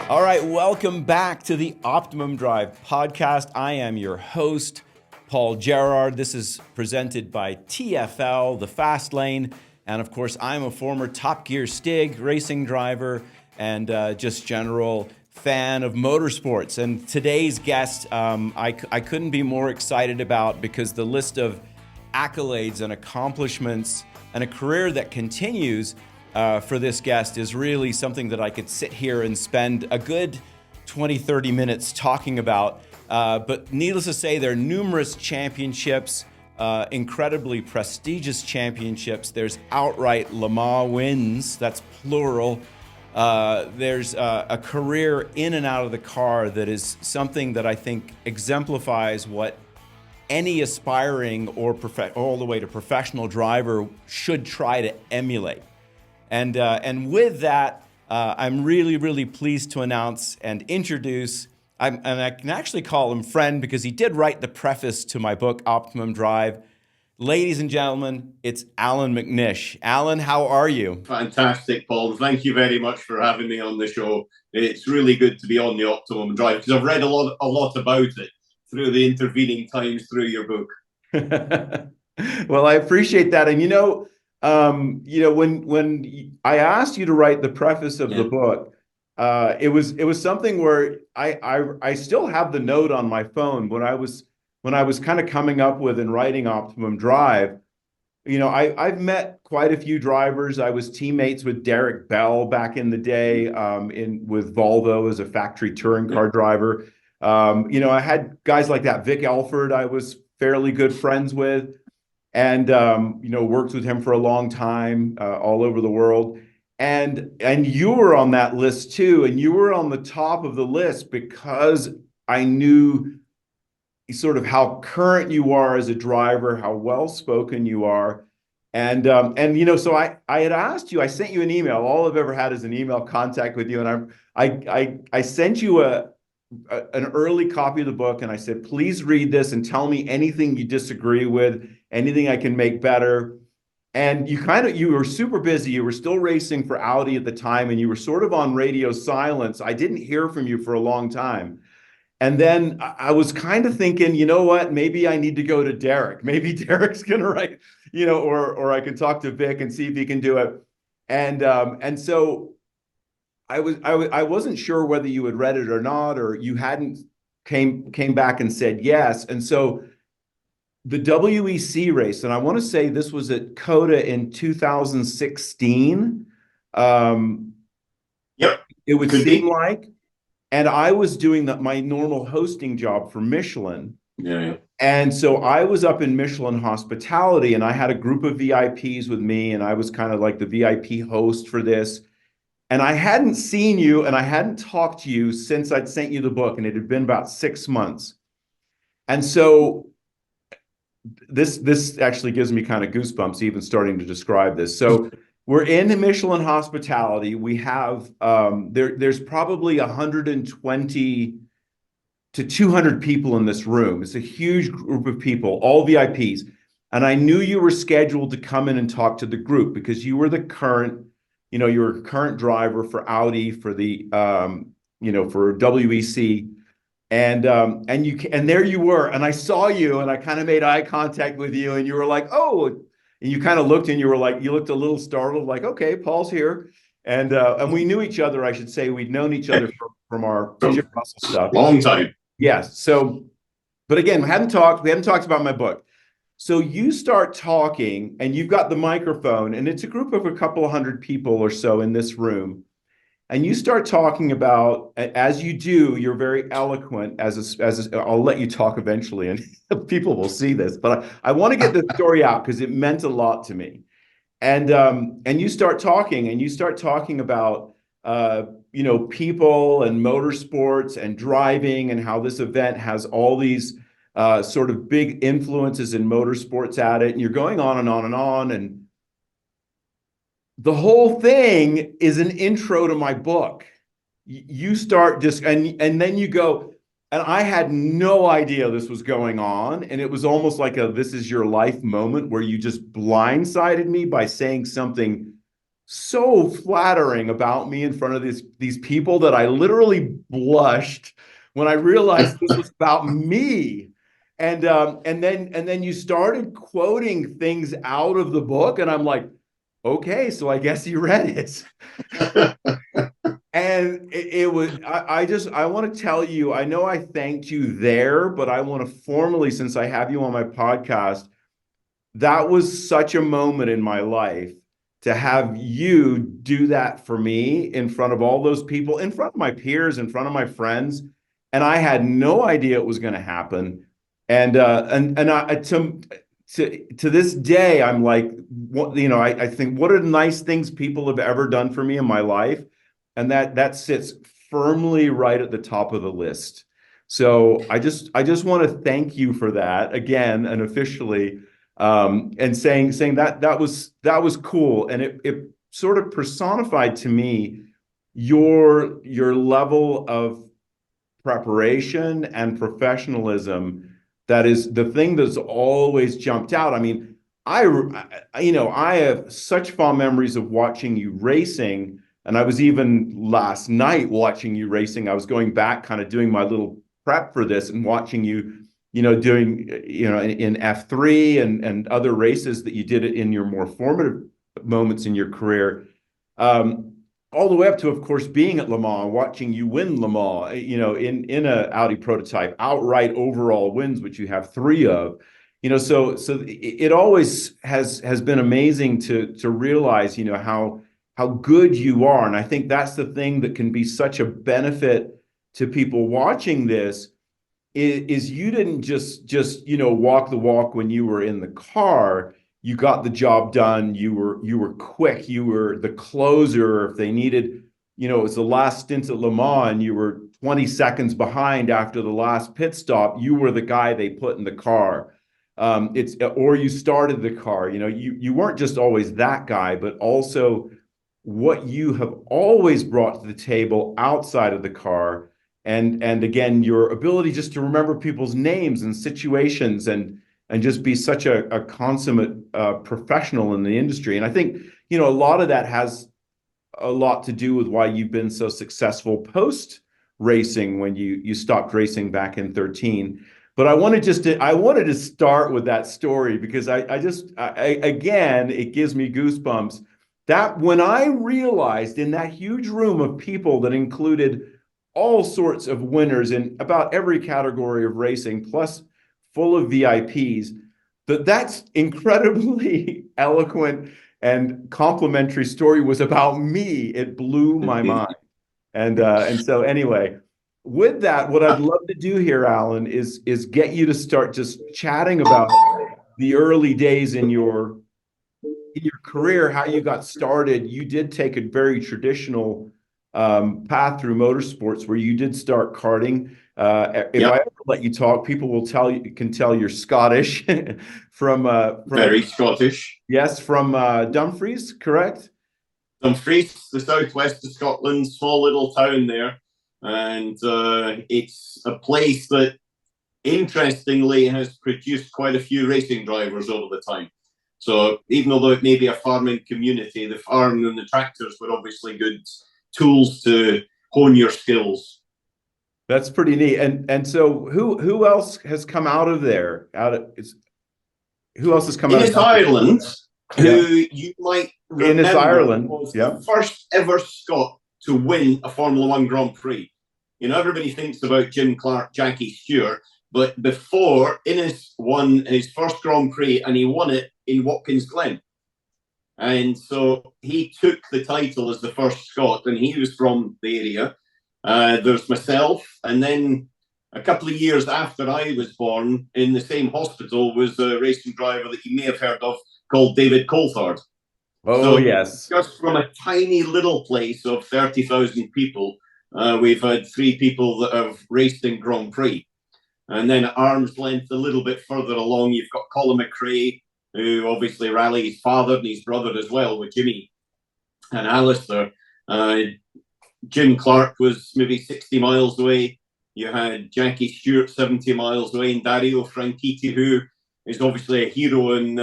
All right, welcome back to the Optimum Drive podcast. I am your host, Paul Gerard. This is presented by TFL, the Fast Lane. And of course, I'm a former Top Gear Stig racing driver and just general fan of motorsports. And today's guest, I couldn't be more excited about because the list of accolades and accomplishments and a career that continues for this guest is really something that I could sit here and spend a good 20, 30 minutes talking about. But needless to say, there are numerous championships, incredibly prestigious championships. There's outright Le Mans wins, that's plural. There's a career in and out of the car that is something that I think exemplifies what any aspiring or all the way to professional driver should try to emulate. And with that, I'm really pleased to announce and introduce, and I can actually call him friend because he did write the preface to my book, Optimum Drive. Ladies and gentlemen, it's Allan McNish. Allan, how are you? Fantastic, Paul. Thank you very much for having me on the show. It's really good to be on the Optimum Drive because I've read a lot about it through the intervening times through your book. Well, I appreciate that. And when I asked you to write the preface of the book, it was something where I still have the note on my phone when I was kind of coming up with and writing Optimum Drive. I've met quite a few drivers. I was teammates with Derek Bell back in the day with Volvo as a factory touring car driver. I had guys like that. Vic Elford, I was fairly good friends with. And worked with him for a long time all over the world. And you were on that list too, and you were on the top of the list because I knew sort of how current you are as a driver, how well-spoken you are. And so I had asked you, I sent you an email. All I've ever had is an email contact with you. And I sent you an early copy of the book, and I said, please read this and tell me anything you disagree with, anything I can make better. And you were super busy. You were still racing for Audi at the time, and you were sort of on radio silence. I didn't hear from you for a long time. And then I was kind of thinking, you know what, maybe I need to go to Derek. Maybe Derek's going to write, or I can talk to Vic and see if he can do it. And so I wasn't sure whether you had read it or not, or you hadn't came back and said yes. And so the WEC race, and I want to say this was at COTA in 2016. Yep. It would seem like, and I was doing my normal hosting job for Michelin. Yeah. And so I was up in Michelin hospitality, and I had a group of VIPs with me, and I was kind of like the VIP host for this. And I hadn't seen you and I hadn't talked to you since I'd sent you the book, and it had been about 6 months. And so this actually gives me kind of goosebumps even starting to describe this. So we're in Michelin hospitality. We have there's probably 120 to 200 people in this room. It's a huge group of people, all VIPs. And I knew you were scheduled to come in and talk to the group because you were the current driver for Audi, for the for WEC. And there you were, and I saw you, and I kind of made eye contact with you, and you were like, oh, and you kind of looked, and you looked a little startled, like, okay, Paul's here, and we knew each other. I should say we'd known each other from our Jim Russell stuff, long time. Yes. So, but again, we haven't talked about my book. So you start talking, and you've got the microphone, and it's a group of a couple of hundred people or so in this room. And you start talking about, as you do, you're very eloquent I'll let you talk eventually, and people will see this, but I want to get this story out because it meant a lot to me. And you start talking about, people and motorsports and driving, and how this event has all these sort of big influences in motorsports at it. And you're going on and on and on. And the whole thing is an intro to my book. You start and then you go, and I had no idea this was going on. And it was almost like this is your life moment where you just blindsided me by saying something so flattering about me in front of these people that I literally blushed when I realized this was about me. And then you started quoting things out of the book, and I'm like, okay, so I guess you read it. And it was, I want to tell you, I know I thanked you there, but I want to formally, since I have you on my podcast, that was such a moment in my life to have you do that for me in front of all those people, in front of my peers, in front of my friends. And I had no idea it was going to happen. And to this day, I'm like, what, I think, what are the nice things people have ever done for me in my life? And that sits firmly right at the top of the list. So I just want to thank you for that again and officially, and saying that was cool, and it sort of personified to me your level of preparation and professionalism. That is the thing that's always jumped out. I mean, I have such fond memories of watching you racing, and I was even last night watching you racing. I was going back, kind of doing my little prep for this, and watching you, doing, in F3 and other races that you did it in your more formative moments in your career. Um, all the way up to, of course, being at Le Mans, watching you win Le Mans, in a Audi prototype, outright overall wins, which you have three of. So it always has been amazing to realize, how good you are. And I think that's the thing that can be such a benefit to people watching this, is you didn't just walk the walk when you were in the car. You got the job done. You were quick. You were the closer if they needed. It was the last stint at Le Mans, and you were 20 seconds behind after the last pit stop. You were the guy they put in the car. Or you started the car. You weren't just always that guy, but also what you have always brought to the table outside of the car. And again, your ability just to remember people's names and situations, and just be such a consummate professional in the industry. And I think, a lot of that has a lot to do with why you've been so successful post racing, when you stopped racing back in 13. But I wanted to start with that story, because again, it gives me goosebumps that when I realized, in that huge room of people that included all sorts of winners in about every category of racing, plus full of VIPs, that's incredibly eloquent and complimentary story was about me. It blew my mind. And so anyway, with that, what I'd love to do here, Allan, is get you to start just chatting about the early days in your career, how you got started. You did take a very traditional path through motorsports, where you did start karting. If I ever let you talk, people can tell you're Scottish from very Scottish. Yes, from Dumfries, correct? Dumfries, the southwest of Scotland, small little town there, and it's a place that, interestingly, has produced quite a few racing drivers over the time. So even although it may be a farming community, the farm and the tractors were obviously good tools to hone your skills. That's pretty neat. And so who else has come out of there? Who else has come out of Ireland? Who you might remember Ireland was the first ever Scot to win a Formula One Grand Prix. Everybody thinks about Jim Clark, Jackie Stewart, but before, Innes won his first Grand Prix, and he won it in Watkins Glen. And so he took the title as the first Scot, and he was from the area. There's myself, and then a couple of years after I was born, in the same hospital, was a racing driver that you may have heard of, called David Coulthard. Oh, so, yes. Just from a tiny little place of 30,000 people, we've had three people that have raced in Grand Prix. And then at arm's length, a little bit further along, you've got Colin McRae, who obviously rallied his father and his brother as well, with Jimmy and Alistair. Jim Clark was maybe 60 miles away. You had Jackie Stewart 70 miles away, and Dario Franchitti, who is obviously a hero in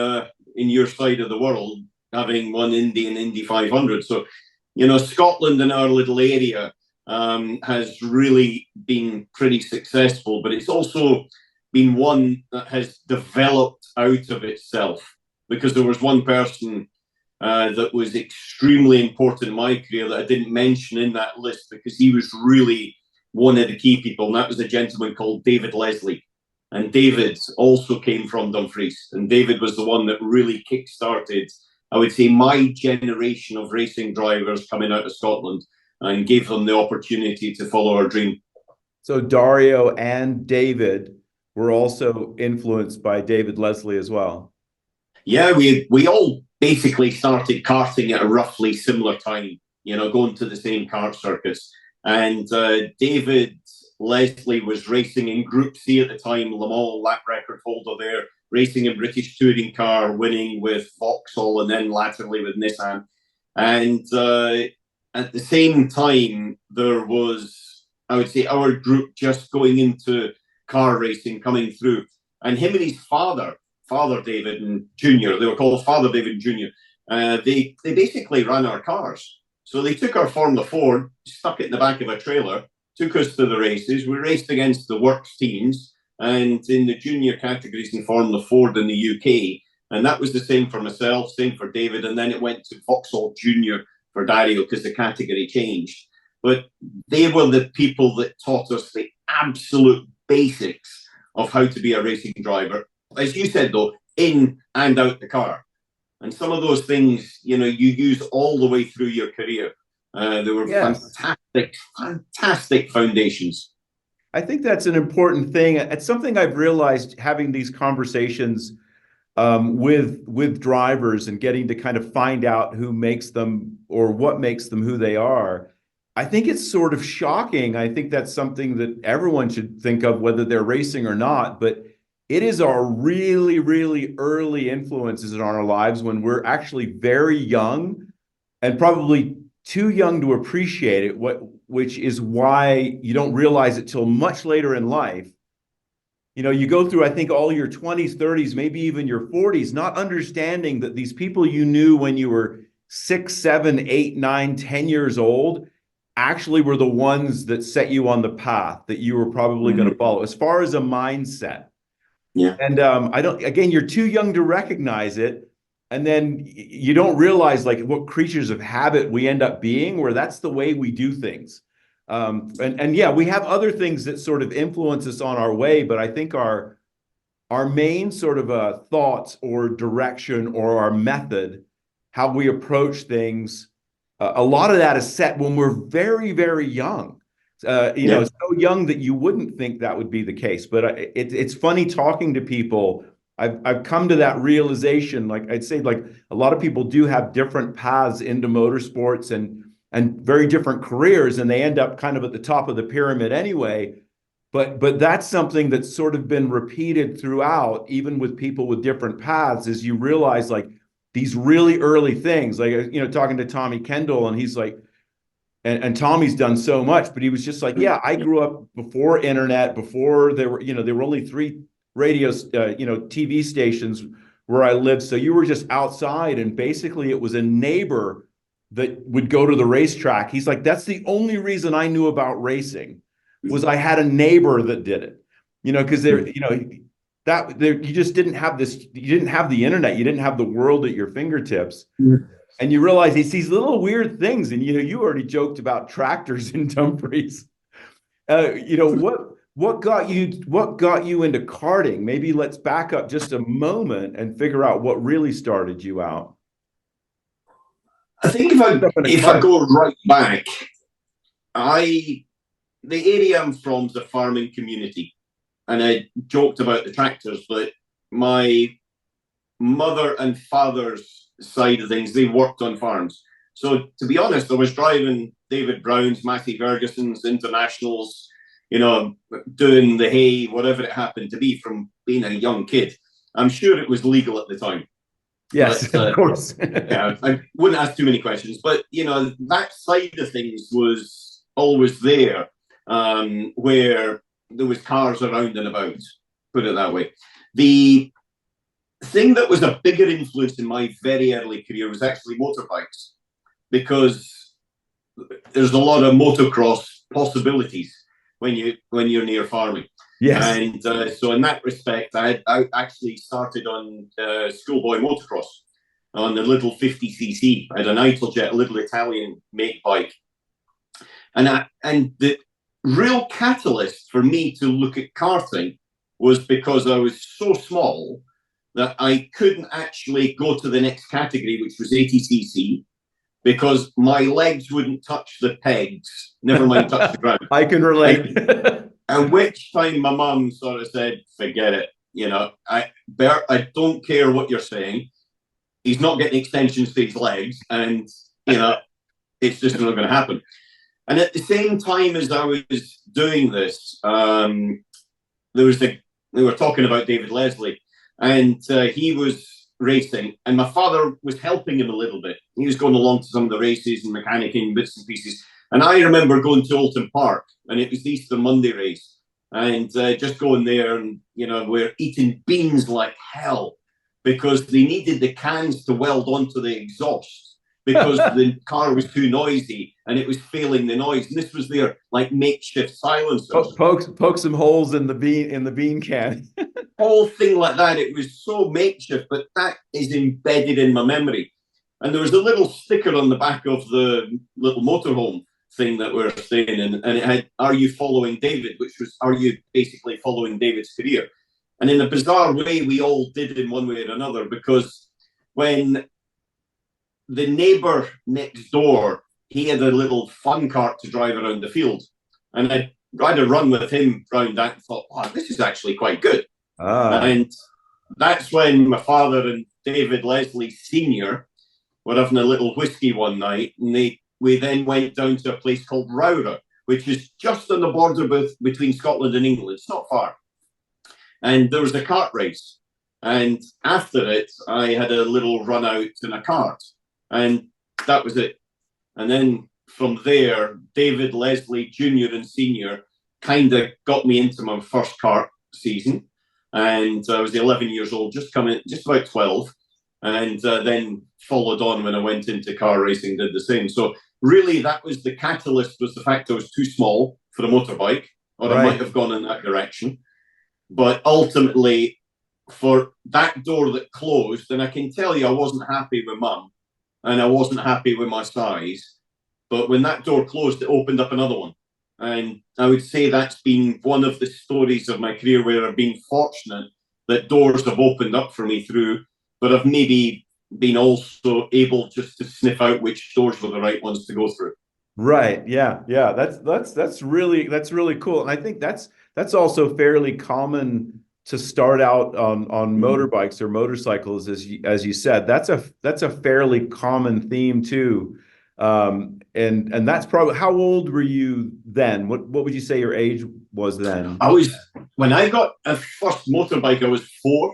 your side of the world. having won Indy and Indy 500. So, you know, Scotland in our little area has really been pretty successful, but it's also been one that has developed out of itself, because there was one person that was extremely important in my career that I didn't mention in that list, because he was really one of the key people, and that was a gentleman called David Leslie. And David also came from Dumfries, and David was the one that really kick-started, I would say, my generation of racing drivers coming out of Scotland, and gave them the opportunity to follow our dream. So Dario and David were also influenced by David Leslie as well. Yeah, we all basically started karting at a roughly similar time, you know, going to the same kart circuits. And David Leslie was racing in Group C at the time, Le Mans lap record holder there, racing a British touring car, winning with Vauxhall and then latterly with Nissan. And at the same time, there was, I would say, our group just going into car racing, coming through. And him and his father David and Junior, they were called Father David and Junior, they basically ran our cars. So they took our Formula 4, stuck it in the back of a trailer, took us to the races. We raced against the works teams and in the junior categories in Formula 4 in the UK. And that was the same for myself, same for David. And then it went to Vauxhall Junior for Dario because the category changed. But they were the people that taught us the absolute basics of how to be a racing driver. As you said, though, in and out the car. And some of those things, you know, you use all the way through your career. They were fantastic foundations. I think that's an important thing. It's something I've realized having these conversations with drivers and getting to kind of find out who makes them or what makes them who they are. I think it's sort of shocking. I think that's something that everyone should think of, whether they're racing or not. But it is our really, really early influences in our lives when we're actually very young and probably too young to appreciate it, which is why you don't realize it till much later in life. You know, you go through, I think, all your 20s, 30s, maybe even your 40s, not understanding that these people you knew when you were 6, 7, 8, 9, 10 years old actually were the ones that set you on the path that you were probably going to follow, as far as a mindset. Yeah. And again, you're too young to recognize it. And then you don't realize like what creatures of habit we end up being, where that's the way we do things. And yeah, we have other things that sort of influence us on our way, but I think our main sort of thoughts or direction or our method, how we approach things, a lot of that is set when we're very, very young. You know, so young that you wouldn't think that would be the case. But it's funny talking to people. I've come to that realization. Like I'd say, like a lot of people do have different paths into motorsports and very different careers, and they end up kind of at the top of the pyramid anyway. But that's something that's sort of been repeated throughout, even with people with different paths, is you realize like these really early things, like, you know, talking to Tommy Kendall, and he's like, and Tommy's done so much, but he was just like, yeah, I grew up before internet, before there were, you know, there were only 3 radio, you know, TV stations where I lived. So you were just outside, and basically it was a neighbor that would go to the racetrack. He's like, that's the only reason I knew about racing, was I had a neighbor that did it, you know, because there, you know, that there, you just didn't have this, you didn't have the internet, you didn't have the world at your fingertips. And you realize it's these little weird things. And, you know, you already joked about tractors in Dumfries. You know, what got you into karting? Maybe let's back up just a moment and figure out what really started you out. I think if I go right back, the area I'm from is a farming community. And I joked about the tractors, but my mother and father's side of things, they worked on farms. So to be honest, I was driving David Brown's, Matthew Ferguson's, internationals, you know, doing the hay, whatever it happened to be, from being a young kid. I'm sure it was legal at the time. Yes, but, of course. Yeah, I wouldn't ask too many questions, but, you know, that side of things was always there, where there was cars around and about, put it that way. The thing that was a bigger influence in my very early career was actually motorbikes, because there's a lot of motocross possibilities when you're near farming. Yes. And so in that respect, I actually started on schoolboy motocross on a little 50cc. I had an Italjet, a little Italian make bike. And the real catalyst for me to look at karting was because I was so small that I couldn't actually go to the next category, which was 80cc, because my legs wouldn't touch the pegs, never mind touch the ground. I can relate. At which time my mum sort of said, forget it. Bert, I don't care what you're saying. He's not getting extensions to his legs, and, it's just not going to happen. And at the same time as I was doing this, we were talking about David Leslie, and he was racing, and my father was helping him a little bit. He was going along to some of the races and mechanicking bits and pieces. And I remember going to Alton Park, and it was the Easter Monday race, and just going there, and we're eating beans like hell because they needed the cans to weld onto the exhaust because the car was too noisy and it was failing the noise. And this was their like makeshift silencers. Poke some holes in the bean can. Whole thing like that. It was so makeshift, but that is embedded in my memory. And there was a little sticker on the back of the little motorhome thing that we're staying in, and it had, "Are you following David?" which was, are you basically following David's career? And in a bizarre way, we all did in one way or another, because when the neighbour next door, he had a little fun cart to drive around the field, and I had a run with him around that and thought, wow, this is actually quite good. And that's when my father and David Leslie Sr. were having a little whiskey one night, and we then went down to a place called Rowra, which is just on the border between Scotland and England. It's not far. And there was a kart race. And after it, I had a little run out in a kart. And that was it. And then from there, David Leslie Jr. and Sr. kind of got me into my first kart season. And I was 11 years old, just about 12. And then followed on when I went into car racing, did the same. So really, that was the catalyst, was the fact I was too small for a motorbike, or I might have gone in that direction. But ultimately, for that door that closed, and I can tell you I wasn't happy with Mum, and I wasn't happy with my size. But when that door closed, it opened up another one. And I would say that's been one of the stories of my career where I've been fortunate that doors have opened up for me through, but I've maybe been also able just to sniff out which doors were the right ones to go through. Right. Yeah. Yeah. That's really cool. And I think that's also fairly common to start out on motorbikes or motorcycles, as you said. That's a fairly common theme too. And that's probably, how old were you then? What would you say your age was then? When I got a first motorbike, I was 4.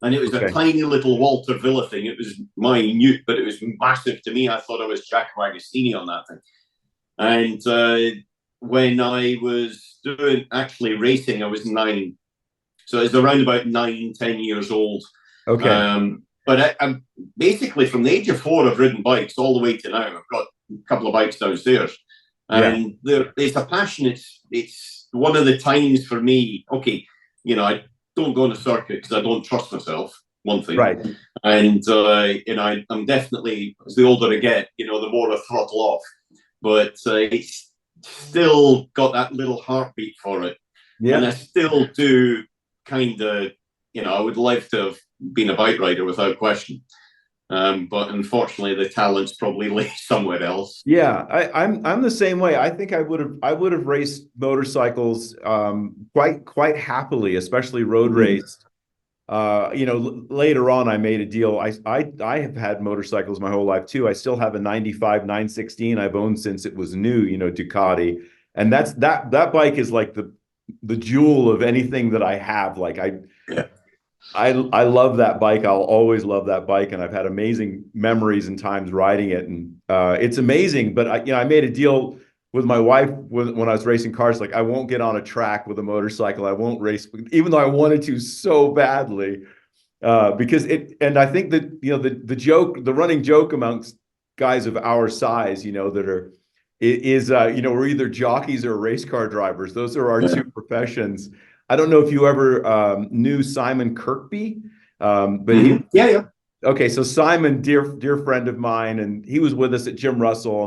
And it was a tiny little Walter Villa thing. It was minute, but it was massive to me. I thought I was Jack Agostini on that thing. And when I was doing actually racing, I was 9. So it was around about 9, 10 years old. Okay. But I'm basically, from the age of 4, I've ridden bikes all the way to now. I've got a couple of bikes downstairs. And it's a passion. It's one of the times for me, okay, I don't go on a circuit because I don't trust myself, one thing. Right. And, I'm definitely, as the older I get, the more I throttle off. But it's still got that little heartbeat for it. Yeah. And I still do kind of, I would love to have been a bike rider without question. But unfortunately, the talents probably lay somewhere else. Yeah, I'm the same way. I think I would have raced motorcycles quite happily, especially road raced. Later on, I made a deal. I have had motorcycles my whole life too. I still have a 95 916 I've owned since it was new, Ducati, and that bike is like the jewel of anything that I have. Like I love that bike. I'll always love that bike, and I've had amazing memories and times riding it, and it's amazing. But I made a deal with my wife when I was racing cars. Like, I won't get on a track with a motorcycle. I won't race, even though I wanted to so badly. Because and I think that, the running joke amongst guys of our size, that are, we're either jockeys or race car drivers. Those are our two professions. I don't know if you ever knew Simon Kirkby, but yeah. Okay, so Simon, dear friend of mine, and he was with us at Jim Russell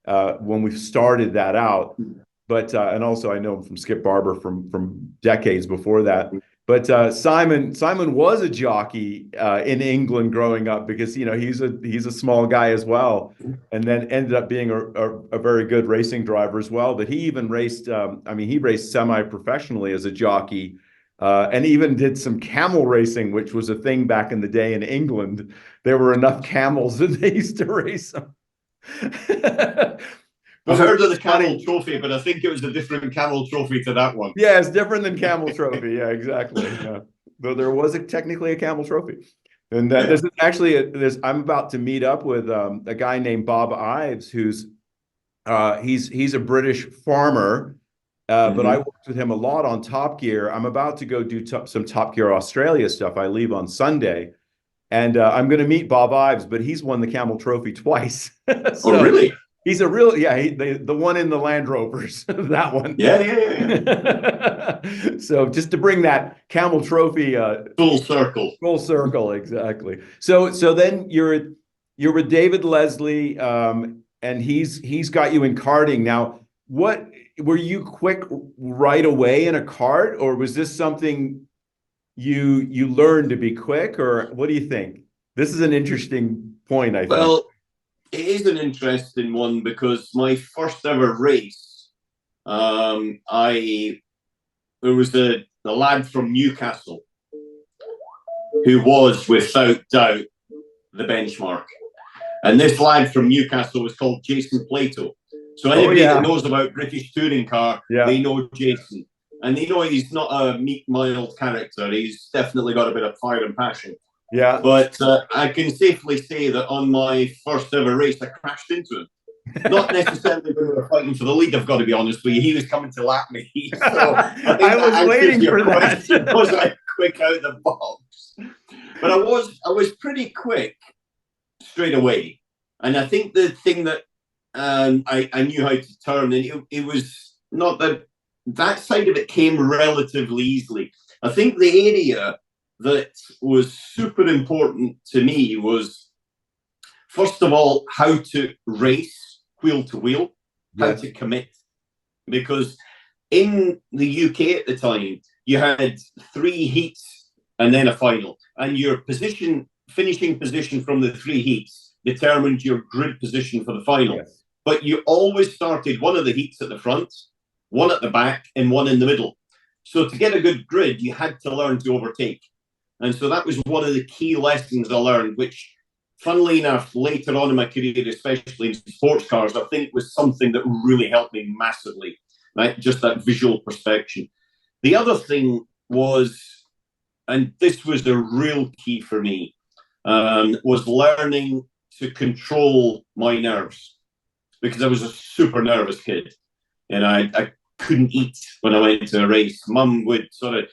and when we started that out. But and also I know him from Skip Barber from decades before that. But Simon was a jockey in England growing up because he's a small guy as well, and then ended up being a very good racing driver as well. But he even raced. He raced semi-professionally as a jockey. And even did some camel racing, which was a thing back in the day in England. There were enough camels that they used to race them. I've heard of the Camel Trophy, but I think it was a different Camel Trophy to that one. Yeah, it's different than Camel Trophy. Yeah, exactly. Yeah. Though there was technically a Camel Trophy. And this is actually I'm about to meet up with a guy named Bob Ives, who's he's a British farmer. But I worked with him a lot on Top Gear. I'm about to go do some Top Gear Australia stuff. I leave on Sunday, and I'm going to meet Bob Ives, but he's won the Camel Trophy twice. Oh, really? He's a real, the one in the Land Rovers, that one. Yeah. So just to bring that Camel Trophy full circle, exactly. So then you're with David Leslie, and he's got you in karting now. What were you quick right away in a kart, or was this something you learned to be quick, or what do you think? This is an interesting point, I think. Well, it is an interesting one because my first ever race, there was the lad from Newcastle who was without doubt the benchmark. And this lad from Newcastle was called Jason Plato. So anybody that knows about British touring car, they know Jason. And they know he's not a meek, mild character. He's definitely got a bit of fire and passion. Yeah. But I can safely say that on my first ever race, I crashed into him. Not necessarily when we were fighting for the lead, I've got to be honest with you. He was coming to lap me. So I was waiting for that. Was I quick out the box? But I was pretty quick straight away. And I think the thing that I knew how to turn, and it was not that side of it came relatively easily. I think the area that was super important to me was, first of all, how to race wheel to wheel, how to commit. Because in the UK at the time, you had 3 heats and then a final. And your finishing position from the 3 heats determined your grid position for the final. Yes. But you always started one of the heats at the front, one at the back, and one in the middle. So to get a good grid, you had to learn to overtake. And so that was one of the key lessons I learned, which, funnily enough, later on in my career, especially in sports cars, I think was something that really helped me massively, right? Just that visual perception. The other thing was, and this was a real key for me, was learning to control my nerves, because I was a super nervous kid. And I couldn't eat when I went to a race. Mum would sort of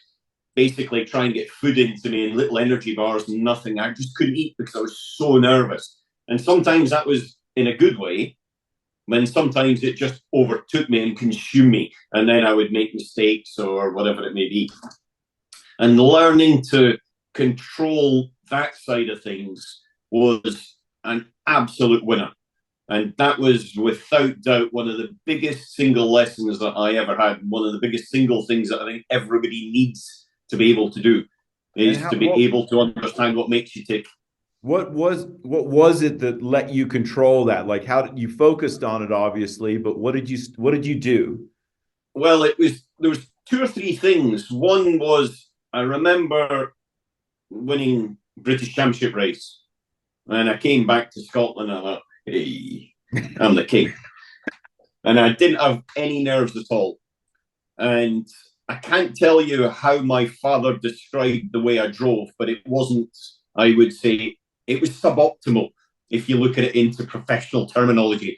basically try and get food into me in little energy bars and nothing. I just couldn't eat because I was so nervous. And sometimes that was in a good way, when sometimes it just overtook me and consumed me. And then I would make mistakes or whatever it may be. And learning to control that side of things was an absolute winner. And that was without doubt one of the biggest single lessons that I ever had. One of the biggest single things that I think everybody needs to be able to do is to be able to understand what makes you tick. What was it that let you control that? Like, how did you focused on it, obviously, but what did you do? Well, there was 2 or 3 things. One was, I remember winning British Championship race, and I came back to Scotland and I thought, hey, I'm the king. And I didn't have any nerves at all. And I can't tell you how my father described the way I drove, but it wasn't, I would say, it was suboptimal if you look at it into professional terminology.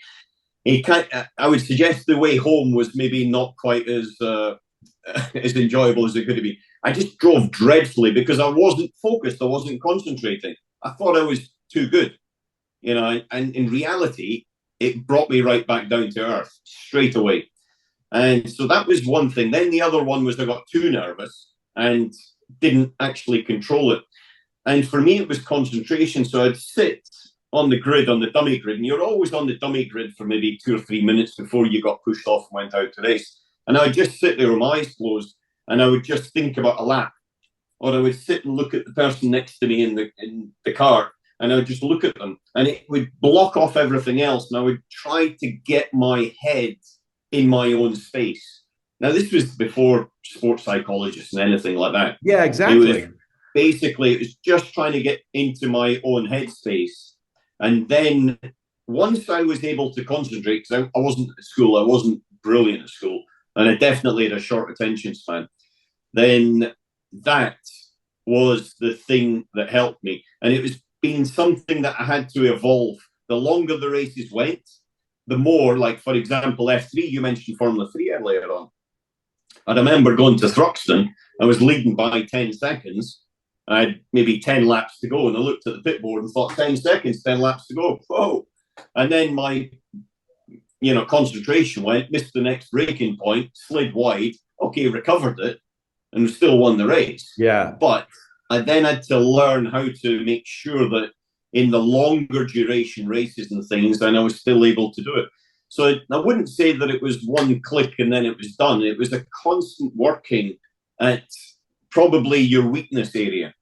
I would suggest the way home was maybe not quite as enjoyable as it could have been. I just drove dreadfully because I wasn't focused. I wasn't concentrating. I thought I was too good, and in reality, it brought me right back down to earth straight away. And so that was one thing. Then the other one was I got too nervous and didn't actually control it. And for me, it was concentration. So I'd sit on the grid, on the dummy grid, and you're always on the dummy grid for maybe 2 or 3 minutes before you got pushed off and went out to race. And I would just sit there with my eyes closed, and I would just think about a lap. Or I would sit and look at the person next to me in the car, and I would just look at them, and it would block off everything else. And I would try to get my head in my own space. Now, this was before sports psychologists and anything like that. Yeah, exactly. It was just trying to get into my own headspace. And then once I was able to concentrate, because I wasn't at school, I wasn't brilliant at school, and I definitely had a short attention span, then that was the thing that helped me. And it was being something that I had to evolve. The longer the races went, the more, like, for example, F3, you mentioned Formula 3 earlier on. I remember going to Thruxton, I was leading by 10 seconds. I had maybe 10 laps to go, and I looked at the pit board and thought, 10 seconds, 10 laps to go. Whoa. And then my, concentration went, missed the next braking point, slid wide, okay, recovered it, and still won the race. Yeah. But I then had to learn how to make sure that in the longer duration races and things, and I was still able to do it. So I wouldn't say that it was one click and then it was done. It was a constant working at probably your weakness area.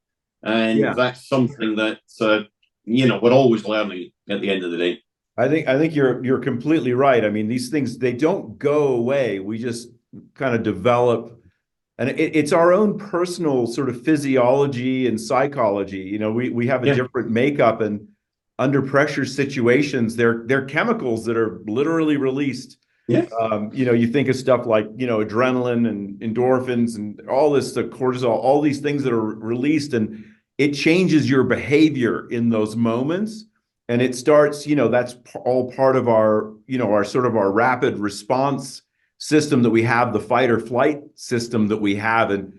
And that's something that, we're always learning at the end of the day. I think you're completely right. I mean, these things, they don't go away. We just kind of develop, and it's our own personal sort of physiology and psychology. We have a different makeup, and under pressure situations, they're chemicals that are literally released. Yeah. You think of stuff like, adrenaline and endorphins and all this, the cortisol, all these things that are released, and it changes your behavior in those moments. And it starts, that's all part of our, our sort of our rapid response system that we have, the fight or flight system that we have. And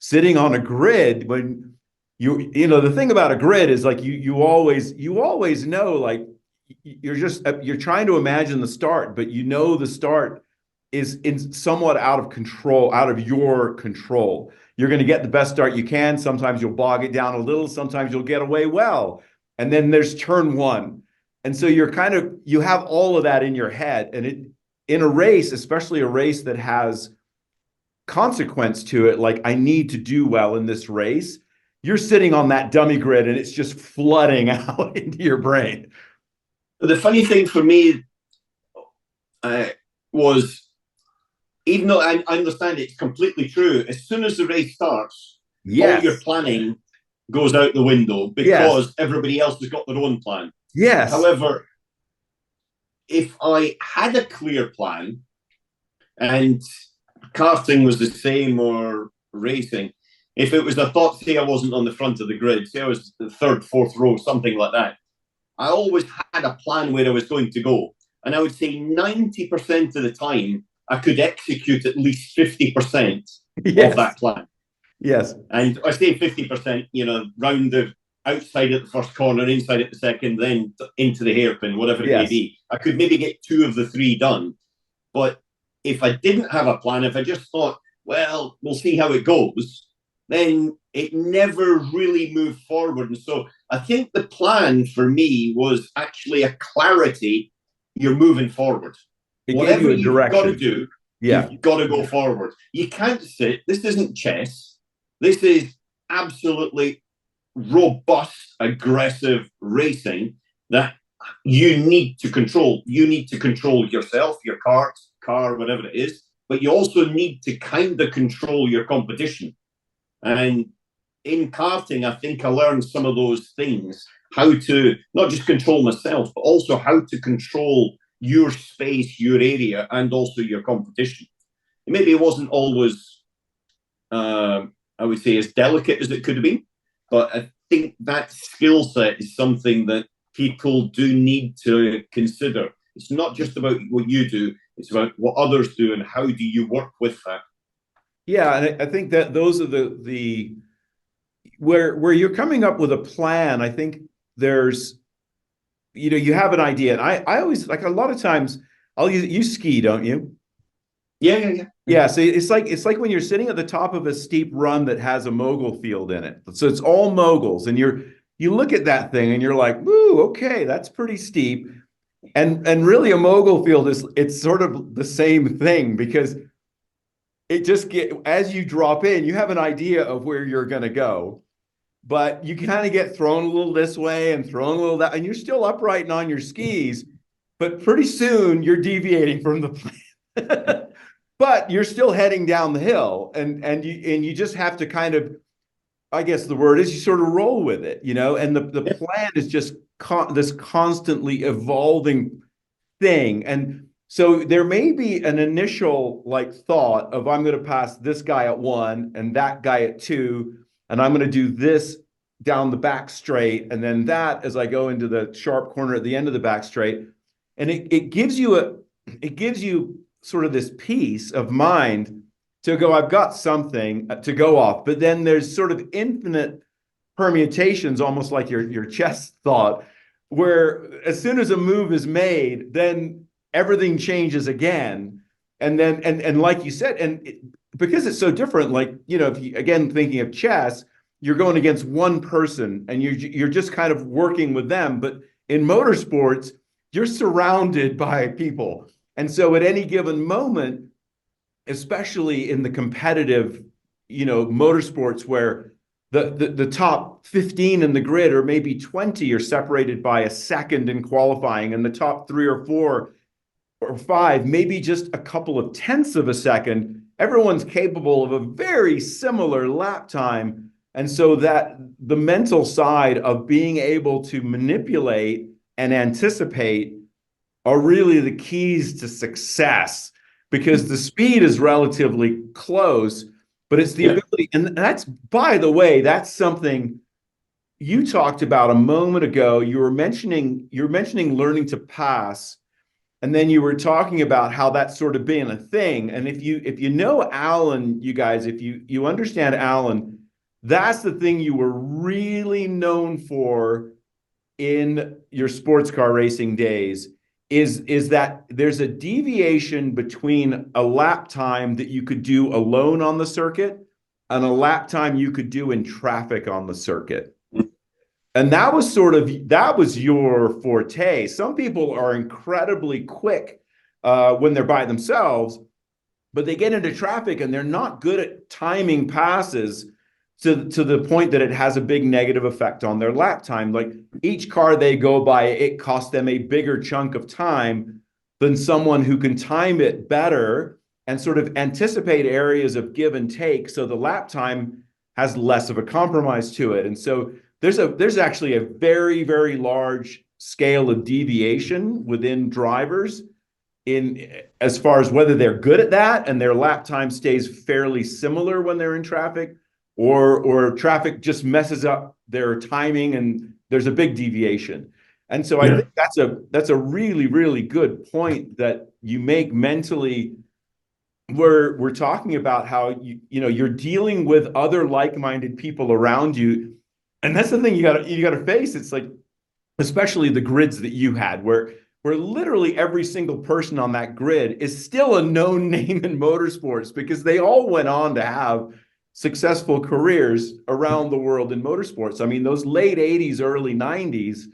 sitting on a grid, when the thing about a grid is, like, you always know, like, you're trying to imagine the start, but the start is somewhat out of control, out of your control. You're going to get the best start you can. Sometimes you'll bog it down a little. Sometimes you'll get away well. And then there's turn one. And so you have all of that in your head. And in a race, especially a race that has consequence to it, like, I need to do well in this race, you're sitting on that dummy grid and it's just flooding out into your brain. The funny thing for me was, even though I understand it's completely true, as soon as the race starts, all your planning goes out the window because everybody else has got their own plan. Yes. However, if I had a clear plan, and karting was the same, or racing, if it was a thought, say I wasn't on the front of the grid, say I was the third, fourth row, something like that, I always had a plan where I was going to go. And I would say 90% of the time, I could execute at least 50% of that plan. Yes. And I say 50%, round the outside at the first corner, inside at the second, then into the hairpin, whatever it may be. I could maybe get 2 of the 3 done. But if I didn't have a plan, if I just thought, well, we'll see how it goes, then it never really moved forward. And so I think the plan for me was actually a clarity. You're moving forward. Whatever you've got to do, you've got to go forward. You can't sit. This isn't chess. This is absolutely robust, aggressive racing that you need to control. You need to control yourself, your car, whatever it is, but you also need to kind of control your competition. And in karting, I think I learned some of those things, how to not just control myself, but also how to control your space, your area, and also your competition. Maybe it wasn't always, I would say, as delicate as it could have been, but I think that skill set is something that people do need to consider. It's not just about what you do, it's about what others do and how do you work with that. Yeah, and I think that those are the where you're coming up with a plan. I think there's, you have an idea. And I always, like, a lot of times I'll use, you ski, don't you? Yeah, yeah, yeah. Yeah, so it's like when you're sitting at the top of a steep run that has a mogul field in it. So it's all moguls, and you look at that thing and you're like, "Woo, okay, that's pretty steep." And really a mogul field is, it's sort of the same thing, because it just as you drop in, you have an idea of where you're going to go, but you kind of get thrown a little this way and thrown a little that, and you're still upright and on your skis, but pretty soon you're deviating from the plan. But you're still heading down the hill, and you just have to kind of, I guess the word is, you sort of roll with it, and the plan is just this constantly evolving thing. And so there may be an initial, like, thought of, I'm going to pass this guy at 1 and that guy at 2, and I'm going to do this down the back straight, and then that as I go into the sharp corner at the end of the back straight. And it gives you sort of this peace of mind to go, I've got something to go off. But then there's sort of infinite permutations, almost like your chess thought, where as soon as a move is made, then everything changes again. And then, and like you said, because it's so different, like, if you, again, thinking of chess, you're going against one person and you're just kind of working with them. But in motorsports, you're surrounded by people. And so at any given moment, especially in the competitive, motorsports, where the top 15 in the grid, or maybe 20, are separated by a second in qualifying, and the top 3 or 4 or 5, maybe just a couple of tenths of a second, everyone's capable of a very similar lap time. And so that the mental side of being able to manipulate and anticipate are really the keys to success, because the speed is relatively close, but it's the ability. And that's, by the way, that's something you talked about a moment ago. You were mentioning learning to pass, and then you were talking about how that's sort of being a thing. And if you know Allan, you guys, if you understand Allan, that's the thing you were really known for in your sports car racing days, is that there's a deviation between a lap time that you could do alone on the circuit and a lap time you could do in traffic on the circuit. And that was your forte. Some people are incredibly quick when they're by themselves, but they get into traffic and they're not good at timing passes to the point that it has a big negative effect on their lap time. Like, each car they go by, it costs them a bigger chunk of time than someone who can time it better and sort of anticipate areas of give and take, so the lap time has less of a compromise to it. And so there's actually a very, very large scale of deviation within drivers, in as far as whether they're good at that and their lap time stays fairly similar when they're in traffic, or traffic just messes up their timing and there's a big deviation. And so I think that's a really, really good point that you make mentally, where we're talking about how you're dealing with other like-minded people around you. And that's the thing you gotta face. It's like, especially the grids that you had, where literally every single person on that grid is still a known name in motorsports, because they all went on to have successful careers around the world in motorsports. I mean, those late 80s, early 90s,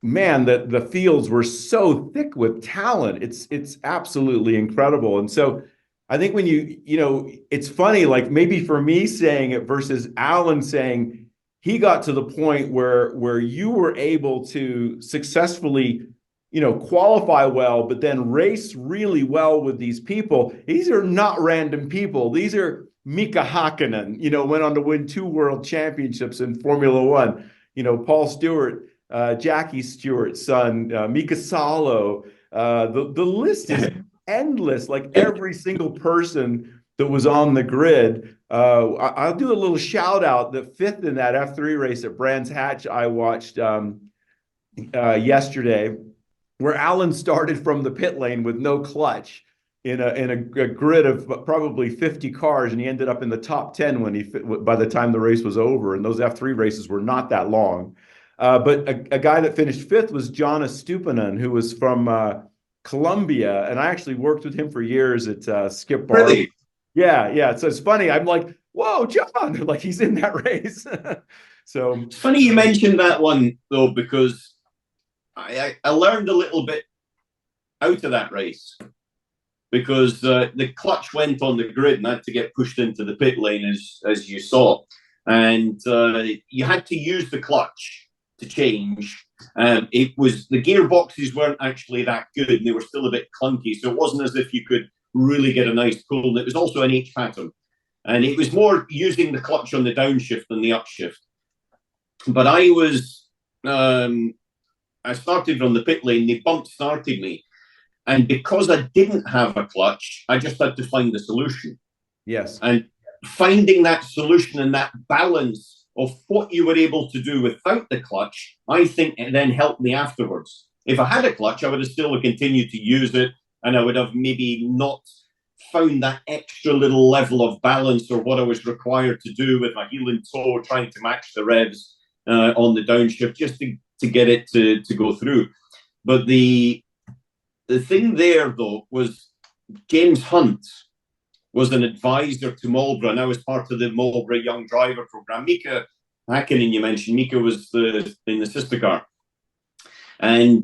man, the fields were so thick with talent. It's absolutely incredible. And so I think when it's funny, like, maybe for me saying it versus Allan saying he got to the point where you were able to successfully, qualify well, but then race really well with these people. These are not random people. These are Mika Hakkinen, went on to win 2 world championships in Formula One. Paul Stewart, Jackie Stewart's son, Mika Salo. The list is endless. Like, every single person that was on the grid. I'll do a little shout out. The 5th in that F3 race at Brands Hatch I watched yesterday, where Allan started from the pit lane with no clutch. in a grid of probably 50 cars, and he ended up in the top 10 when by the time the race was over. And those F3 races were not that long. But a guy that finished fifth was Jonna Stupanen, who was from Colombia, and I actually worked with him for years at Skip Bar. Really? Yeah. So it's funny. I'm like, whoa, John, like he's in that race. So it's funny you mentioned that one though, because I learned a little bit out of that race, because the clutch went on the grid and had to get pushed into the pit lane, as you saw, and you had to use the clutch to change. It was, the gearboxes weren't actually that good, and they were still a bit clunky, so it wasn't as if you could really get a nice pull. It was also an H pattern, and it was more using the clutch on the downshift than the upshift. But I started on the pit lane, they bump started me. And because I didn't have a clutch, I just had to find the solution. Yes. And finding that solution and that balance of what you were able to do without the clutch, I think it then helped me afterwards. If I had a clutch, I would have still continued to use it, and I would have maybe not found that extra little level of balance or what I was required to do with my heel and toe, trying to match the revs on the downshift, just to get it to go through. But the thing there, though, was James Hunt was an advisor to Marlborough, and I was part of the Marlborough Young Driver Programme. Mika Hakkinen, you mentioned, Mika was in the sister car. And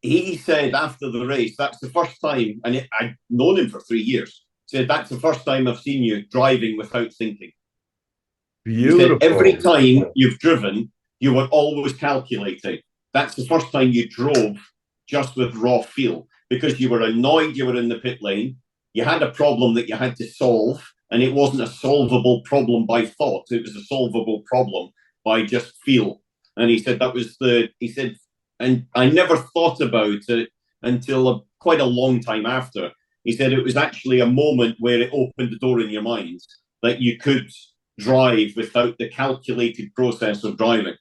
he said after the race, that's the first time, and I'd known him for 3 years, said, that's the first time I've seen you driving without thinking. Beautiful. He said, every time you've driven, you were always calculating. That's the first time you drove just with raw feel, because you were annoyed you were in the pit lane, you had a problem that you had to solve, and it wasn't a solvable problem by thought, it was a solvable problem by just feel. And he said that was and I never thought about it until quite a long time after. He said it was actually a moment where it opened the door in your mind that you could drive without the calculated process of driving.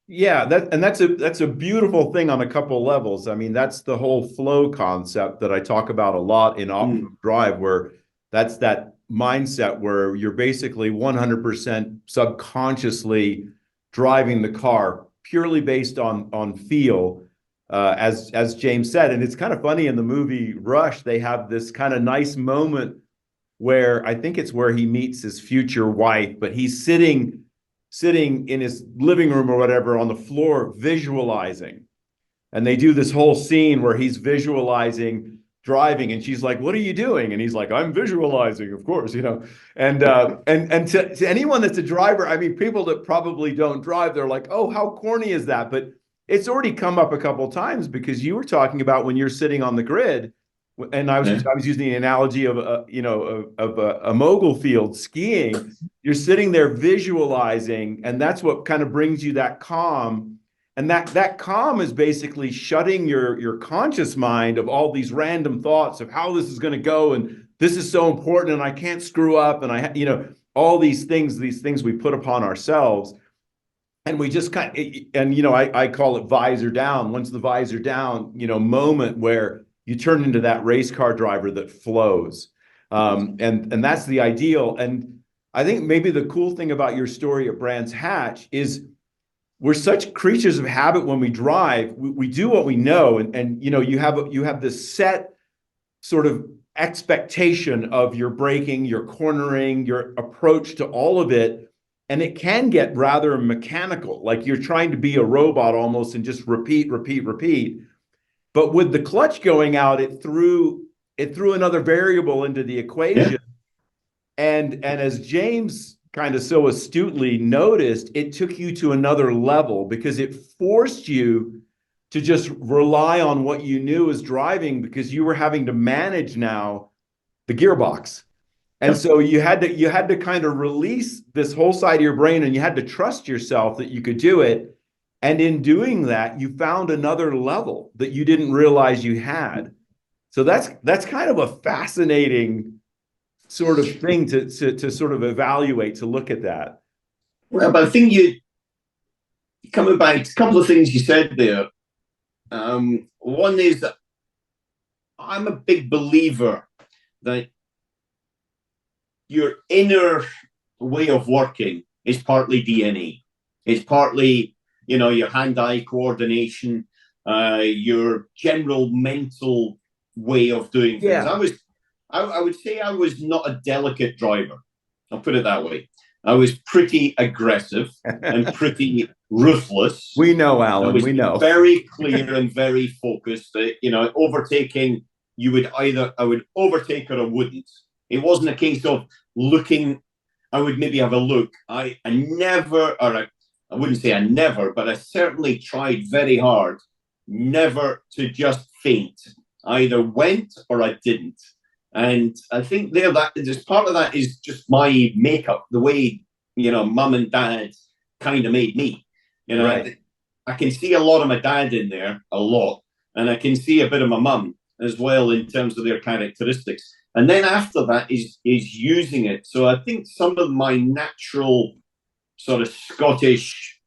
Yeah, that's a beautiful thing on a couple levels. I mean, that's the whole flow concept that I talk about a lot in Optimum Drive, where that's that mindset where you're basically 100% subconsciously driving the car purely based on feel, as James said. And it's kind of funny, in the movie Rush, they have this kind of nice moment where I think it's where he meets his future wife, but he's sitting in his living room or whatever on the floor visualizing. And they do this whole scene where he's visualizing driving, and she's like, what are you doing? And he's like, I'm visualizing, of course, you know. And to anyone that's a driver, I mean, people that probably don't drive, they're like, oh, how corny is that? But it's already come up a couple of times, because you were talking about when you're sitting on the grid, and I was using the analogy of a mogul field skiing. You're sitting there visualizing, and that's what kind of brings you that calm. And that calm is basically shutting your conscious mind of all these random thoughts of how this is going to go, and this is so important, and I can't screw up, and all these things we put upon ourselves. And we just I call it visor down. Once the visor down, moment where you turn into that race car driver that flows. And that's the ideal. And I think maybe the cool thing about your story at Brands Hatch is we're such creatures of habit when we drive. We do what we know. And you have this set sort of expectation of your braking, your cornering, your approach to all of it. And it can get rather mechanical, like you're trying to be a robot almost and just repeat. But with the clutch going out, it threw another variable into the equation. Yeah. And as James kind of so astutely noticed, it took you to another level, because it forced you to just rely on what you knew as driving, because you were having to manage now the gearbox. And so you had to kind of release this whole side of your brain, and you had to trust yourself that you could do it. And in doing that, you found another level that you didn't realize you had. So that's kind of a fascinating sort of thing to sort of evaluate, to look at that. Well, but I think coming back to a couple of things you said there. One is that I'm a big believer that your inner way of working is partly DNA. It's partly, your hand-eye coordination, your general mental way of doing things. Yeah. I would say I was not a delicate driver. I'll put it that way. I was pretty aggressive and pretty ruthless. We know, I Allan. was We know. very clear and very focused. Overtaking, I would overtake or I wouldn't. It wasn't a case of looking. I would maybe have a look. I never, I wouldn't say I never, but I certainly tried very hard never to just faint. I either went or I didn't. And I think just part of that is just my makeup, the way, mum and dad kind of made me. Right. I can see a lot of my dad in there, a lot, and I can see a bit of my mum as well in terms of their characteristics. And then after that is using it. So I think some of my natural sort of Scottish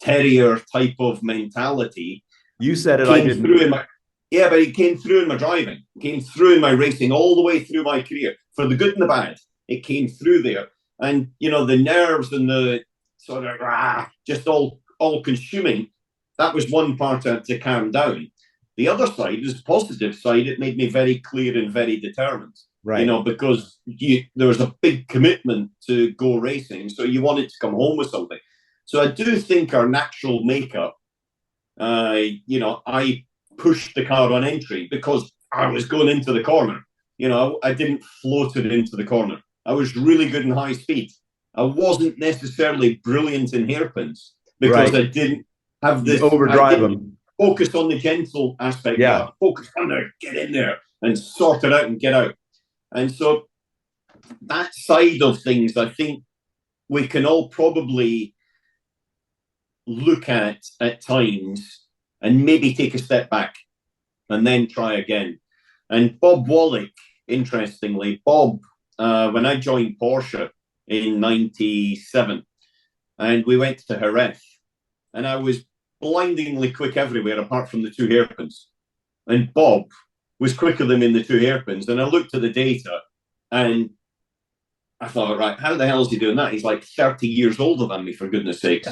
terrier type of mentality. You said it, I didn't. But it came through in my driving, came through in my racing, all the way through my career, for the good and the bad. It came through there. And, the nerves and the sort of just all consuming, that was one part to calm down. The other side is the positive side. It made me very clear and very determined. Right. Because there was a big commitment to go racing. So you wanted to come home with something. So I do think our natural makeup, I pushed the car on entry because I was going into the corner. I didn't float it into the corner. I was really good in high speed. I wasn't necessarily brilliant in hairpins because I didn't have this overdrive them. Focus on the gentle aspect. Yeah. Focus on there, get in there and sort it out and get out. And so that side of things, I think we can all probably look at times and maybe take a step back and then try again. And Bob Wallach, interestingly, when I joined Porsche in 97, and we went to Jerez, and I was blindingly quick everywhere apart from the two hairpins. And Bob was quicker than me in the two hairpins. And I looked at the data and I thought, right, how the hell is he doing that? He's like 30 years older than me, for goodness sakes.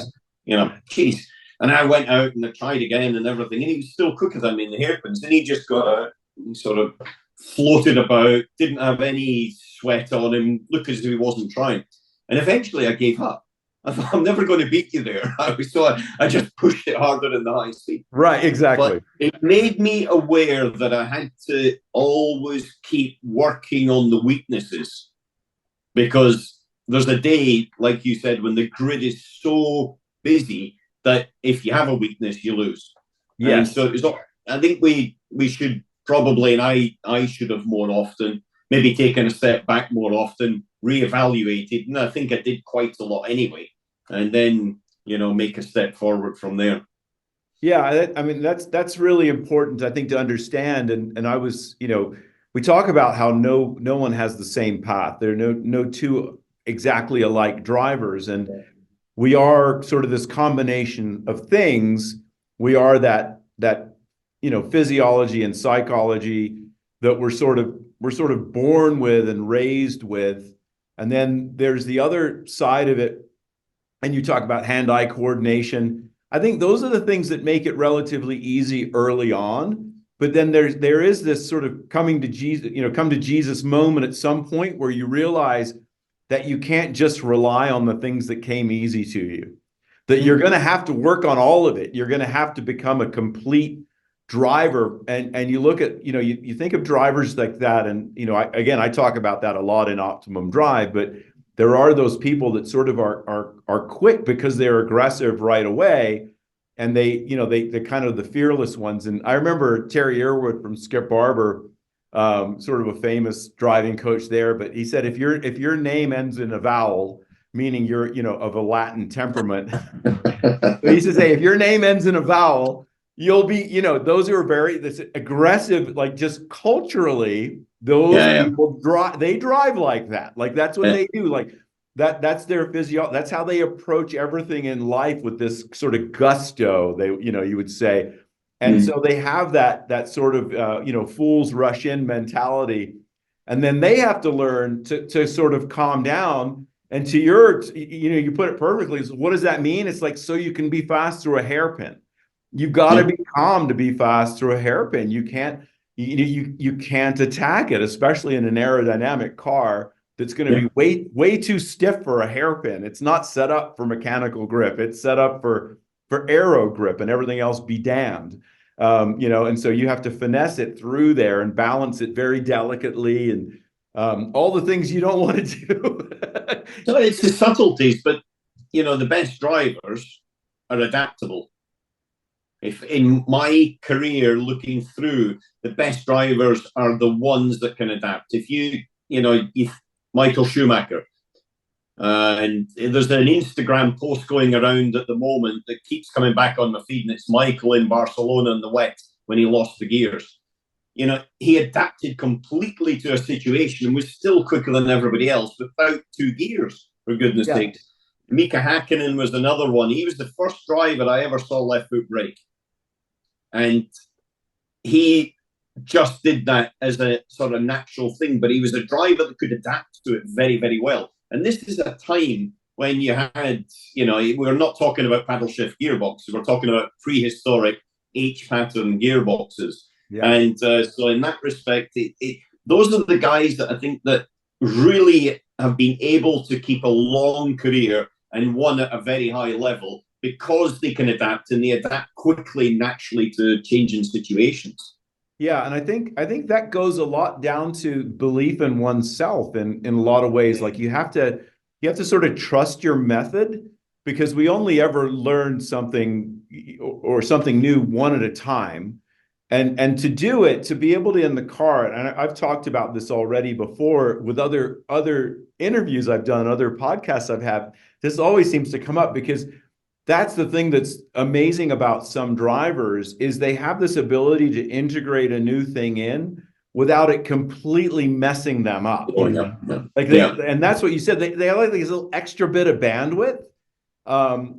Geez. And I went out and I tried again and everything, and he was still quicker than me in the hairpins. And he just got out and sort of floated about, didn't have any sweat on him, looked as if he wasn't trying. And eventually I gave up. I thought, I'm never going to beat you there. So I just pushed it harder in the high speed. Right, exactly. But it made me aware that I had to always keep working on the weaknesses, because there's a day, like you said, when the grid is so busy that if you have a weakness, you lose. Yes. And so I think we should probably, and I should have more often, maybe taken a step back more often, reevaluated, and I think I did quite a lot anyway, and then make a step forward from there. Yeah, I mean that's really important, I think, to understand. And I was, we talk about how no one has the same path. There are no two exactly alike drivers, and we are sort of this combination of things. We are that physiology and psychology that we're sort of born with and raised with. And then there's the other side of it. And you talk about hand-eye coordination. I think those are the things that make it relatively easy early on. But then there is this sort of come to Jesus moment at some point where you realize that you can't just rely on the things that came easy to you, that you're going to have to work on all of it. You're going to have to become a complete driver. And you look at, you think of drivers like that. And, I talk about that a lot in Optimum Drive, but there are those people that sort of are quick because they're aggressive right away. And they're kind of the fearless ones. And I remember Terry Earwood from Skip Barber, sort of a famous driving coach there, but he said, if your name ends in a vowel, meaning you're, of a Latin temperament, he used to say, if your name ends in a vowel, you'll be, those who are this aggressive, like just culturally, those people drive like that. Like that's what they do. Like that's their physiology. That's how they approach everything in life, with this sort of gusto, you would say. And so they have that sort of, fools rush in mentality. And then they have to learn to sort of calm down. And to you put it perfectly. So what does that mean? It's like, so you can be fast through a hairpin. You've got to be calm to be fast through a hairpin. You can't attack it, especially in an aerodynamic car that's going to be way too stiff for a hairpin. It's not set up for mechanical grip. It's set up for aero grip, and everything else be damned. And so you have to finesse it through there and balance it very delicately, and all the things you don't want to do. So it's the subtleties, but the best drivers are adaptable. If in my career looking through, the best drivers are the ones that can adapt. If Michael Schumacher, and there's an Instagram post going around at the moment that keeps coming back on my feed, and it's Michael in Barcelona in the wet when he lost the gears. He adapted completely to a situation and was still quicker than everybody else without 2 gears, for goodness sake. Mika Hakkinen was another one. He was the first driver I ever saw left foot brake. And he just did that as a sort of natural thing, but he was a driver that could adapt to it very, very well. And this is a time when you had, we're not talking about paddle shift gearboxes, we're talking about prehistoric H-pattern gearboxes. Yeah. And so in that respect, those are the guys that I think that really have been able to keep a long career and won at a very high level because they can adapt, and they adapt quickly, naturally to changing situations. Yeah, and I think that goes a lot down to belief in oneself in a lot of ways. Like you have to sort of trust your method, because we only ever learn something or something new one at a time. And to do it, to be able to in the car, and I've talked about this already before with other interviews I've done, other podcasts I've had, this always seems to come up, because that's the thing that's amazing about some drivers is they have this ability to integrate a new thing in without it completely messing them up. And that's what you said. They have like this little extra bit of bandwidth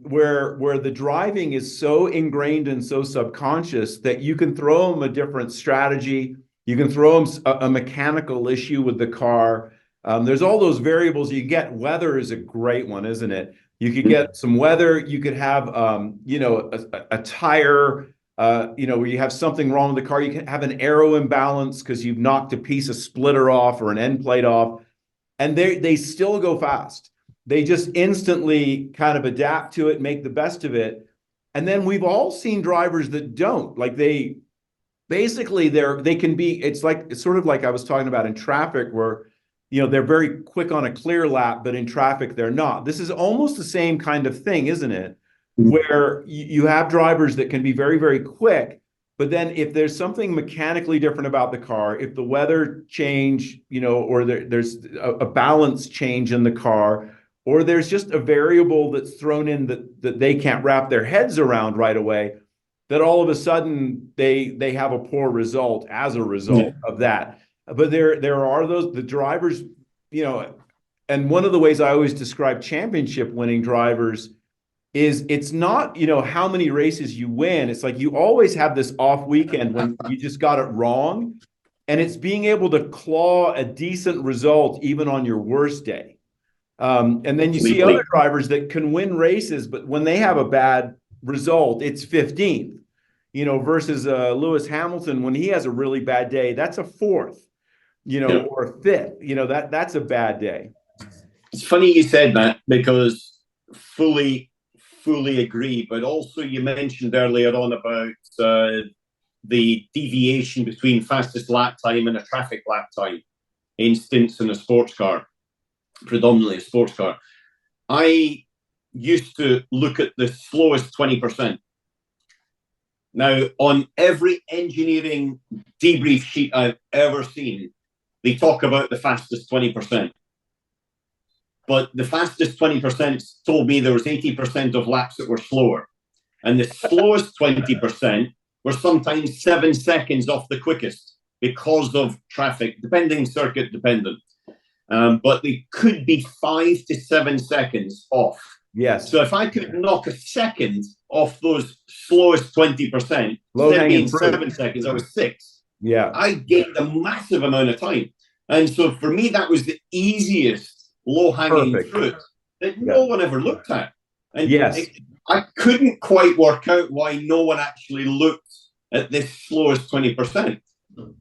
where the driving is so ingrained and so subconscious that you can throw them a different strategy. You can throw them a mechanical issue with the car. There's all those variables you get. Weather is a great one, isn't it? You could get some weather. You could have, a tire, where you have something wrong with the car. You can have an aero imbalance because you've knocked a piece of splitter off or an end plate off, and they still go fast. They just instantly kind of adapt to it, make the best of it. And then we've all seen drivers that don't. Like they can be, it's sort of like I was talking about in traffic where, they're very quick on a clear lap, but in traffic, they're not. This is almost the same kind of thing, isn't it? Where you have drivers that can be very, very quick, but then if there's something mechanically different about the car, if the weather change, or there's a balance change in the car, or there's just a variable that's thrown in that they can't wrap their heads around right away, that all of a sudden they have a poor result as a result of that. But there are the drivers, and one of the ways I always describe championship winning drivers is it's not, how many races you win. It's like you always have this off weekend when you just got it wrong. And it's being able to claw a decent result even on your worst day. And then you see other drivers that can win races, but when they have a bad result, it's 15th, versus Lewis Hamilton, when he has a really bad day, that's a 4th. Or a 5th, that's a bad day. It's funny you said that, because fully agree. But also you mentioned earlier on about the deviation between fastest lap time and a traffic lap time in stints in a sports car, predominantly a sports car. I used to look at the slowest 20%. Now, on every engineering debrief sheet I've ever seen, they talk about the fastest 20%. But the fastest 20% told me there was 80% of laps that were slower. And the slowest 20% were sometimes 7 seconds off the quickest because of traffic, circuit dependent. But they could be 5 to 7 seconds off. Yes. So if I could knock a second off those slowest 20%, instead of being 7 seconds, I was 6. Yeah. I gained a massive amount of time. And so for me, that was the easiest low-hanging fruit that no one ever looked at. And I couldn't quite work out why no one actually looked at this slowest 20%,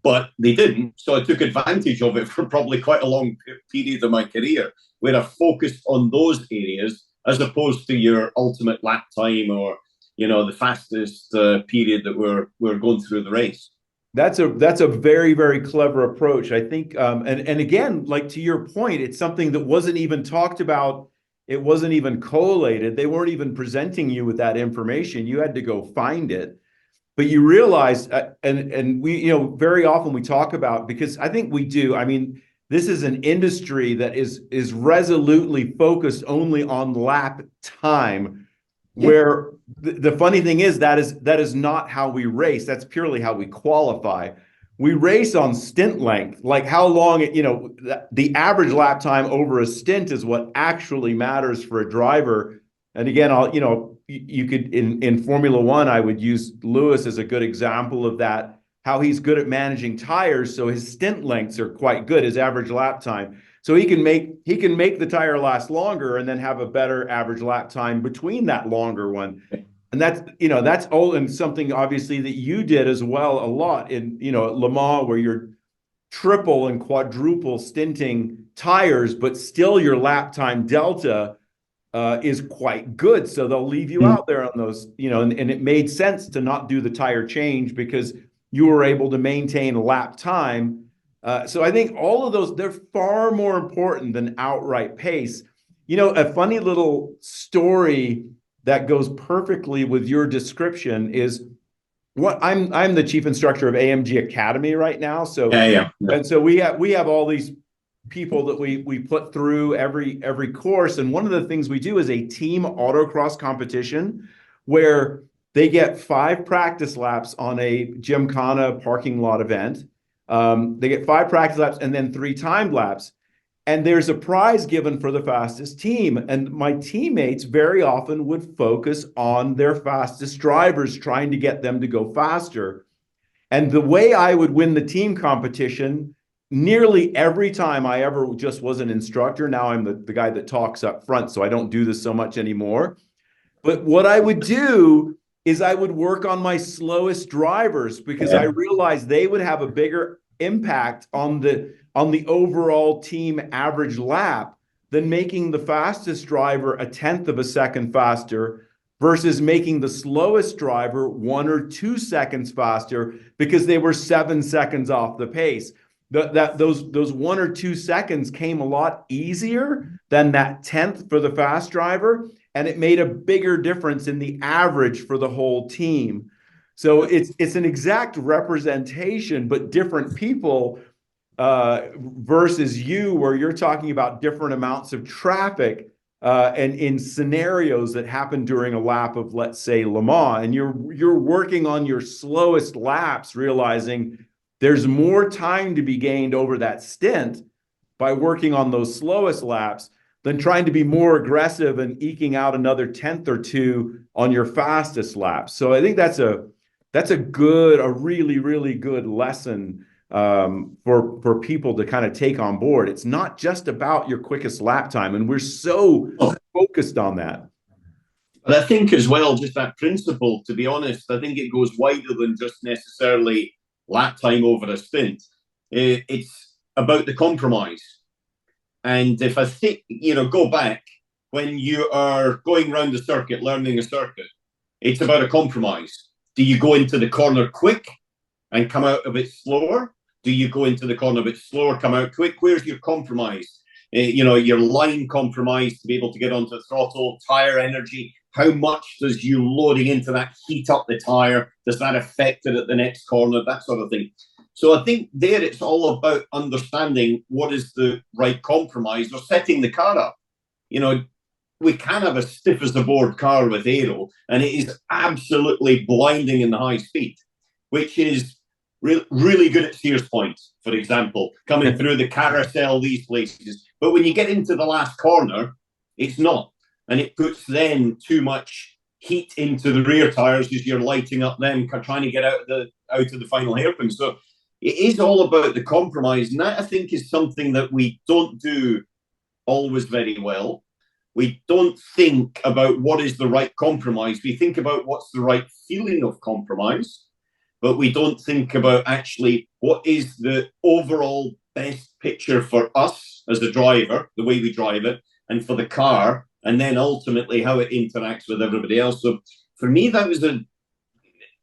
but they didn't. So I took advantage of it for probably quite a long period of my career, where I focused on those areas as opposed to your ultimate lap time or, you know, the fastest period that we're going through the race. That's a very, very clever approach. I think, and again, like to your point, it's something that wasn't even talked about. It wasn't even collated. They weren't even presenting you with that information. You had to go find it. But you realize, and we, you know, very often we talk about, because I think we do. I mean, this is an industry that is resolutely focused only on lap time, where the funny thing is that is not how we race. That's purely how we qualify. We race on stint length, like how long, you know, the average lap time over a stint is what actually matters for a driver. And again, you could, in Formula One, I would use Lewis as a good example of that, how he's good at managing tires. So his stint lengths are quite good, his average lap time. So he can make the tire last longer and then have a better average lap time between that longer one. And that's all, and something obviously that you did as well a lot in, you know, at Le Mans, where you're triple and quadruple stinting tires, but still your lap time delta is quite good. So they'll leave you out there on those, you know, and it made sense to not do the tire change because you were able to maintain lap time. So I think all of those, they're far more important than outright pace. You know, a funny little story that goes perfectly with your description is what I'm the chief instructor of AMG Academy right now. So and so we have all these people that we put through every course, and one of the things we do is a team autocross competition where they get 5 practice laps on a Gymkhana parking lot event. They get 5 practice laps and then 3 timed laps. And there's a prize given for the fastest team. And my teammates very often would focus on their fastest drivers, trying to get them to go faster. And the way I would win the team competition, nearly every time I ever just was an instructor, now I'm the guy that talks up front, so I don't do this so much anymore. But what I would do is I would work on my slowest drivers, because I realized they would have a bigger impact on the overall team average lap than making the fastest driver 1/10 of a second faster versus making the slowest driver 1 or 2 seconds faster because they were 7 seconds off the pace. Those 1 or 2 seconds came a lot easier than that 1/10 for the fast driver, and it made a bigger difference in the average for the whole team. So it's an exact representation, but different people versus you, where you're talking about different amounts of traffic and in scenarios that happen during a lap of, let's say, Le Mans, and you're working on your slowest laps, realizing there's more time to be gained over that stint by working on those slowest laps than trying to be more aggressive and eking out another 1/10 or 2 on your fastest laps. So I think that's a really, really good lesson for people to kind of take on board. It's not just about your quickest lap time, and we're so focused on that. But I think as well, just that principle, to be honest, I think it goes wider than just necessarily lap time over a stint. It's about the compromise. And if I think, go back, when you are going around the circuit, learning a circuit, it's about a compromise. Do you go into the corner quick and come out a bit slower? Do you go into the corner a bit slower, come out quick? Where's your compromise? Your line compromise to be able to get onto the throttle, tire energy. How much does you loading into that heat up the tire? Does that affect it at the next corner? That sort of thing. So I think there it's all about understanding what is the right compromise or setting the car up. We can have a stiff as a board car with aero, and it is absolutely blinding in the high speed, which is really good at Sears points, for example, coming through the carousel, these places. But when you get into the last corner, it's not. And it puts then too much heat into the rear tires as you're lighting up them, trying to get out of the final hairpin. So it is all about the compromise, and that I think is something that we don't do always very well. We don't think about what is the right compromise. We think about what's the right feeling of compromise, but we don't think about actually what is the overall best picture for us as a driver, the way we drive it, and for the car, and then ultimately how it interacts with everybody else. So for me, that was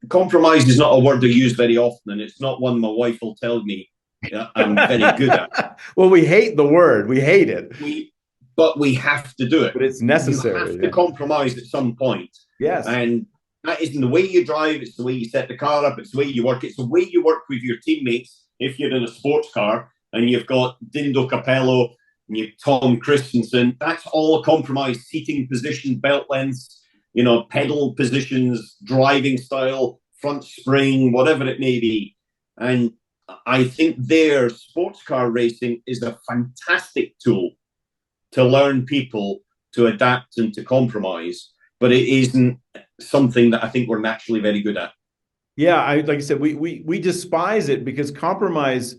compromise is not a word I use very often, and it's not one my wife will tell me I'm very good at. Well, we hate the word. We hate it. But we have to do it. But it's necessary. You have to compromise at some point. Yes. And that isn't the way you drive. It's the way you set the car up. It's the way you work. It's the way you work with your teammates. If you're in a sports car and you've got Dindo Capello and you've Tom Christensen, that's all a compromise. Seating position, belt lengths, pedal positions, driving style, front spring, whatever it may be. And I think sports car racing is a fantastic tool to learn people to adapt and to compromise, but it isn't something that I think we're naturally very good at. Yeah, like I said, we despise it because compromise,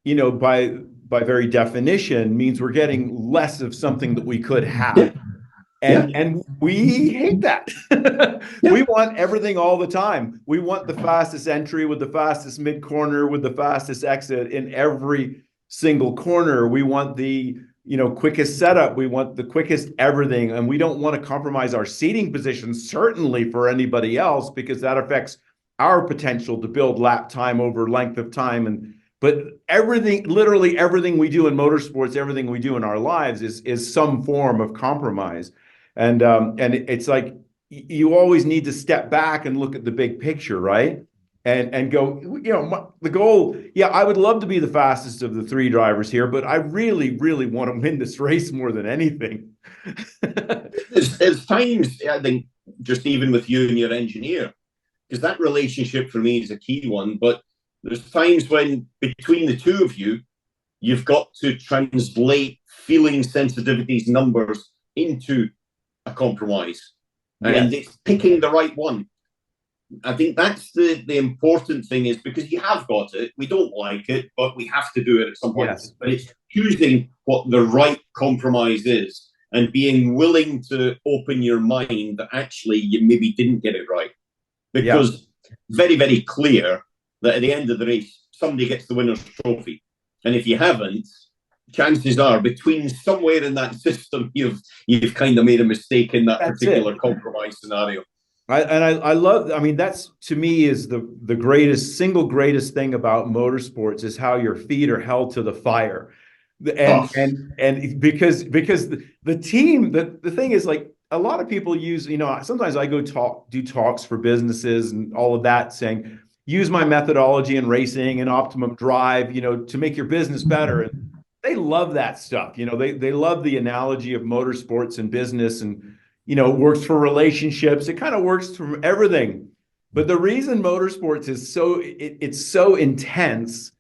by very definition, means we're getting less of something that we could have. Yeah. And we hate that. Yeah. We want everything all the time. We want the fastest entry with the fastest mid corner with the fastest exit in every single corner. We want the quickest setup. We want the quickest everything. And we don't want to compromise our seating position, certainly for anybody else, because that affects our potential to build lap time over length of time. But literally everything we do in motorsports, everything we do in our lives is some form of compromise. And it's like, you always need to step back and look at the big picture, right? And go, the goal, I would love to be the fastest of the three drivers here, but I really, really want to win this race more than anything. There's times, I think, just even with you and your engineer, because that relationship for me is a key one, but there's times when between the two of you, you've got to translate feeling, sensitivities, numbers into a compromise. And it's picking the right one. I think that's the important thing, is because you have got it. We don't like it, but we have to do it at some point. Yes. But it's choosing what the right compromise is and being willing to open your mind that actually you maybe didn't get it right. Because very, very clear that at the end of the race, somebody gets the winner's trophy. And if you haven't, chances are between somewhere in that system, you've kind of made a mistake in that particular compromise scenario. I love, that's, to me, is the single greatest thing about motorsports is how your feet are held to the fire. And because the team, the thing is, like, a lot of people use, sometimes I go do talks for businesses and all of that, saying, use my methodology in racing and optimum drive, to make your business better. And they love that stuff. They love the analogy of motorsports and business, and it works for relationships. It kind of works for everything. But the reason motorsports is it's so intense,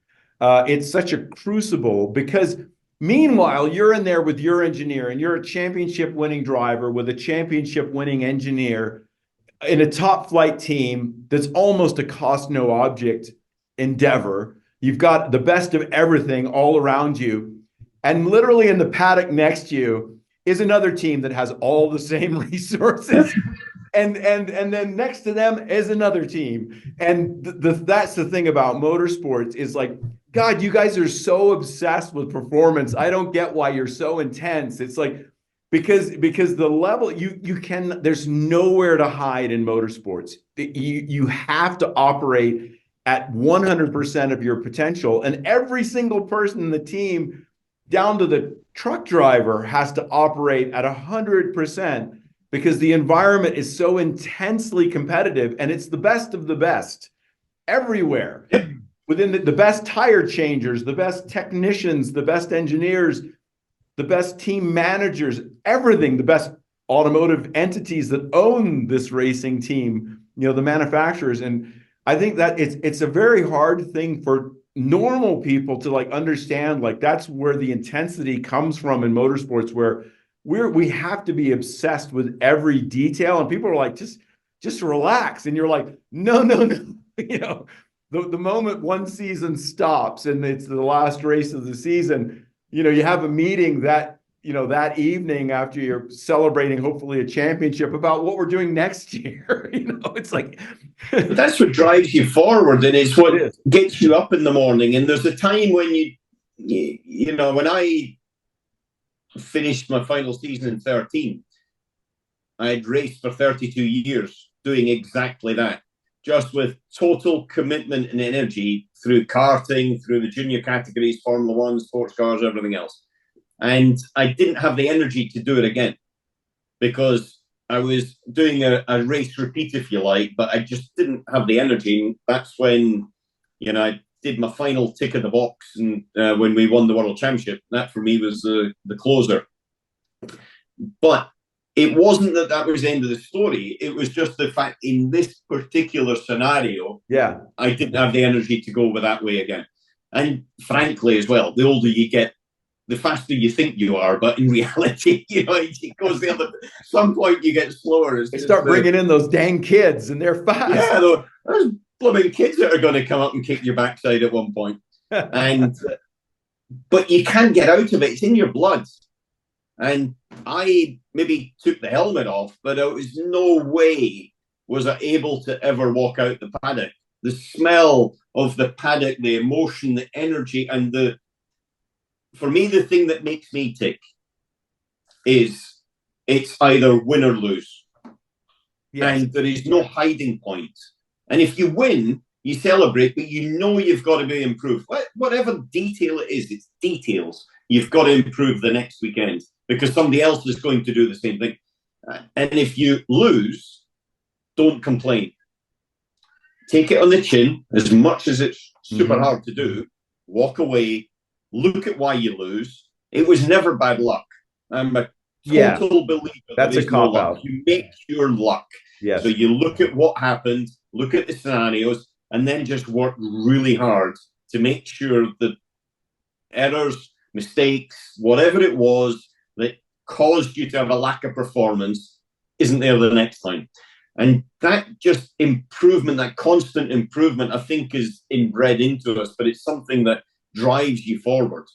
it's such a crucible, because meanwhile, you're in there with your engineer, and you're a championship winning driver with a championship winning engineer in a top flight team that's almost a cost no object endeavor. You've got the best of everything all around you. And literally in the paddock next to you is another team that has all the same resources. and then next to them is another team. And that's the thing about motorsports, is like, God, you guys are so obsessed with performance. I don't get why you're so intense. It's like, because the level there's nowhere to hide in motorsports. You have to operate at 100% of your potential, and every single person in the team, down to the truck driver, has to operate at 100%, because the environment is so intensely competitive, and it's the best of the best everywhere. Within the best tire changers, the best technicians, the best engineers, the best team managers, everything, the best automotive entities that own this racing team, the manufacturers. And I think that it's a very hard thing for normal people to understand. Like, that's where the intensity comes from in motorsports, where we have to be obsessed with every detail, and people are like, just relax, and you're like, no, no, no. You know, the moment one season stops and it's the last race of the season, you know, you have a meeting that, you know, that evening after you're celebrating hopefully a championship about what we're doing next year. You know, it's like that's what drives you forward, and it's what gets you up in the morning. And there's a time when you know, when I finished my final season in 13, I had raced for 32 years doing exactly that, just with total commitment and energy through karting, through the junior categories, Formula One, sports cars, everything else. And I didn't have the energy to do it again because I was doing a race repeat, if you like, but I just didn't have the energy. And that's when, you know, I did my final tick of the box, and when we won the World Championship, that for me was the closer. But it wasn't that was the end of the story. It was just the fact in this particular scenario, I didn't have the energy to go with that way again. And frankly, as well, the older you get, the faster you think you are, but in reality, you know, it goes the other. At some point, you get slower. They start bringing in those dang kids, and they're fast. Yeah, there's blooming kids that are going to come up and kick your backside at one point. And but you can't get out of it. It's in your blood. And I maybe took the helmet off, but it was no way was I able to ever walk out the paddock. The smell of the paddock, the emotion, the energy, and for me, the thing that makes me tick is it's either win or lose. Yes. And there is no hiding point. And if you win, you celebrate, but you know you've got to be improved. Whatever detail it is, it's details. You've got to improve the next weekend because somebody else is going to do the same thing. And if you lose, don't complain. Take it on the chin, as much as it's super hard to do. Walk away. Look at why you lose. It was never bad luck. I'm a total believer that's a cop-out. You make your luck. Yes. So you look at what happened, look at the scenarios, and then just work really hard to make sure that errors, mistakes, whatever it was that caused you to have a lack of performance isn't there the next time. And that just improvement, that constant improvement, I think is inbred into us, but it's something that drives you forward.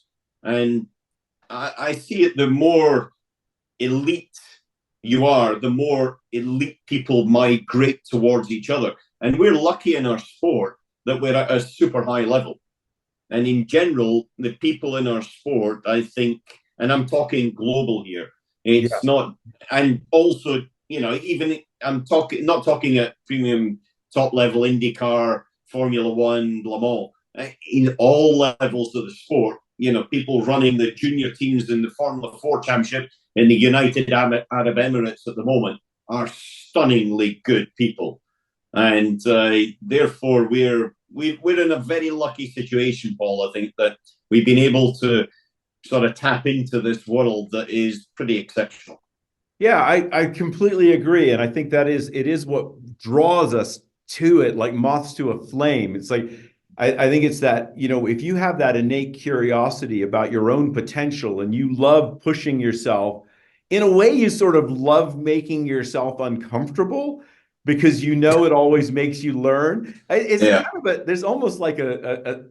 And I see it, the more elite you are, the more elite people migrate towards each other. And we're lucky in our sport that we're at a super high level. And in general, the people in our sport, I think, and I'm talking global here, it's not, and also, you know, even I'm not talking at premium top level IndyCar, Formula One, Le Mans. In all levels of the sport, you know, people running the junior teams in the Formula 4 Championship in the United Arab Emirates at the moment are stunningly good people. And therefore, we're in a very lucky situation, Paul. I think that we've been able to sort of tap into this world that is pretty exceptional. Yeah, I completely agree. And I think it is what draws us to it, like moths to a flame. It's like, I think it's that, you know, if you have that innate curiosity about your own potential and you love pushing yourself, in a way, you sort of love making yourself uncomfortable because you know it always makes you learn. It's kind of there's almost like a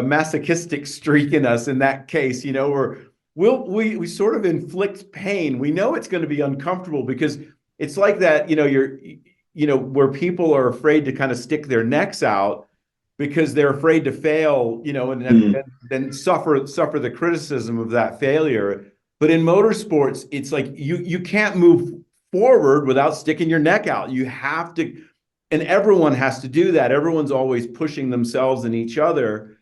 masochistic streak in us in that case, you know, where we sort of inflict pain. We know it's going to be uncomfortable because it's like that, you know, where people are afraid to kind of stick their necks out because they're afraid to fail, you know, and then suffer the criticism of that failure. But in motorsports, it's like you can't move forward without sticking your neck out. You have to, and everyone has to do that. Everyone's always pushing themselves and each other.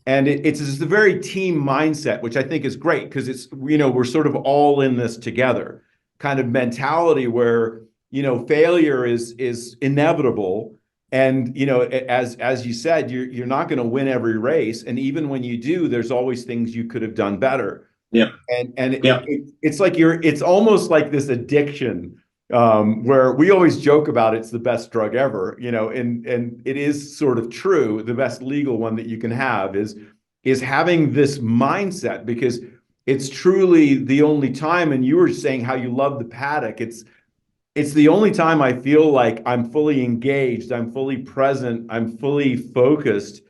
And it's a very team mindset, which I think is great because it's, you know, we're sort of all in this together kind of mentality where, you know, failure is inevitable. And, you know, as you said, you're not going to win every race. And even when you do, there's always things you could have done better. Yeah. It's like it's almost like this addiction where we always joke about it's the best drug ever, you know, and it is sort of true. The best legal one that you can have is having this mindset because it's truly the only time, and you were saying how you love the paddock. It's the only time I feel like I'm fully engaged, I'm fully present, I'm fully focused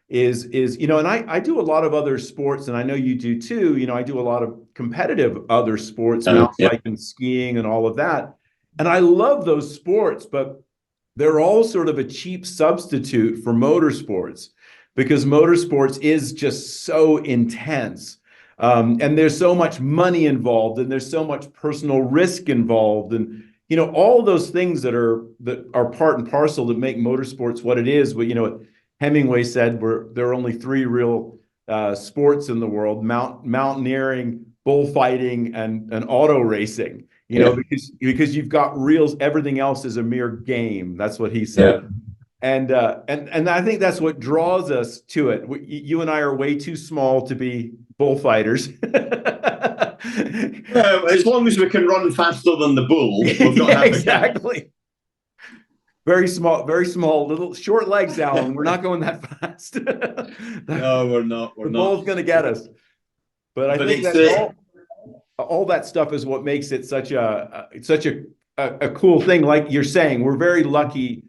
is, and I do a lot of other sports, and I know you do too. I do a lot of competitive other sports, mountain Yeah. biking, skiing, and all of that. And I love those sports, but they're all sort of a cheap substitute for motorsports because motorsports is just so intense. And there's so much money involved, and there's so much personal risk involved, and all those things that are part and parcel that make motorsports what it is. But Hemingway said there are only three real sports in the world: mountaineering, bullfighting, and auto racing. Yeah. Because you've got reels, everything else is a mere game. That's what he Yeah. said. And I think that's what draws us to it. You and I are way too small to be bullfighters. As long as we can run faster than the bull, we've got Yeah, half a exactly. Very small, little short legs, Alan. We're not going that fast. No, we're not. The bull's going to get us. But I think it's that all that stuff is what makes it such a cool thing. Like you're saying, we're very lucky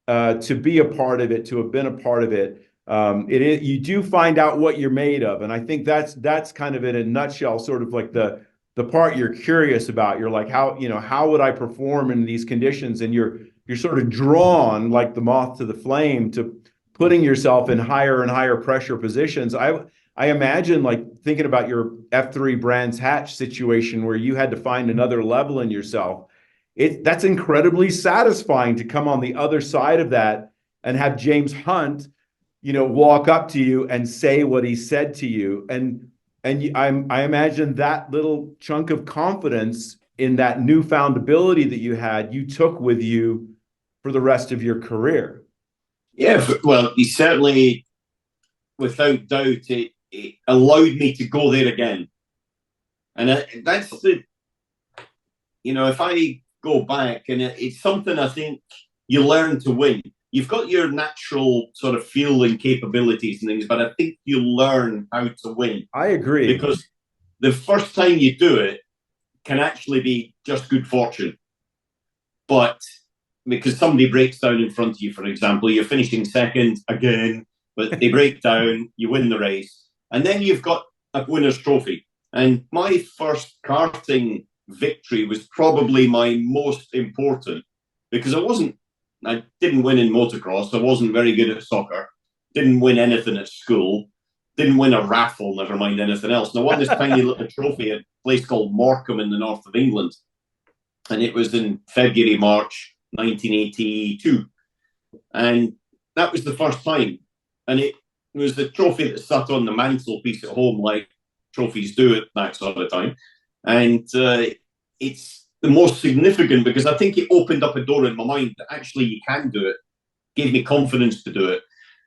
to be a part of it, to have been a part of it. You do find out what you're made of, and I think that's kind of in a nutshell, sort of like the part you're curious about. You're like, how would I perform in these conditions? And you're sort of drawn like the moth to the flame to putting yourself in higher and higher pressure positions. I imagine, like, thinking about your F3 Brands Hatch situation where you had to find another level in yourself. That's incredibly satisfying to come on the other side of that and have James Hunt, walk up to you and say what he said to you. I imagine that little chunk of confidence in that newfound ability that you had, you took with you for the rest of your career. Yeah, well, he certainly, without doubt, it allowed me to go there again. And that's if I go back, and it's something I think you learn to win. You've got your natural sort of feel and capabilities and things, but I think you learn how to win. I agree. Because the first time you do it can actually be just good fortune. But because somebody breaks down in front of you, for example, you're finishing second again, but they break down, you win the race, and then you've got a winner's trophy. And my first karting victory was probably my most important because I didn't win in motocross. I wasn't very good at soccer, didn't win anything at school, didn't win a raffle, never mind anything else. And I won this tiny little trophy at a place called Morecambe in the north of England. And it was in February, March 1982. And that was the first time. And it was the trophy that sat on the mantelpiece at home, like trophies do at that sort of time. And it's the most significant because I think it opened up a door in my mind that actually you can do it, gave me confidence to do it.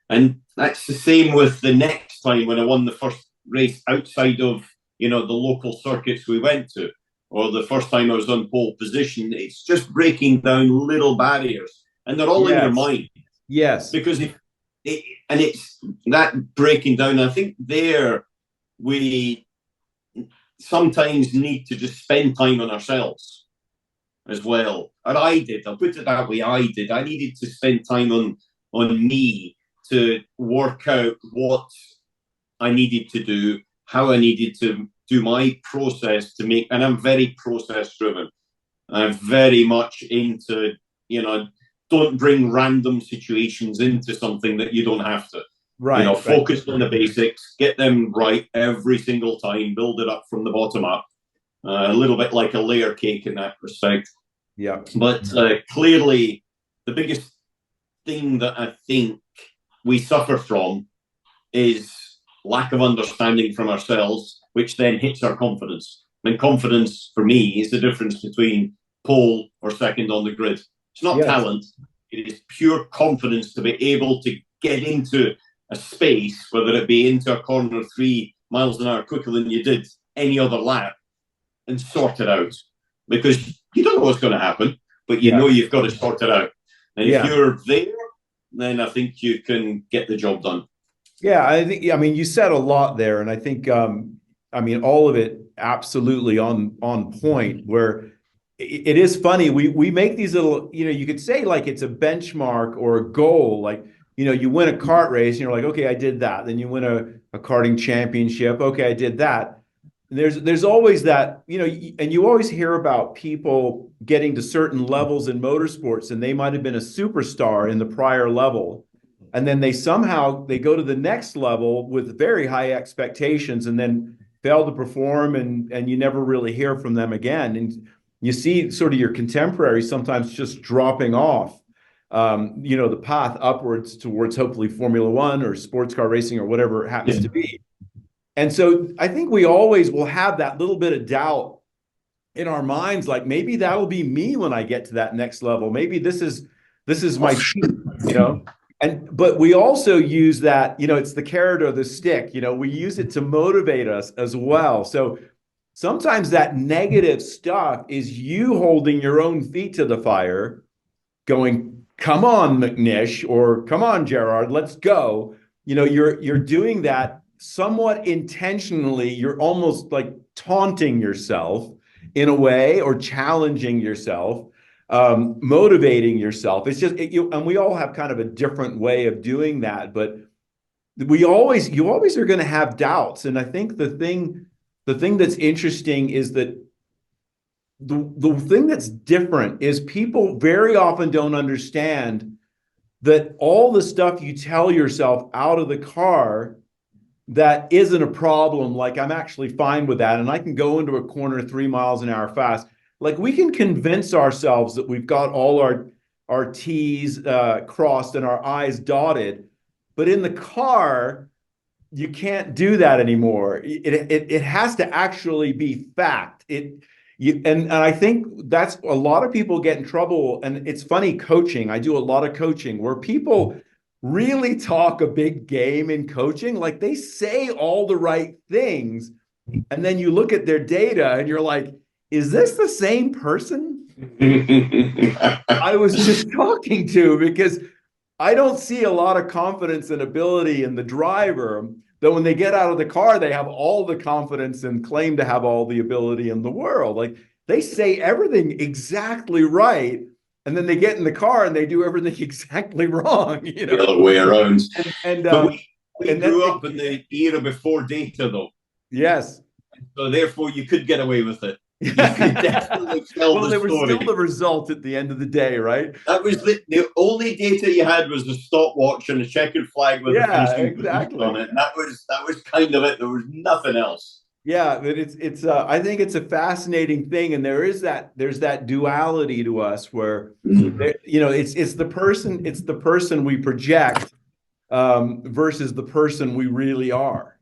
And that's the same with the next time when I won the first race outside of, the local circuits we went to, or the first time I was on pole position. It's just breaking down little barriers, and they're all in your mind. Yes. Because it's that breaking down. I think there we sometimes need to just spend time on ourselves as well. And I did. I'll put it that way. I did. I needed to spend time on me to work out what I needed to do, how I needed to do my process to make. And I'm very process driven. I'm very much into, don't bring random situations into something that you don't have to. Right. Focus on the basics, get them right every single time, build it up from the bottom up. A little bit like a layer cake in that respect. Yeah. But clearly, the biggest thing that I think we suffer from is lack of understanding from ourselves, which then hits our confidence. And confidence, for me, is the difference between pole or second on the grid. It's not talent. It is pure confidence to be able to get into a space, whether it be into a corner 3 miles an hour quicker than you did any other lap, and sort it out. Because you don't know what's going to happen, but you know you've got to sort it out. And if you're there, then I think you can get the job done. Yeah, I mean, you said a lot there, and I think I mean, all of it absolutely on point. Where it is funny, we make these little, you could say like it's a benchmark or a goal. Like, you win a kart race and you're like, okay, I did that. Then you win a karting championship. Okay, I did that. There's always that, and you always hear about people getting to certain levels in motorsports, and they might have been a superstar in the prior level, and then they go to the next level with very high expectations, and then fail to perform, and you never really hear from them again. And you see sort of your contemporaries sometimes just dropping off, the path upwards towards hopefully Formula One or sports car racing or whatever it happens to be. And so I think we always will have that little bit of doubt in our minds, like maybe that'll be me when I get to that next level. Maybe this is my team. But we also use that, it's the carrot or the stick, we use it to motivate us as well. So sometimes that negative stuff is you holding your own feet to the fire, going, come on, McNish, or come on, Gerard, let's go. You're doing that somewhat intentionally. You're almost like taunting yourself in a way, or challenging yourself, motivating yourself. It's just, and we all have kind of a different way of doing that, but you always are going to have doubts. And I think the thing that's interesting is that the thing that's different is people very often don't understand that all the stuff you tell yourself out of the car that isn't a problem, like I'm actually fine with that, and I can go into a corner 3 miles an hour fast. Like, we can convince ourselves that we've got all our T's crossed and our I's dotted, but in the car, you can't do that anymore. It has to actually be fact. And I think that's a lot of people get in trouble. And it's funny, coaching. I do a lot of coaching where people really talk a big game in coaching. Like, they say all the right things, and then you look at their data and you're like, is this the same person I was just talking to? Because I don't see a lot of confidence and ability in the driver, though when they get out of the car, they have all the confidence and claim to have all the ability in the world. Like, they say everything exactly right, and then they get in the car and they do everything exactly wrong. The other way around. But we grew up in the era before data, though. Yes. So therefore, you could get away with it. You could definitely tell well, the there was story. still the result at the end of the day, right? That was the only data you had was the stopwatch and a checkered flag with exactly on it. That was kind of it. There was nothing else. Yeah, but it's I think it's a fascinating thing, and there's that duality to us where it's the person we project versus the person we really are.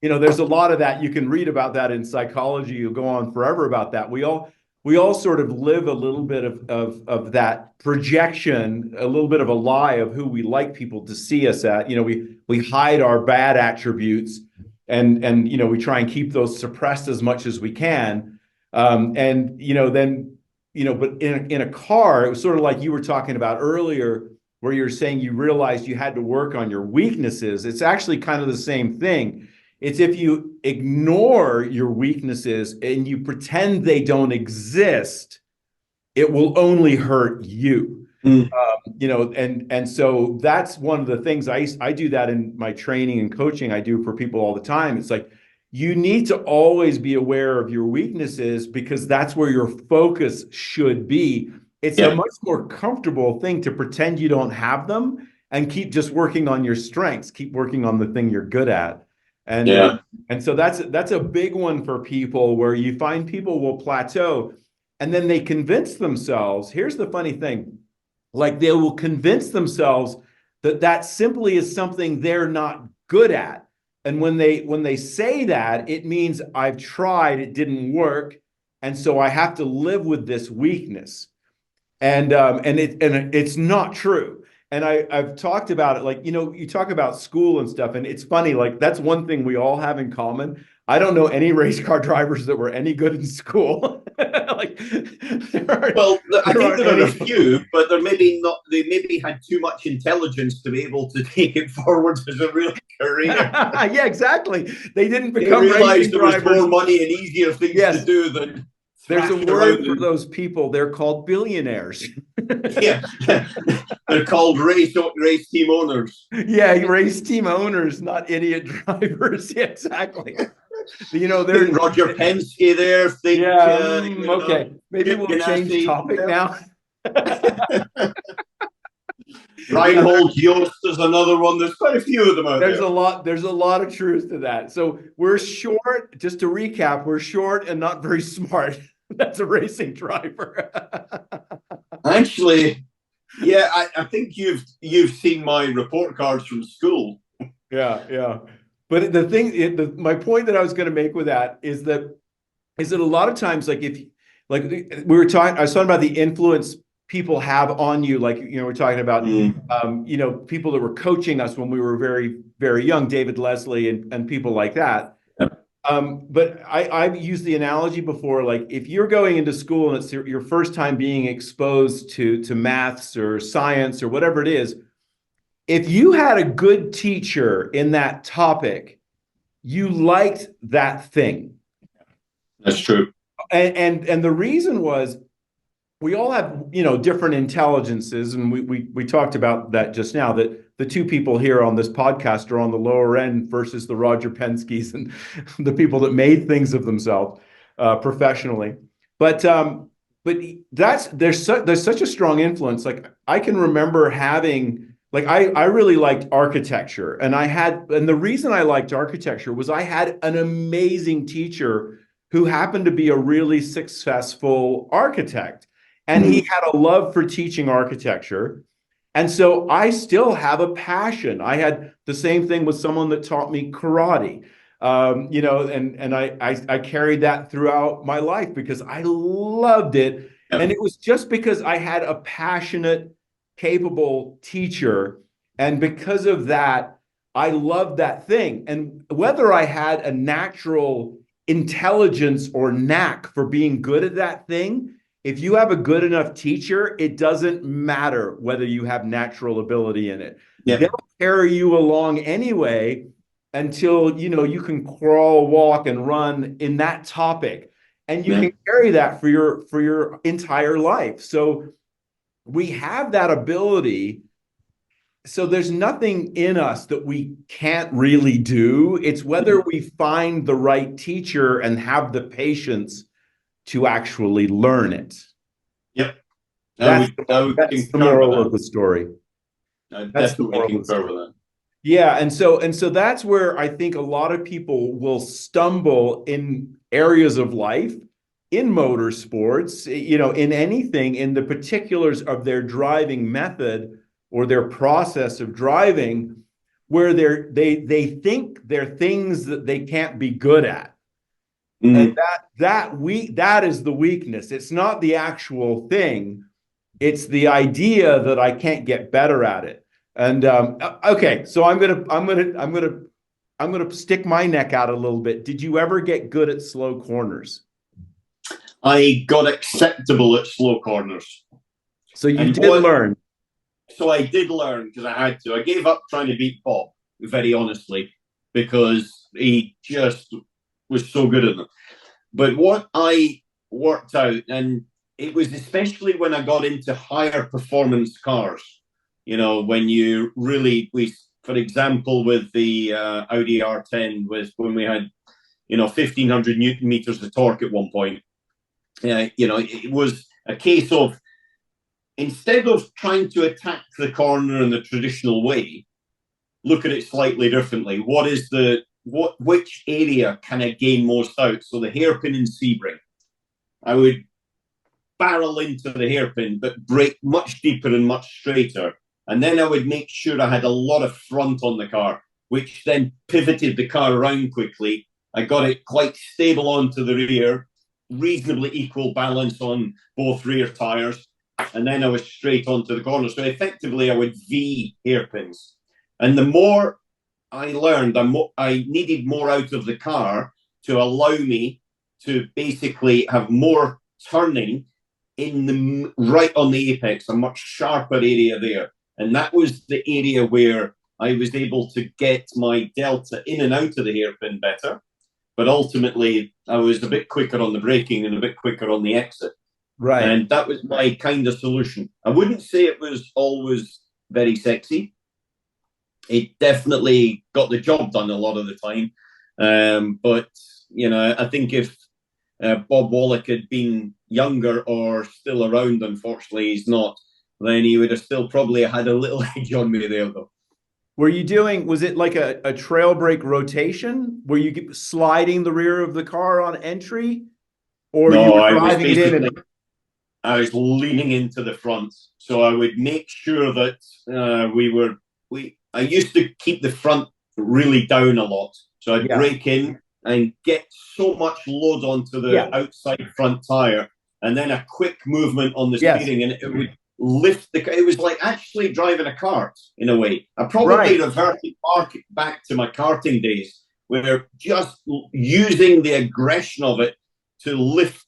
There's a lot of that. You can read about that in psychology. You'll go on forever about that. We all sort of live a little bit of that projection, a little bit of a lie of who we like people to see us at. We hide our bad attributes, and we try and keep those suppressed as much as we can. But in a car, it was sort of like you were talking about earlier, where you're saying you realized you had to work on your weaknesses. It's actually kind of the same thing. It's if you ignore your weaknesses and you pretend they don't exist, it will only hurt you. And so that's one of the things I do that in my training and coaching. I do for people all the time. It's like, you need to always be aware of your weaknesses, because that's where your focus should be. It's a much more comfortable thing to pretend you don't have them and keep just working on your strengths, keep working on the thing you're good at. And so that's a big one for people, where you find people will plateau and then they convince themselves. Here's the funny thing. Like, they will convince themselves that simply is something they're not good at. And when they say that, it means I've tried, it didn't work, and so I have to live with this weakness. And it's not true. And I've talked about it, like, you talk about school and stuff, and it's funny, like, that's one thing we all have in common. I don't know any race car drivers that were any good in school. Like, I think there are a any. few, but they're maybe not. They maybe had too much intelligence to be able to take it forward as a real career. Yeah, exactly. They didn't They become realized racing there was drivers. more money and easier things to Yes, do than there's a thrashing around. word for those people. They're called billionaires. Yeah, they're called race team owners. Yeah, race team owners, not idiot drivers. Yeah, exactly. You know, Think they're Roger Penske there. Think yeah. Okay, maybe Chip we'll change Ganassi. topic now. Reinhold Jost is another one. There's quite a few of them out There's there. a lot. There's a lot of truth to that. So we're short. Just to recap, we're short and not very smart. That's a racing driver. Actually, yeah, I think you've seen my report cards from school. Yeah, yeah. But the thing, my point that I was going to make with that is that a lot of times, like if like we were talking, I was talking about the influence people have on you. Like, you know, we're talking about, you know, people that were coaching us when we were very, very young, David Leslie and people like that. But I've used the analogy before, like if you're going into school and it's your first time being exposed to maths or science or whatever it is, if you had a good teacher in that topic, you liked that thing. That's true. And the reason was we all have, you know, different intelligences, and we talked about that just now, that the two people here on this podcast are on the lower end versus the Roger Penske's and the people that made things of themselves professionally. But there's such a strong influence. Like I can remember having, like I really liked architecture, and the reason I liked architecture was I had an amazing teacher who happened to be a really successful architect. And he had a love for teaching architecture. And so I still have a passion. I had the same thing with someone that taught me karate. You know, and I carried that throughout my life because I loved it. Yep. And it was just because I had a passionate, capable teacher. And because of that, I loved that thing. And whether I had a natural intelligence or knack for being good at that thing, if you have a good enough teacher, it doesn't matter whether you have natural ability in it. Yep. They'll carry you along anyway until, you know, you can crawl, walk, and run in that topic. And you can carry that for your entire life. So we have that ability. So there's nothing in us that we can't really do. It's whether we find the right teacher and have the patience to actually learn it. Yep. That's the moral of the story. I definitely concur with that. Yeah, and so that's where I think a lot of people will stumble in areas of life, in motorsports, you know, in anything, in the particulars of their driving method or their process of driving, where they think they're things that they can't be good at. And that is the weakness. It's not the actual thing. It's the idea that I can't get better at it. And okay, so I'm gonna stick my neck out a little bit. Did you ever get good at slow corners? I got acceptable at slow corners. So you did learn. So I did learn because I had to. I gave up trying to beat Bob, very honestly, because he just was so good at them. But what I worked out, and it was especially when I got into higher performance cars, you know, when you really, for example, with the Audi R10, was when we had, you know, 1,500 Newton meters of torque at one point. You know, it was a case of, instead of trying to attack the corner in the traditional way, look at it slightly differently. Which area can I gain most out? So the hairpin and Sebring, I would barrel into the hairpin, but brake much deeper and much straighter. And then I would make sure I had a lot of front on the car, which then pivoted the car around quickly. I got it quite stable onto the rear, reasonably equal balance on both rear tires. And then I was straight onto the corner. So effectively, I would V hairpins. And the more I learned, I needed more out of the car. to allow me to basically have more turning in the right on the apex, a much sharper area there. And that was the area where I was able to get my delta in and out of the hairpin better. But ultimately, I was a bit quicker on the braking and a bit quicker on the exit. Right. And that was my kind of solution. I wouldn't say it was always very sexy. It definitely got the job done a lot of the time. But, you know, I think if Bob Wallach had been younger or still around, unfortunately he's not, then he would have still probably had a little edge on me there, though. Were you doing, was it like a trail brake rotation? Were you sliding the rear of the car on entry? Or no, you were driving it in? I was leaning into the front. So I would make sure that I used to keep the front really down a lot. So I'd brake in and get so much load onto the outside front tire, and then a quick movement on the steering, and it would lift it was like actually driving a kart in a way. I probably reverted back to my karting days, where just using the aggression of it to lift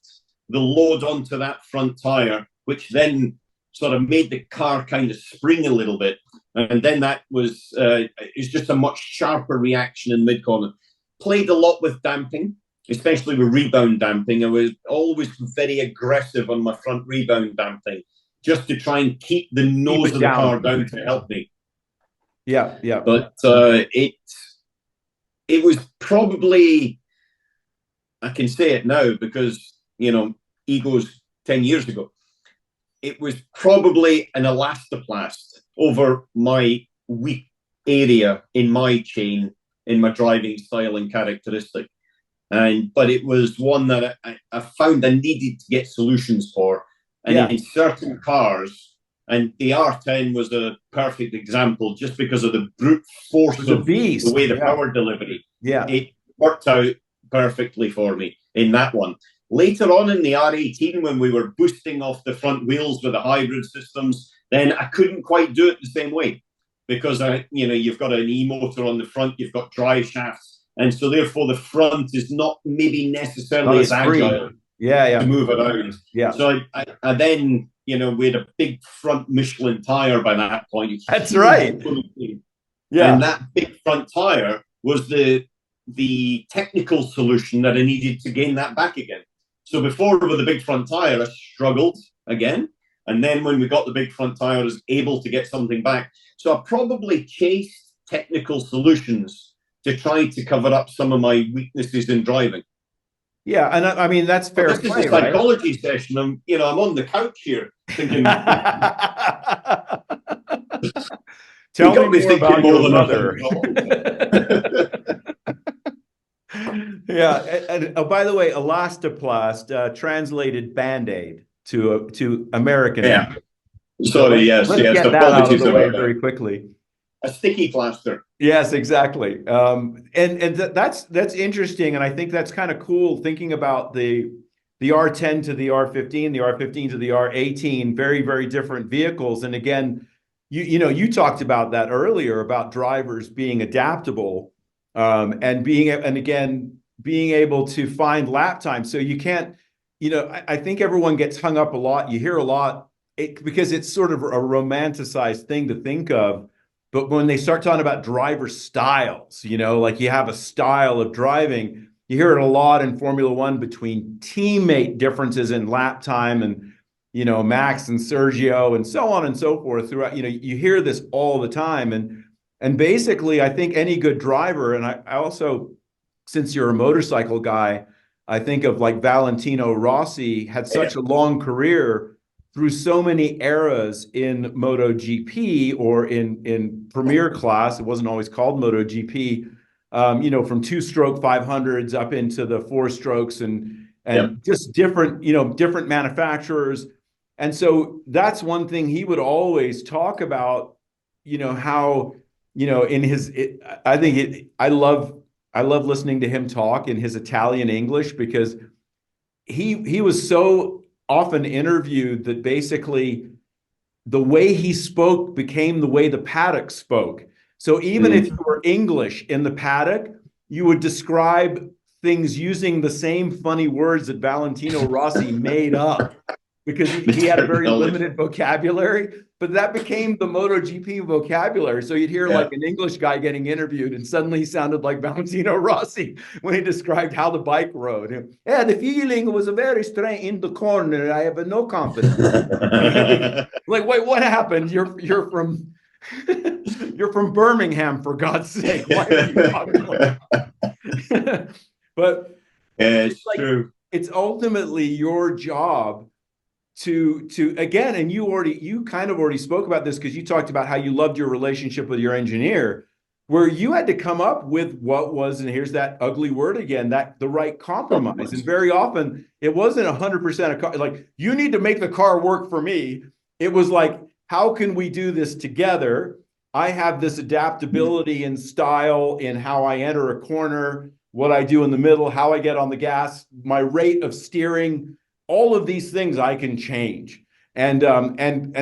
the load onto that front tire, which then sort of made the car kind of spring a little bit. And then that was it's just a much sharper reaction in mid-corner. Played a lot with damping, especially with rebound damping. I was always very aggressive on my front rebound damping, just to try and keep the nose of the car down to help me. Yeah, yeah. But it was probably, I can say it now because, you know, egos 10 years ago. It was probably an elastoplast over my weak area in my chain, in my driving style and characteristic. But it was one that I found I needed to get solutions for. And in certain cars, and the R10 was a perfect example, just because of the brute force of the way the power delivery. Yeah. It worked out perfectly for me in that one. Later on in the R18, when we were boosting off the front wheels with the hybrid systems, then I couldn't quite do it the same way, because you've got an e-motor on the front, you've got drive shafts, and so therefore the front is not maybe necessarily as agile to move around. Yeah. So I then, we had a big front Michelin tire by that point. That's right. Yeah. And that big front tire was the technical solution that I needed to gain that back again. So before with the big front tire, I struggled again. And then when we got the big front tire, I was able to get something back. So I probably chased technical solutions to try to cover up some of my weaknesses in driving. Yeah, and I mean, that's fair play, this is a psychology session. I'm on the couch here thinking. Tell me more about your mother. Yeah, and by the way, elastoplast translated Band-Aid to American. Yeah. Sorry, let's get that out of the way very quickly. A sticky plaster. Yes, exactly. And that's interesting, and I think that's kind of cool thinking about the R10 to the R15, the R15 to the R18, very, very different vehicles. And again, you talked about that earlier about drivers being adaptable and being able to find lap time. So you can't, I think everyone gets hung up a lot. You hear a lot because it's sort of a romanticized thing to think of. But when they start talking about driver styles, like you have a style of driving, you hear it a lot in Formula One between teammate differences in lap time and, Max and Sergio and so on and so forth throughout, you hear this all the time. And basically, I think any good driver, and I also, since you're a motorcycle guy, I think of like Valentino Rossi had such a long career through so many eras in MotoGP or in Premier class. It wasn't always called MotoGP, from 2-stroke 500s up into the 4 strokes and just different, different manufacturers. And so that's one thing he would always talk about, how, in his, I love listening to him talk in his Italian English, because he was so often interviewed that basically the way he spoke became the way the paddock spoke. So even if you were English in the paddock, you would describe things using the same funny words that Valentino Rossi made up because he had a very limited vocabulary, but that became the MotoGP vocabulary. So you'd hear like an English guy getting interviewed and suddenly he sounded like Valentino Rossi when he described how the bike rode. Yeah, the feeling was a very strange in the corner. I have no confidence. Like, wait, what happened? You're from you're from Birmingham, for God's sake. Why are you talking like that? But it's like, true. It's ultimately your job to again, and you kind of already spoke about this because you talked about how you loved your relationship with your engineer, where you had to come up with what was, and here's that ugly word again, that the right compromise. And very often it wasn't 100% like, you need to make the car work for me. It was like, how can we do this together? I have this adaptability and style in how I enter a corner, what I do in the middle, how I get on the gas, my rate of steering, all of these things I can change. And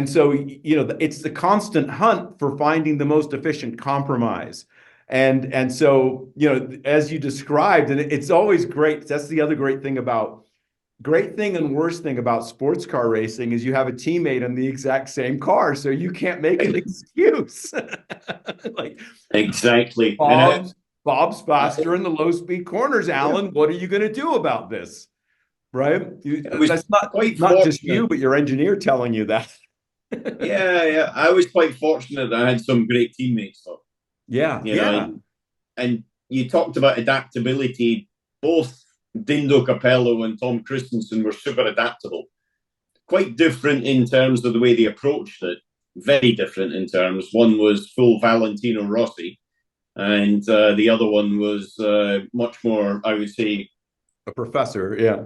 so, you know, it's the constant hunt for finding the most efficient compromise. And so, you know, as you described, and it's always great. That's the other great thing and worst thing about sports car racing is you have a teammate in the exact same car, so you can't make an excuse. Like, exactly. Bob's faster in the low speed corners, Alan. What are you going to do about this? Right? That's not just you, but your engineer telling you that. Yeah. I was quite fortunate that I had some great teammates, though. Yeah. You know, and you talked about adaptability. Both Dindo Capello and Tom Christensen were super adaptable. Quite different in terms of the way they approached it. Very different in terms. One was full Valentino Rossi, and the other one was much more, I would say, a professor. Yeah.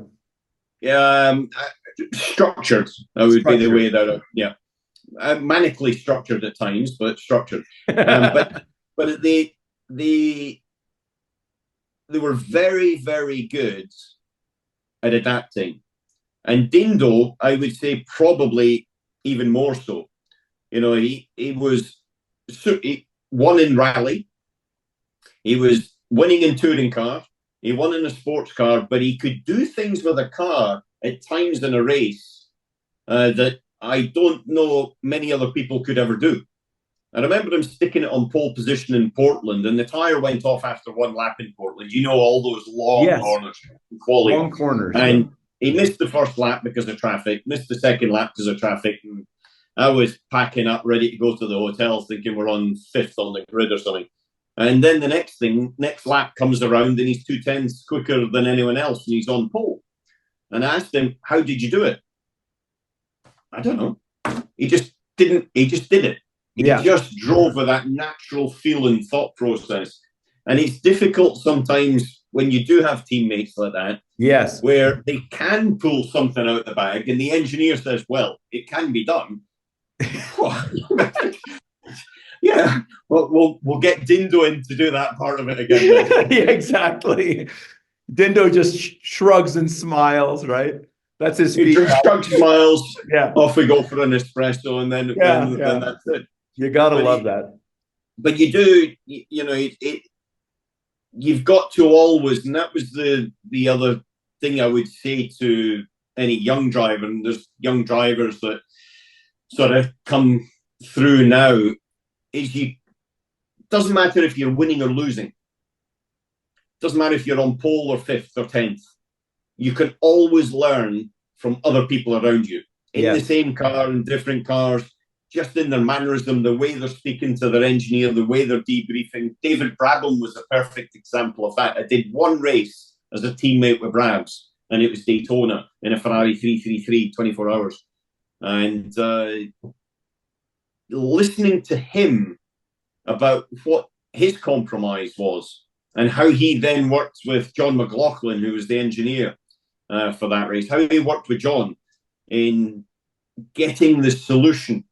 Structured. That would be the way that. Manically structured at times, but structured. But they were very, very good at adapting. And Dindo, I would say, probably even more so. You know, he won in rally. He was winning in touring car. He won in a sports car, but he could do things with a car at times in a race that I don't know many other people could ever do. I remember him sticking it on pole position in Portland, and the tyre went off after one lap in Portland. You know, all those long corners. Long corners. And he missed the first lap because of traffic, missed the second lap because of traffic. And I was packing up, ready to go to the hotel, thinking we're on fifth on the grid or something. And then the next lap comes around, and he's 2/10 quicker than anyone else, and he's on pole. And I asked him, how did you do it? I don't know. He just did it. He just drove with that natural feel and thought process. And it's difficult sometimes when you do have teammates like that. Yes. Where they can pull something out of the bag, and the engineer says, well, it can be done. Yeah, well, we'll get Dindo in to do that part of it again. Yeah, exactly. Dindo just shrugs and smiles, right? That's his speech. Shrugs, smiles. Yeah. Off we go for an espresso, and then that's it. You gotta love that. But you do, you know, you've got to always, and that was the other thing I would say to any young driver, and there's young drivers that sort of come through now, is doesn't matter if you're winning or losing. Doesn't matter if you're on pole or fifth or 10th. You can always learn from other people around you in the same car, in different cars, just in their mannerism, the way they're speaking to their engineer, the way they're debriefing. David Brabham was a perfect example of that. I did one race as a teammate with Brabs, and it was Daytona in a Ferrari 333, 24 hours. And listening to him about what his compromise was and how he then worked with John McLaughlin, who was the engineer for that race, how he worked with John in getting the solution.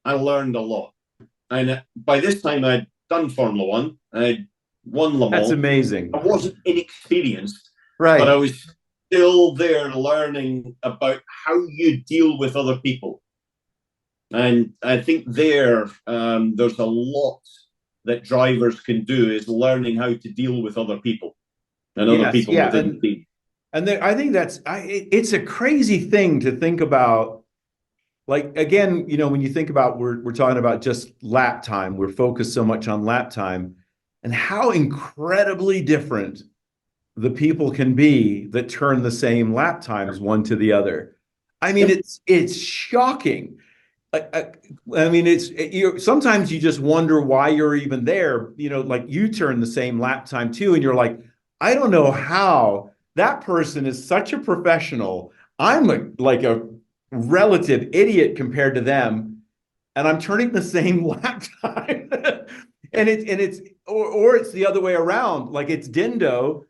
I learned a lot. And by this time, I'd done Formula One. I'd won Le Mans. That's amazing. I wasn't inexperienced, right? But I was still there learning about how you deal with other people. And I think there's a lot that drivers can do, is learning how to deal with other people. and other Yes, people yeah, within the team. and I think it's a crazy thing to think about. Like again, when you think about we're talking about just lap time, we're focused so much on lap time, and how incredibly different the people can be that turn the same lap times one to the other. I mean, Yep. it's shocking. I mean, sometimes you just wonder why you're even there. Like you turn the same lap time too, and you're like, I don't know how that person is such a professional. Like a relative idiot compared to them, and I'm turning the same lap time. Or it's the other way around. Like it's Dindo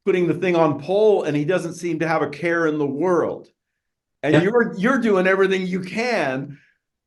putting the thing on pole, and he doesn't seem to have a care in the world. And Yeah. you're doing everything you can,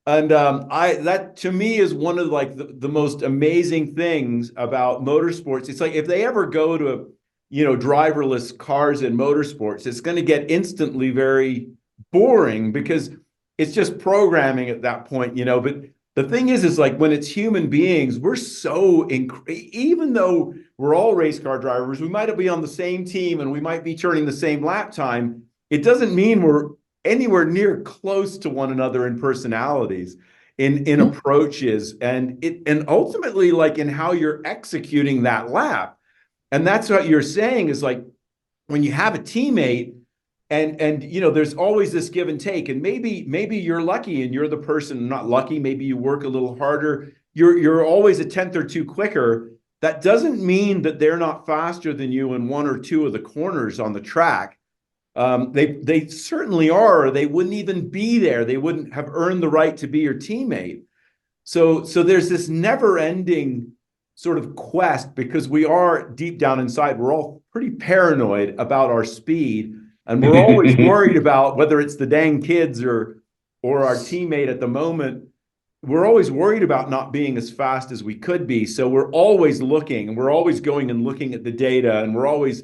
and that to me is one of like the most amazing things about motorsports. It's like if they ever go to, driverless cars in motorsports, it's going to get instantly very boring because it's just programming at that point. But the thing is like when it's human beings, we're so even though we're all race car drivers, we might be on the same team and we might be turning the same lap time. It doesn't mean we're anywhere near close to one another in personalities, in approaches, and ultimately like in how you're executing that lap. And that's what you're saying is like when you have a teammate and there's always this give and take, and maybe you're lucky and you're the person not lucky, maybe you work a little harder, you're always a tenth or two quicker. That doesn't mean that they're not faster than you in one or two of the corners on the track. They certainly are. Or they wouldn't even be there. They wouldn't have earned the right to be your teammate. So there's this never-ending sort of quest because we are deep down inside. We're all pretty paranoid about our speed, and we're always worried about whether it's the dang kids or our teammate at the moment. We're always worried about not being as fast as we could be. So we're always looking, and we're always going and looking at the data, and we're always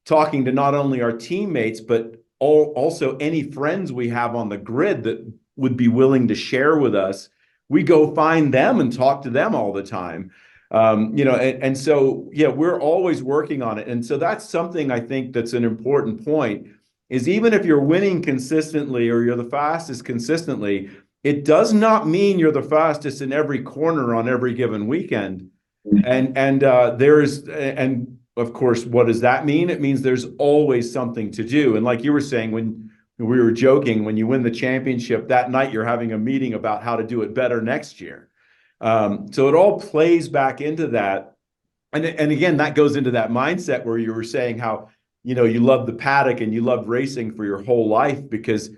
talking to not only our teammates, but also any friends we have on the grid that would be willing to share with us. We go find them and talk to them all the time. And so, yeah, we're always working on it. And so that's something I think that's an important point is even if you're winning consistently or you're the fastest consistently, it does not mean you're the fastest in every corner on every given weekend. And of course, what does that mean? It means there's always something to do. And like you were saying, when we were joking, when you win the championship that night, you're having a meeting about how to do it better next year. So it all plays back into that. And again, that goes into that mindset where you were saying how, you loved the paddock and you loved racing for your whole life because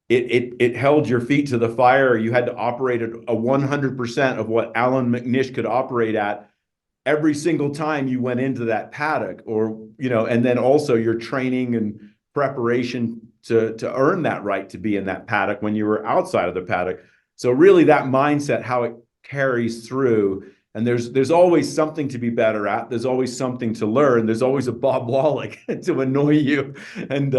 it held your feet to the fire. You had to operate at a 100% of what Allan McNish could operate at every single time you went into that paddock, or and then also your training and preparation to earn that right to be in that paddock when you were outside of the paddock. So really that mindset, how it carries through, and there's always something to be better at, there's always something to learn, there's always a Bob Wallach to annoy you and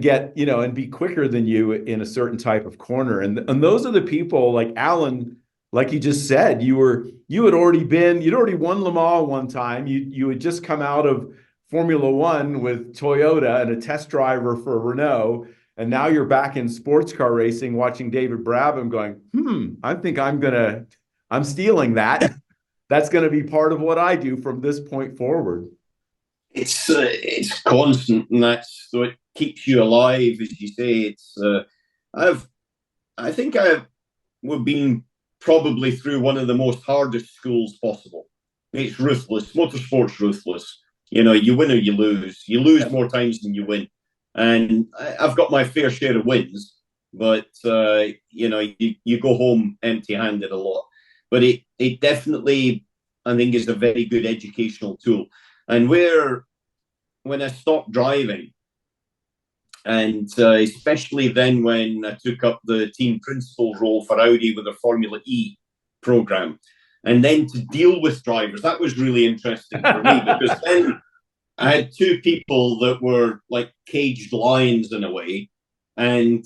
get and be quicker than you in a certain type of corner, and those are the people like Allan. Like you just said, you'd already won Le Mans one time. You had just come out of Formula One with Toyota and a test driver for Renault, and now you're back in sports car racing, watching David Brabham, going, I think I'm stealing that. That's gonna be part of what I do from this point forward. It's constant, and that's so it keeps you alive, as you say. I think we've been probably through one of the most hardest schools possible. It's ruthless. Motorsport's ruthless. You win or you lose. You lose more times than you win. And I've got my fair share of wins, but you go home empty-handed a lot. But it definitely, I think, is a very good educational tool. And when I stopped driving, and especially then when I took up the team principal role for Audi with their Formula E program, and then to deal with drivers, that was really interesting for me because then I had two people that were like caged lions in a way, and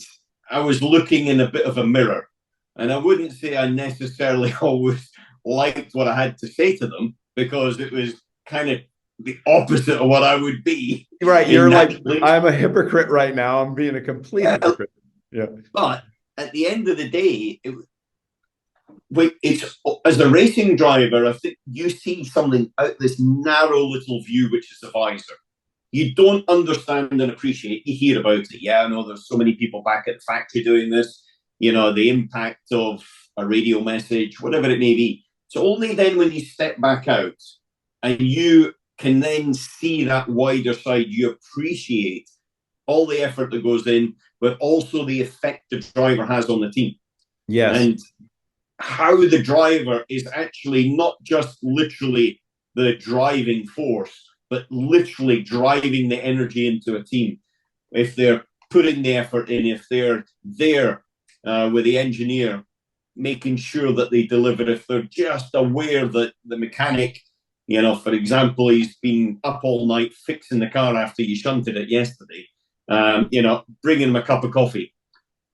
I was looking in a bit of a mirror. And I wouldn't say I necessarily always liked what I had to say to them because it was kind of the opposite of what I would be. Right. You're like, I'm a hypocrite right now. I'm being a complete hypocrite. Yeah. But at the end of the day, it's as a racing driver, I think you see something out this narrow little view, which is the visor. You don't understand and appreciate. You hear about it. Yeah, I know there's so many people back at the factory doing this. You know, the impact of a radio message, whatever it may be. So only then when you step back out and you can then see that wider side, you appreciate all the effort that goes in, but also the effect the driver has on the team. Yes. And how the driver is actually not just literally the driving force, but literally driving the energy into a team. If they're putting the effort in, if they're there with the engineer, making sure that they deliver, if they're just aware that the mechanic, you know, for example, he's been up all night fixing the car after you shunted it yesterday, you know, bringing him a cup of coffee.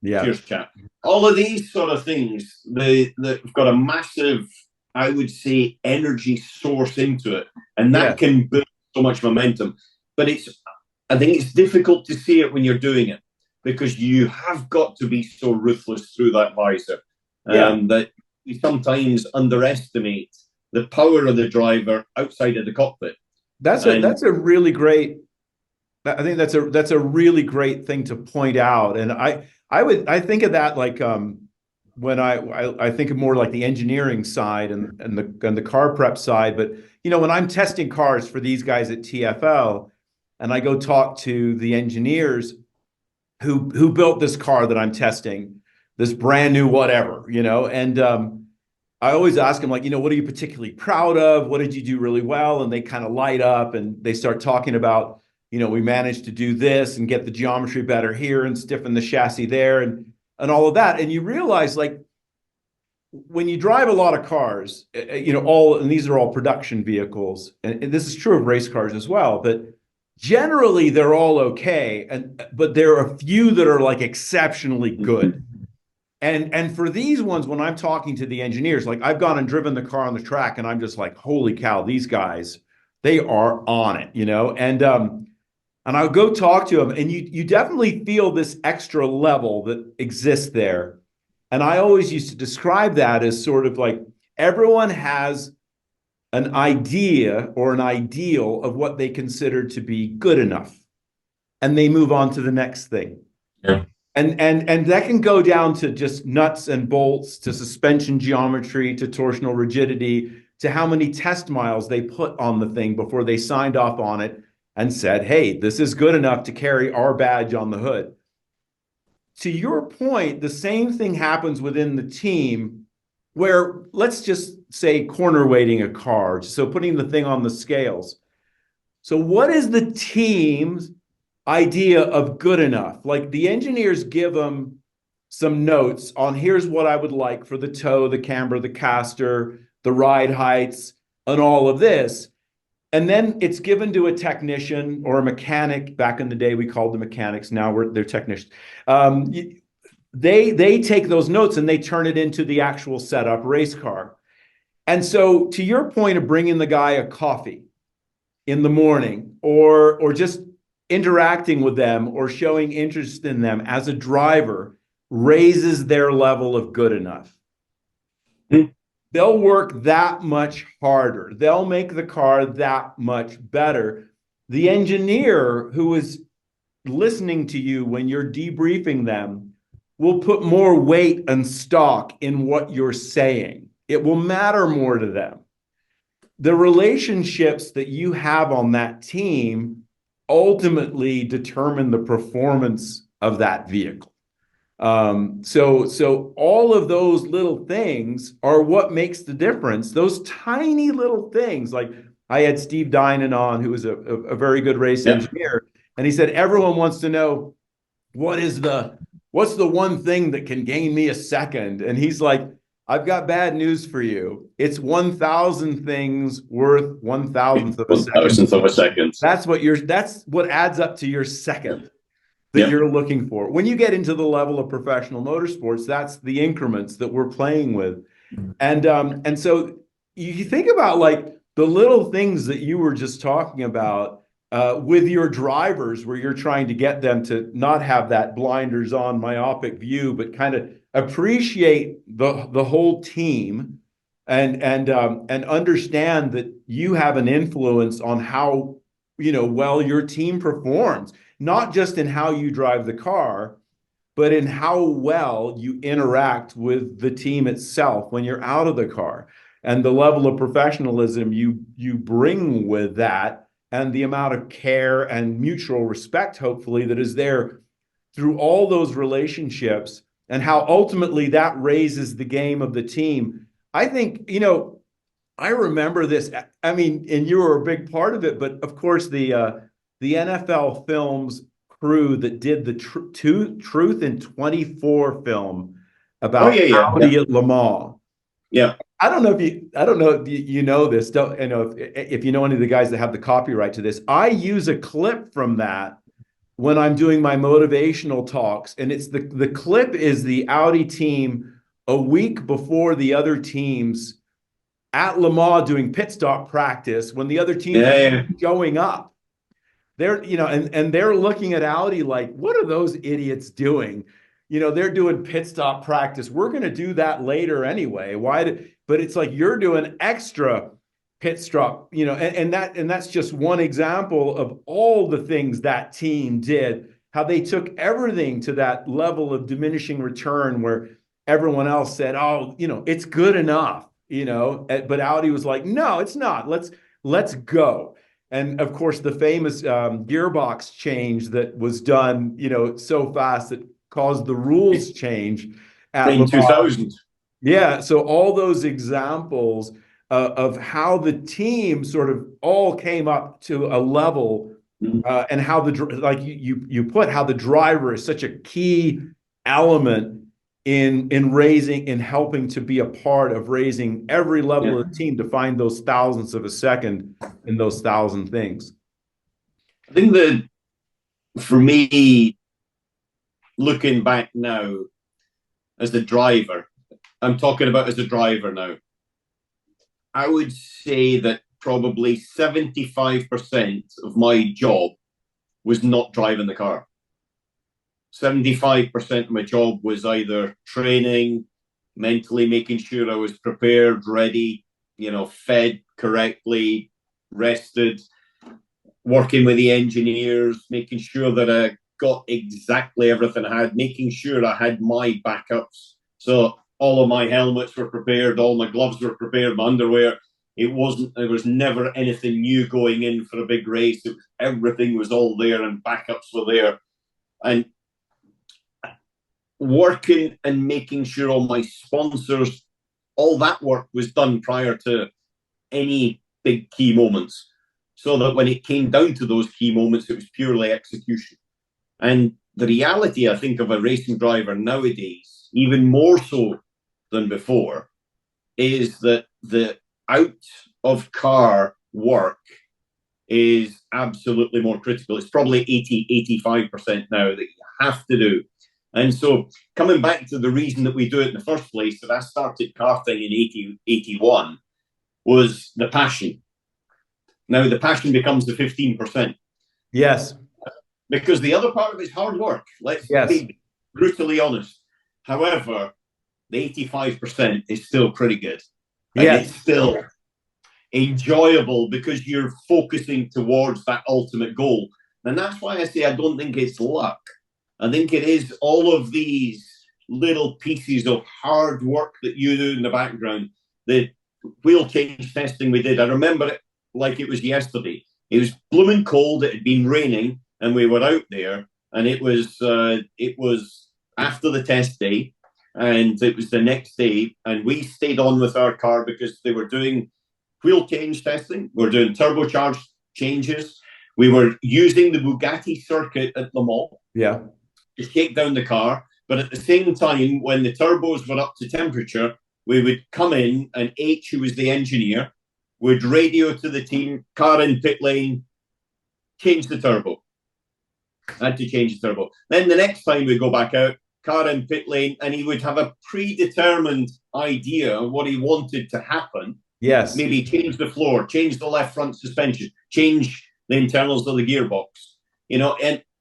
Yeah. Cheers, chat. All of these sort of things, they've got a massive, I would say, energy source into it. And that can build so much momentum. But I think it's difficult to see it when you're doing it, because you have got to be so ruthless through that visor that you sometimes underestimate the power of the driver outside of the cockpit. That's a really great, I think that's a really great thing to point out. And I think of that like when I think of more like the engineering side and the car prep side. But you know, when I'm testing cars for these guys at TFL, and I go talk to the engineers who built this car that I'm testing, this brand new whatever, you know, and I always ask them, like, you know, what are you particularly proud of? What did you do really well? And they kind of light up and they start talking about, you know, we managed to do this and get the geometry better here and stiffen the chassis there and all of that. And you realize, like, when you drive a lot of cars, you know, and these are all production vehicles, and this is true of race cars as well, but generally they're all okay. But there are a few that are like exceptionally good. And for these ones, when I'm talking to the engineers, like I've gone and driven the car on the track and I'm just like, holy cow, these guys, they are on it, you know? And I'll go talk to them and you definitely feel this extra level that exists there. And I always used to describe that as sort of like everyone has an idea or an ideal of what they consider to be good enough. And they move on to the next thing. Yeah. And that can go down to just nuts and bolts, to suspension geometry, to torsional rigidity, to how many test miles they put on the thing before they signed off on it and said, hey, this is good enough to carry our badge on the hood. To your point, the same thing happens within the team where, let's just say, corner weighting a car, so putting the thing on the scales. So what is the team's idea of good enough? Like the engineers give them some notes on here's what I would like for the toe, the camber, the caster, the ride heights, and all of this. And then it's given to a technician or a mechanic. Back in the day, we called them mechanics. Now they're technicians. They take those notes and they turn it into the actual setup race car. And so to your point of bringing the guy a coffee in the morning or just interacting with them or showing interest in them as a driver raises their level of good enough. They'll work that much harder. They'll make the car that much better. The engineer who is listening to you when you're debriefing them will put more weight and stock in what you're saying. It will matter more to them. The relationships that you have on that team ultimately determine the performance of that vehicle. So all of those little things are what makes the difference. Those tiny little things, like I had Steve Dinan on, who was a very good race engineer, and he said, everyone wants to know what's the one thing that can gain me a second? And he's like, I've got bad news for you. It's 1,000 things worth 1,000th of a second. 1,000th of a second. That's what adds up to your second that you're looking for. When you get into the level of professional motorsports, that's the increments that we're playing with. And so you think about like the little things that you were just talking about with your drivers, where you're trying to get them to not have that blinders on myopic view, but kind of appreciate the whole team and understand that you have an influence on how well your team performs, not just in how you drive the car, but in how well you interact with the team itself when you're out of the car, and the level of professionalism you bring with that, and the amount of care and mutual respect, hopefully, that is there through all those relationships, and how ultimately that raises the game of the team. I think, I remember this. I mean, and you were a big part of it, but of course the NFL Films crew that did the Truth in 24 film about Audi at Le Mans. Yeah. I don't know if you know this. Don't you know if you know any of the guys that have the copyright to this? I use a clip from that when I'm doing my motivational talks, and it's the clip is the Audi team a week before the other teams at Le Mans doing pit stop practice when the other teams are showing up. They're, and they're looking at Audi like, what are those idiots doing? They're doing pit stop practice. We're going to do that later anyway. But it's like, you're doing extra pit stop, and that's just one example of all the things that team did, how they took everything to that level of diminishing return where everyone else said, oh, it's good enough, but Audi was like, no, it's not. Let's go. And of course, the famous gearbox change that was done, so fast that caused the rules change in 2000. Yeah. So all those examples of how the team sort of all came up to a level, and how like you put, how the driver is such a key element in helping to be a part of raising every level of the team to find those thousandths of a second in those thousand things. I think that for me, looking back now as a driver, I'm talking about as a driver now, I would say that probably 75% of my job was not driving the car. 75% of my job was either training, mentally making sure I was prepared, ready, fed correctly, rested, working with the engineers, making sure that I got exactly everything I had, making sure I had my backups. So all of my helmets were prepared, all my gloves were prepared, my underwear. There was never anything new going in for a big race. Everything was all there and backups were there. And working and making sure all my sponsors, all that work was done prior to any big key moments, so that when it came down to those key moments, it was purely execution. And the reality, I think, of a racing driver nowadays, even more so than before, is that the out of car work is absolutely more critical. It's probably 80-85% now that you have to do. And so coming back to the reason that we do it in the first place, that I started karting in 81, was the passion. Now the passion becomes the 15%. Yes. Because the other part of it is hard work. Let's be brutally honest. However, the 85% is still pretty good. And it's still enjoyable because you're focusing towards that ultimate goal. And that's why I say I don't think it's luck. I think it is all of these little pieces of hard work that you do in the background. The wheel change testing we did, I remember it like it was yesterday. It was blooming cold. It had been raining, and we were out there, and it was after the test day, and it was the next day, and we stayed on with our car because they were doing wheel change testing. We were doing turbocharged changes. We were using the Bugatti circuit at Le Mans. Yeah. To shake down the car, but at the same time, when the turbos were up to temperature, we would come in, and H, who was the engineer, would radio to the team, car in pit lane, change the turbo. Had to change the turbo. Then the next time we go back out, car in pit lane, and he would have a predetermined idea of what he wanted to happen, Yes. Maybe change the floor, change the left front suspension, change the internals of the gearbox,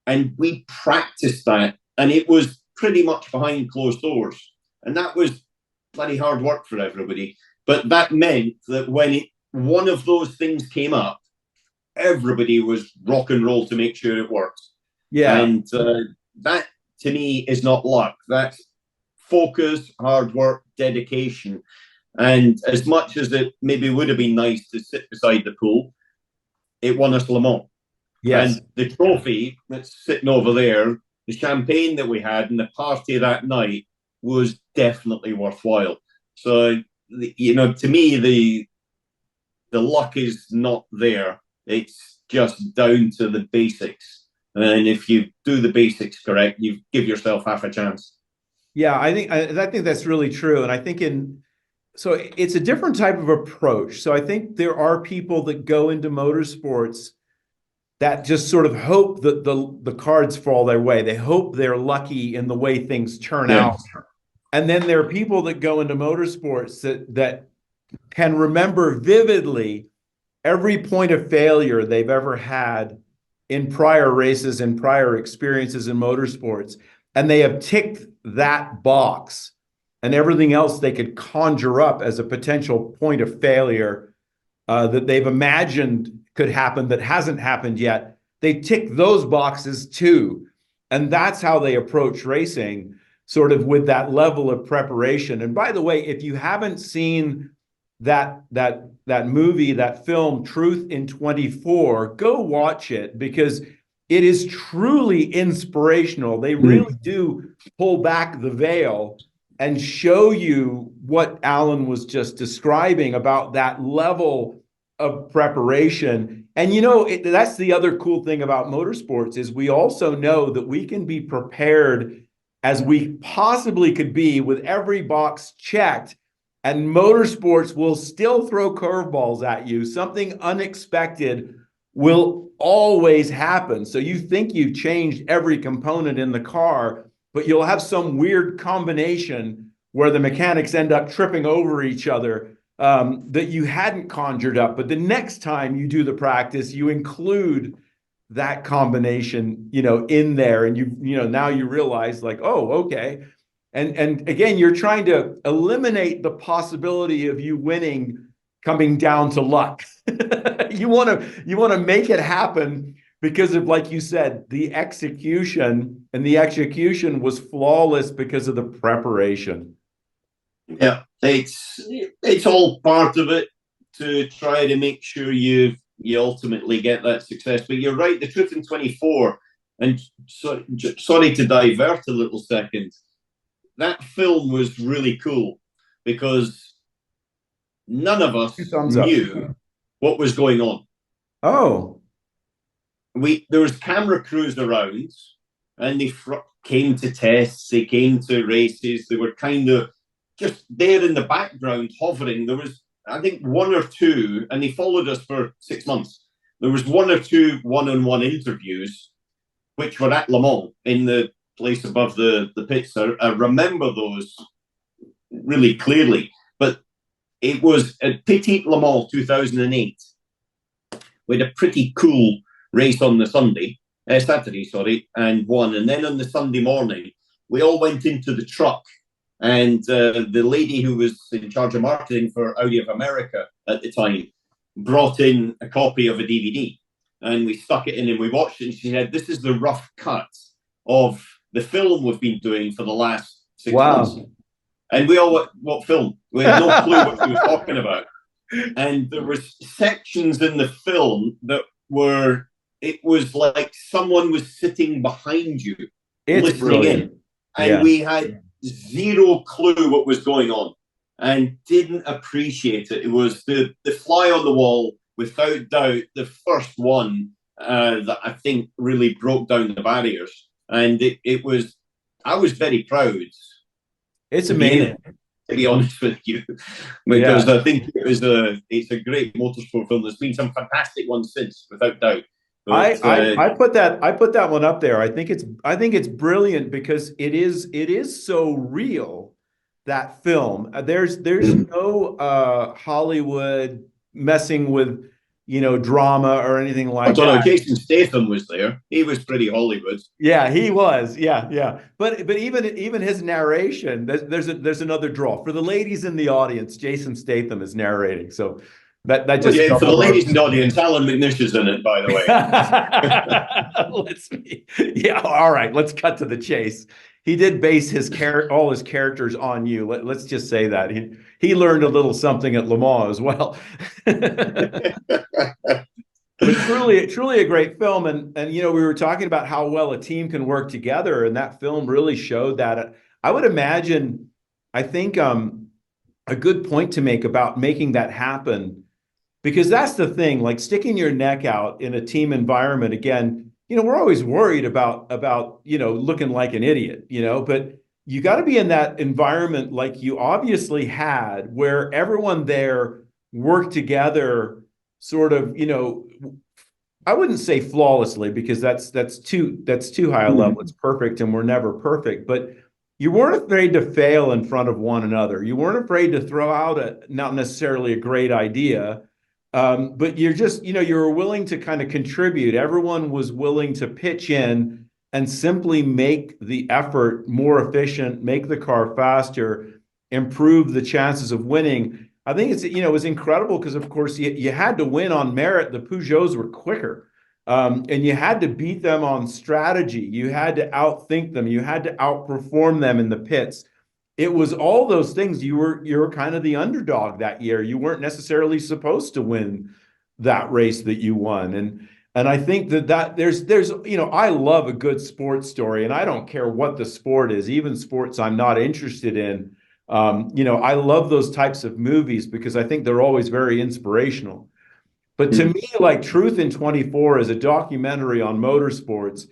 and we practiced that, and it was pretty much behind closed doors, and that was bloody hard work for everybody. But that meant that when one of those things came up, everybody was rock and roll to make sure it worked. Yeah. And that to me is not luck. That's focus, hard work, dedication. And as much as it maybe would have been nice to sit beside the pool, it won us Le Mans. Yes. And the trophy that's sitting over there, the champagne that we had, and the party that night was definitely worthwhile. So, to me, the luck is not there. It's just down to the basics. And if you do the basics correct, you give yourself half a chance. Yeah, I think that's really true. And I think so it's a different type of approach. So I think there are people that go into motorsports that just sort of hope that the cards fall their way. They hope they're lucky in the way things turn out. And then there are people that go into motorsports that can remember vividly every point of failure they've ever had in prior races and prior experiences in motorsports. And they have ticked that box, and everything else they could conjure up as a potential point of failure that they've imagined could happen that hasn't happened yet. They tick those boxes too. And that's how they approach racing, sort of with that level of preparation. And by the way, if you haven't seen that movie, that film, Truth in 24, go watch it, because it is truly inspirational. They really do pull back the veil and show you what Allan was just describing about that level of preparation. And that's the other cool thing about motorsports, is we also know that we can be prepared as we possibly could be with every box checked, and motorsports will still throw curveballs at you. Something unexpected will always happen. So you think you've changed every component in the car, but you'll have some weird combination where the mechanics end up tripping over each other that you hadn't conjured up. But the next time you do the practice, you include that combination, in there, and now you realize, like, oh, okay. And again, you're trying to eliminate the possibility of you winning coming down to luck. You want to make it happen because of, like you said, the execution, and the execution was flawless because of the preparation. Yeah, it's all part of it to try to make sure you ultimately get that success. But you're right, the Truth in 24, and sorry to divert a little second, that film was really cool because none of us knew what was going on. Oh. There was camera crews around, and they came to tests, they came to races, they were kind of just there in the background hovering. There was, I think, one or two, and they followed us for 6 months. There was one or two one-on-one interviews, which were at Le Mans in the place above the pits. I remember those really clearly. But it was at Petit Le Mans 2008. We had a pretty cool race on the Saturday, and won. And then on the Sunday morning, we all went into the truck, and the lady who was in charge of marketing for Audi of America at the time brought in a copy of a DVD, and we stuck it in and we watched it, and she said, "This is the rough cut of the film we've been doing for the last 6 months." And we all went, "What film?" We had no clue what she was talking about. And there was sections in the film that it was like someone was sitting behind you, listening in. And we had zero clue what was going on and didn't appreciate it. It was the fly on the wall, without doubt, the first one that I think really broke down the barriers. And I was very proud. It's amazing. To be honest with you, because I think it's a great motorsport film. There's been some fantastic ones since, without doubt. But, I put that one up there. I think it's brilliant because it is so real that film. There's no Hollywood messing with, drama or anything I like don't know. that. Jason Statham was there. He was pretty Hollywood. Yeah, he was. Yeah, yeah. But even his narration, there's another draw. For the ladies in the audience, Jason Statham is narrating. So that Well, just yeah, for the doubled our. ladies in the audience, Allan McNish is in it, by the way. Yeah, all right, let's cut to the chase. He did base all his characters on you. Let's just say that. He learned a little something at Le Mans as well. But truly a great film. And we were talking about how well a team can work together, and that film really showed that. I would imagine, I think a good point to make about making that happen, because that's the thing, like sticking your neck out in a team environment. Again, we're always worried about looking like an idiot, but you got to be in that environment like you obviously had, where everyone there worked together sort of, I wouldn't say flawlessly, because that's too high a level. It's perfect, and we're never perfect, but you weren't afraid to fail in front of one another. You weren't afraid to throw out not necessarily a great idea, but you're just, you were willing to kind of contribute. Everyone was willing to pitch in and simply make the effort more efficient, make the car faster, improve the chances of winning. I think it was incredible because, of course, you had to win on merit. The Peugeots were quicker, and you had to beat them on strategy. You had to outthink them. You had to outperform them in the pits. It was all those things. You were kind of the underdog that year. You weren't necessarily supposed to win that race that you won. And I think that there's I love a good sports story, and I don't care what the sport is, even sports I'm not interested in. I love those types of movies because I think they're always very inspirational. But to me, like Truth in 24 is a documentary on motorsports,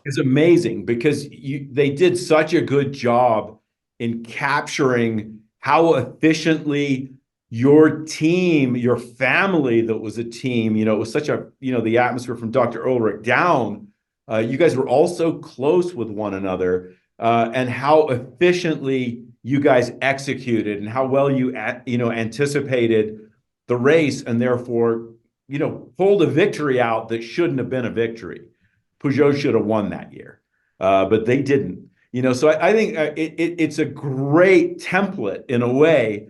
is amazing because they did such a good job in capturing how efficiently your team, your family that was a team, it was such a, the atmosphere from Dr. Ulrich down. You guys were all so close with one another, and how efficiently you guys executed and how well you anticipated the race, and therefore, pulled a victory out that shouldn't have been a victory. Peugeot should have won that year, but they didn't. So I think it's a great template in a way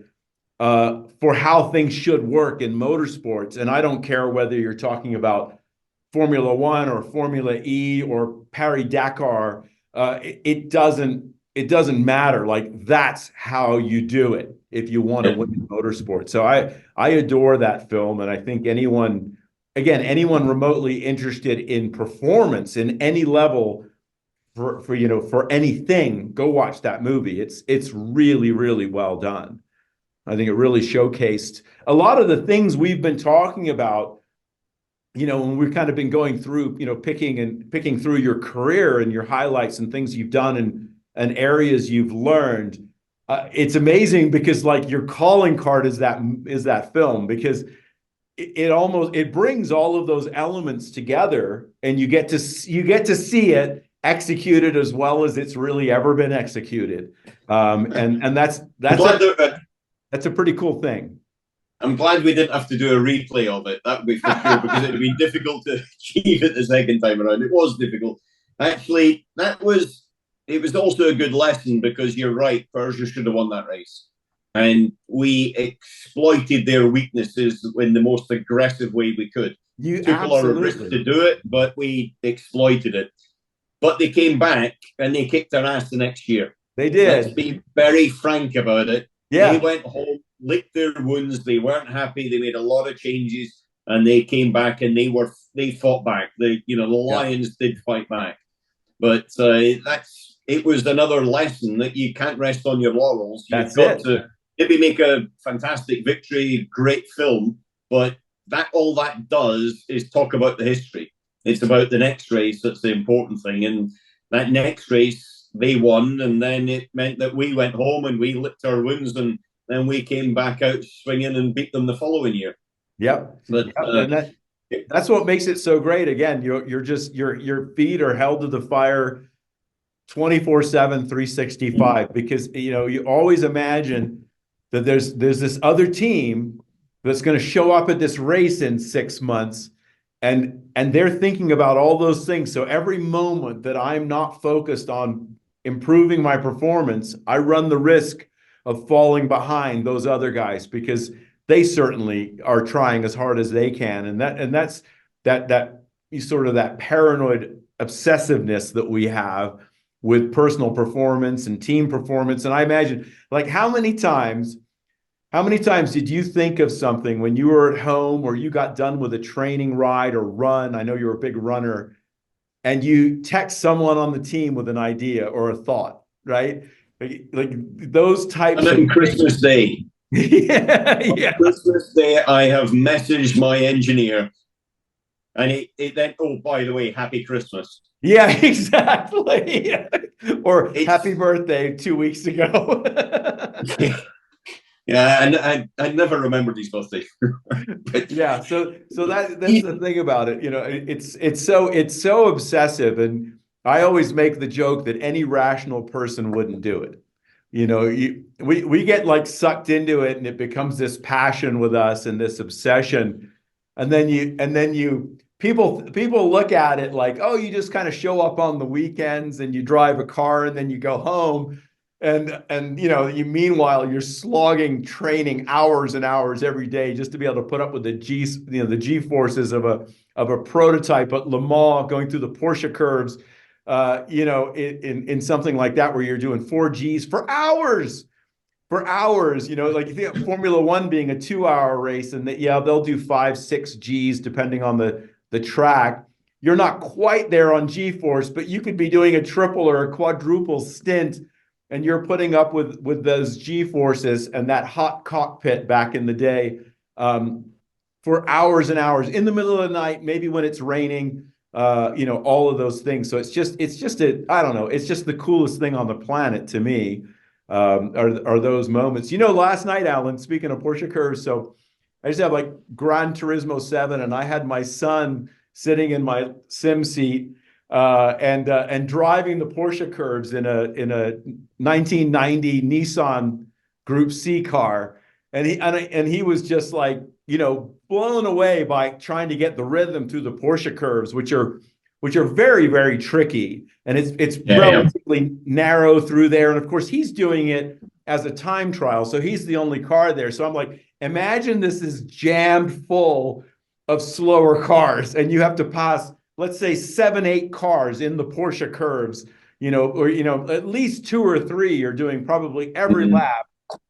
for how things should work in motorsports. And I don't care whether you're talking about Formula One or Formula E or Paris Dakar. It doesn't matter. Like, that's how you do it if you want to win in motorsport. So I adore that film, and I think anyone remotely interested in performance in any level for anything, go watch that movie. It's really, really well done. I think it really showcased a lot of the things we've been talking about, when we've kind of been going through, picking through your career and your highlights and things you've done and areas you've learned. It's amazing because, like, your calling card is that film, because it brings all of those elements together, and you get to see it executed as well as it's really ever been executed. And that's a pretty cool thing. I'm glad we didn't have to do a replay of it. That would be for sure, because it would be difficult to achieve it the second time around. It was difficult. Actually, it was also a good lesson, because you're right, Persia should have won that race. And we exploited their weaknesses in the most aggressive way we could. Took a lot of risks to do it, but we exploited it. But they came back and they kicked our ass the next year. They did. Let's be very frank about it. Yeah. They went home, licked their wounds. They weren't happy. They made a lot of changes, and they came back and they fought back. The Lions did fight back, but it was another lesson that you can't rest on your laurels. You've got to maybe make a fantastic victory, great film, but all that does is talk about the history. It's about the next race that's the important thing, and that next race they won, and then it meant that we went home and we licked our wounds, and then we came back out swinging and beat them the following year. Yep. But that's what makes it so great. Again, your feet are held to the fire 24/7, 365, because you always imagine that there's this other team that's going to show up at this race in 6 months, and they're thinking about all those things. So every moment that I'm not focused on improving my performance, I run the risk of falling behind those other guys, because they certainly are trying as hard as they can. And that's that sort of that paranoid obsessiveness that we have with personal performance and team performance. And I imagine, like, how many times did you think of something when you were at home or you got done with a training ride or run? I know you're a big runner, and you text someone on the team with an idea or a thought, right? Like those types And of on Christmas Day, yeah. Christmas Day, I have messaged my engineer, and it then, oh, by the way, happy Christmas. Yeah, exactly. Or It's, happy birthday 2 weeks ago. yeah, and I never remembered his birthday. But Yeah, so that's the thing about it. It's so obsessive, and I always make the joke that any rational person wouldn't do it. We get like sucked into it, and it becomes this passion with us and this obsession. And then you people look at it like, oh, you just kind of show up on the weekends and you drive a car and then you go home. And you meanwhile you're slogging training hours and hours every day just to be able to put up with the G forces of a prototype at Le Mans, going through the Porsche curves, in something like that where you're doing 4 Gs for hours. Like, you think of Formula One being a 2-hour race, and they'll do 5-6 Gs depending on the track. You're not quite there on G-force, but you could be doing a triple or a quadruple stint, and you're putting up with those G-forces and that hot cockpit back in the day, for hours and hours in the middle of the night, maybe when it's raining, all of thjust I don't know, it's just the coolest thing on the planet to me, are those moments. Last night, Alan, speaking of Porsche curves, so I just have like Gran Turismo 7, and I had my son sitting in my sim seat, and driving the Porsche curves in a 1990 Nissan Group C car, and he was just like, blown away by trying to get the rhythm through the Porsche curves, which are very, very tricky, and it's relatively narrow through there. And of course, he's doing it as a time trial, so he's the only car there. So I'm like, imagine this is jammed full of slower cars, and you have to pass, let's say, 7-8 cars in the Porsche curves, or at least 2 or 3 you're doing probably every lap.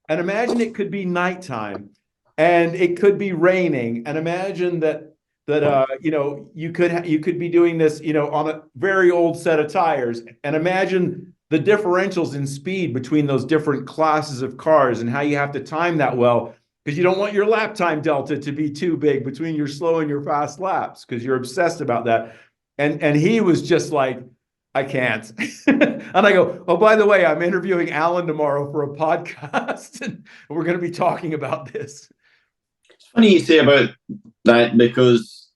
And imagine it could be nighttime, and it could be raining, and imagine that you could be doing this on a very old set of tires, and imagine the differentials in speed between those different classes of cars and how you have to time that well, because you don't want your lap time delta to be too big between your slow and your fast laps, because you're obsessed about that. And he was just like, I can't. And I go, oh, by the way, I'm interviewing Allan tomorrow for a podcast, and we're going to be talking about this. It's funny you say about that, because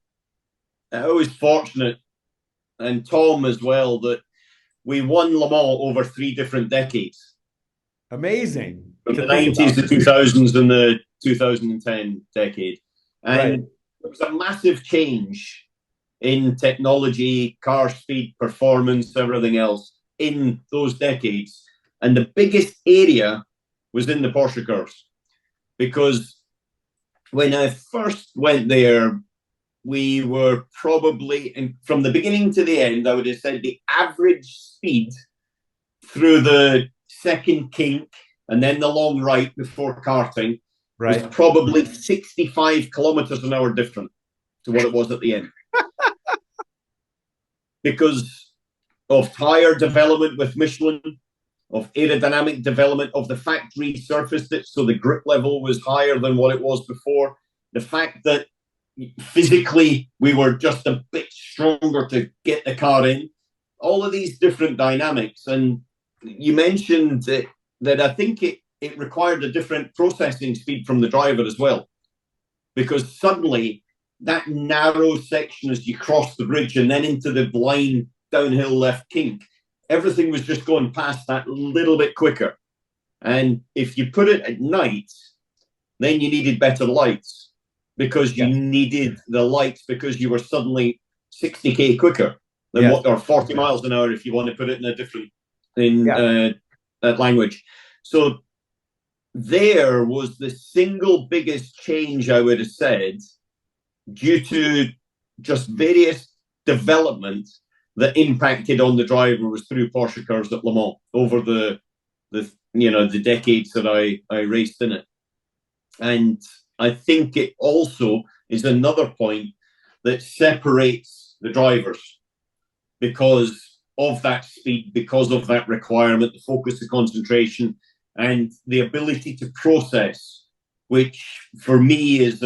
I was fortunate, and Tom as well, that we won Le Mans over 3 different decades. Amazing. From the 90s, the 2000s, and the 2010 decade. And there was a massive change in technology, car speed, performance, everything else in those decades. And the biggest area was in the Porsche curves. Because when I first went there, we were probably, from the beginning to the end, I would have said the average speed through the second kink and then the long right before karting was probably 65 kilometers an hour different to what it was at the end. Because of tire development with Michelin, of aerodynamic development, of the factory surfaced it, so the grip level was higher than what it was before. The fact that physically we were just a bit stronger to get the car in. All of these different dynamics. And you mentioned that I think it required a different processing speed from the driver as well. Because suddenly that narrow section as you cross the bridge and then into the blind downhill left kink, everything was just going past that little bit quicker. And if you put it at night, then you needed better lights because you needed the lights because you were suddenly 60k quicker than what, or 40 miles an hour if you want to put it in a different language. So there was the single biggest change, I would have said, due to just various developments that impacted on the driver was through Porsche cars at Le Mans over the decades that I raced in it. And I think it also is another point that separates the drivers because of that speed, because of that requirement, the focus, the concentration, and the ability to process, which for me is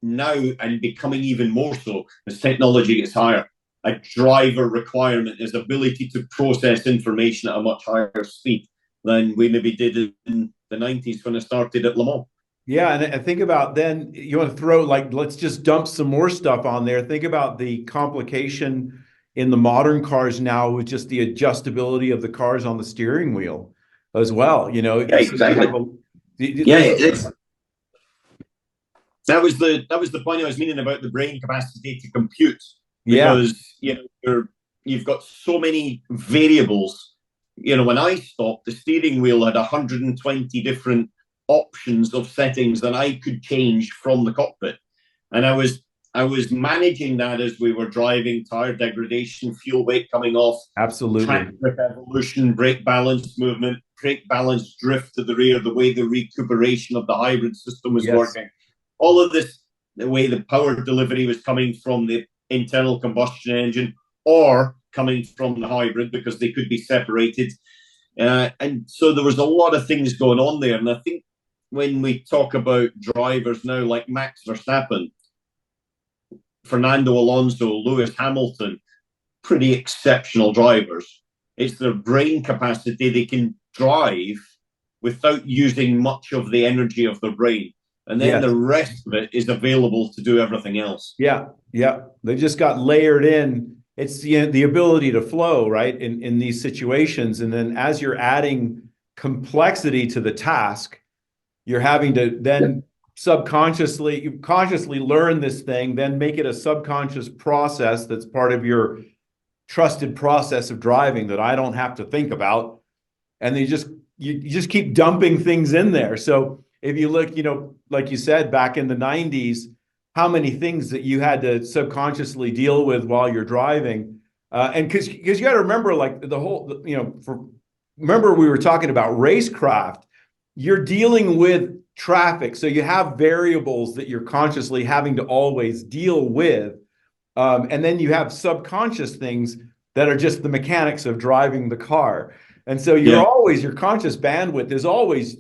now and becoming even more so as technology gets higher. A driver requirement is ability to process information at a much higher speed than we maybe did in the 90s when I started at Le Mans. Yeah, and I think about then you want to throw, like, let's just dump some more stuff on there. Think about the complication in the modern cars now with just the adjustability of the cars on the steering wheel as well. You know, yeah, exactly. That was the point I was meaning about the brain capacity to compute. Because you've got so many variables. You know, when I stopped, the steering wheel had 120 different options of settings that I could change from the cockpit, and I was managing that as we were driving, tire degradation, fuel weight coming off, absolutely, track grip evolution, brake balance movement, brake balance drift to the rear, the way the recuperation of the hybrid system was working, all of this, the way the power delivery was coming from the internal combustion engine or coming from the hybrid because they could be separated. And so there was a lot of things going on there. And I think when we talk about drivers now like Max Verstappen, Fernando Alonso, Lewis Hamilton, pretty exceptional drivers. It's their brain capacity. They can drive without using much of the energy of their brain. And then the rest of it is available to do everything else. Yeah. They just got layered in. It's the ability to flow, right, in these situations. And then as you're adding complexity to the task, you're having to then consciously learn this thing, then make it a subconscious process that's part of your trusted process of driving that I don't have to think about. And then you just keep dumping things in there. So if you look, you know, like you said, back in the 90s, how many things that you had to subconsciously deal with while you're driving. And because you got to remember, like, the whole, you know, remember we were talking about racecraft, you're dealing with traffic. So you have variables that you're consciously having to always deal with. And then you have subconscious things that are just the mechanics of driving the car. And so your conscious bandwidth is always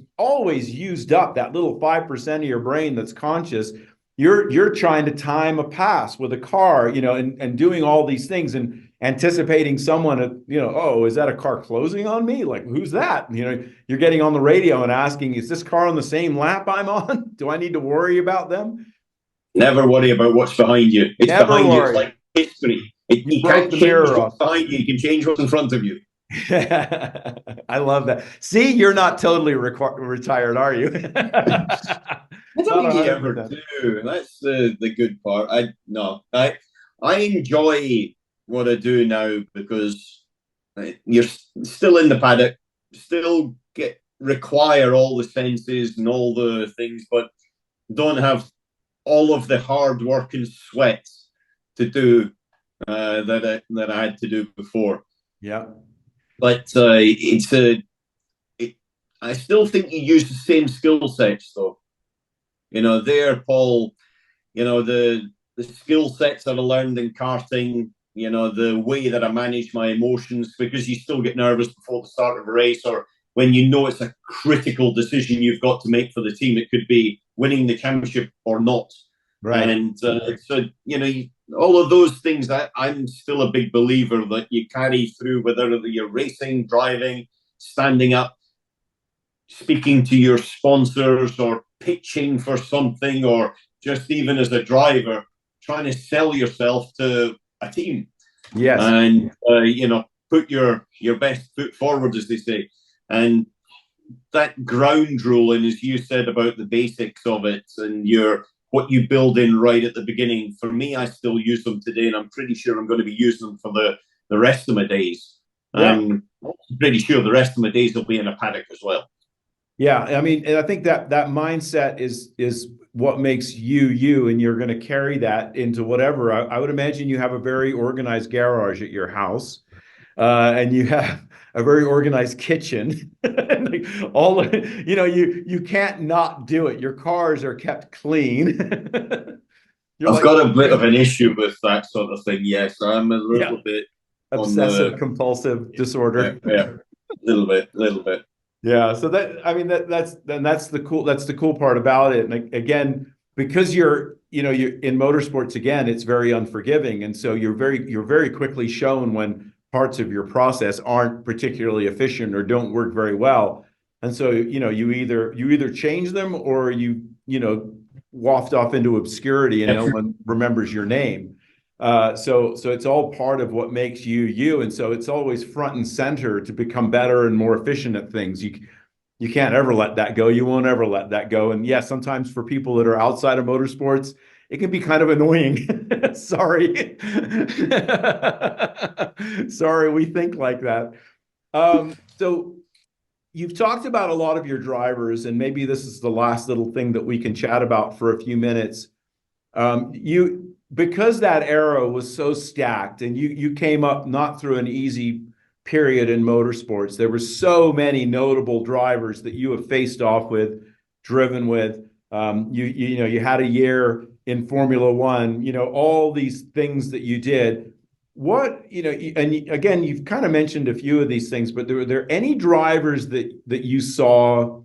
used up. That little 5% of your brain that's conscious, you're trying to time a pass with a car, you know, and doing all these things and anticipating someone, you know, oh, is that a car closing on me? Like, who's that? You know, you're getting on the radio and asking, is this car on the same lap I'm on? Do I need to worry about them? Never worry about what's behind you. It's never behind you. It's like history. You can't change what's behind you. You can change what's in front of you. I love that. See, you're not totally retired, are you? I don't think you ever do. That's the good part. I enjoy what I do now because you're still in the paddock, still require all the senses and all the things, but don't have all of the hard work and sweat to do that I had to do before. Yeah. But I still think you use the same skill sets, though. You know, Paul, you know, the skill sets that I learned in karting, you know, the way that I manage my emotions, because you still get nervous before the start of a race, or when you know it's a critical decision you've got to make for the team. It could be winning the championship or not. Right. And so, you know, all of those things, I'm still a big believer that you carry through, whether you're racing, driving, standing up, speaking to your sponsors or pitching for something, or just even as a driver, trying to sell yourself to a team. Yes. And, you know, put your best foot forward, as they say. And that ground rule, and as you said about the basics of it and what you build in right at the beginning, for me, I still use them today, and I'm pretty sure I'm going to be using them for the rest of my days. Yeah. I'm pretty sure the rest of my days will be in a paddock as well. Yeah, I mean, and I think that mindset is what makes you, and you're going to carry that into whatever. I would imagine you have a very organized garage at your house, and you have a very organized kitchen. Like you can't not do it. Your cars are kept clean. I've got a bit of an issue with that sort of thing. Yes, I'm a little bit obsessive compulsive disorder. Yeah, little bit. Yeah, so that's the cool part about it. And again, because you're in motorsports, again, it's very unforgiving, and so you're very quickly shown when parts of your process aren't particularly efficient or don't work very well. And so you either change them, or you waft off into obscurity and no one remembers your name. So it's all part of what makes you, and so it's always front and center to become better and more efficient at things. You can't ever let that go. You won't ever let that go. And yes, sometimes for people that are outside of motorsports, it can be kind of annoying. Sorry, sorry, we think like that. So you've talked about a lot of your drivers, and maybe this is the last little thing that we can chat about for a few minutes. Because that era was so stacked, and you came up not through an easy period in motorsports. There were so many notable drivers that you have faced off with, driven with. You had a year in Formula One. All these things that you did. And again, you've kind of mentioned a few of these things, but were there any drivers that you saw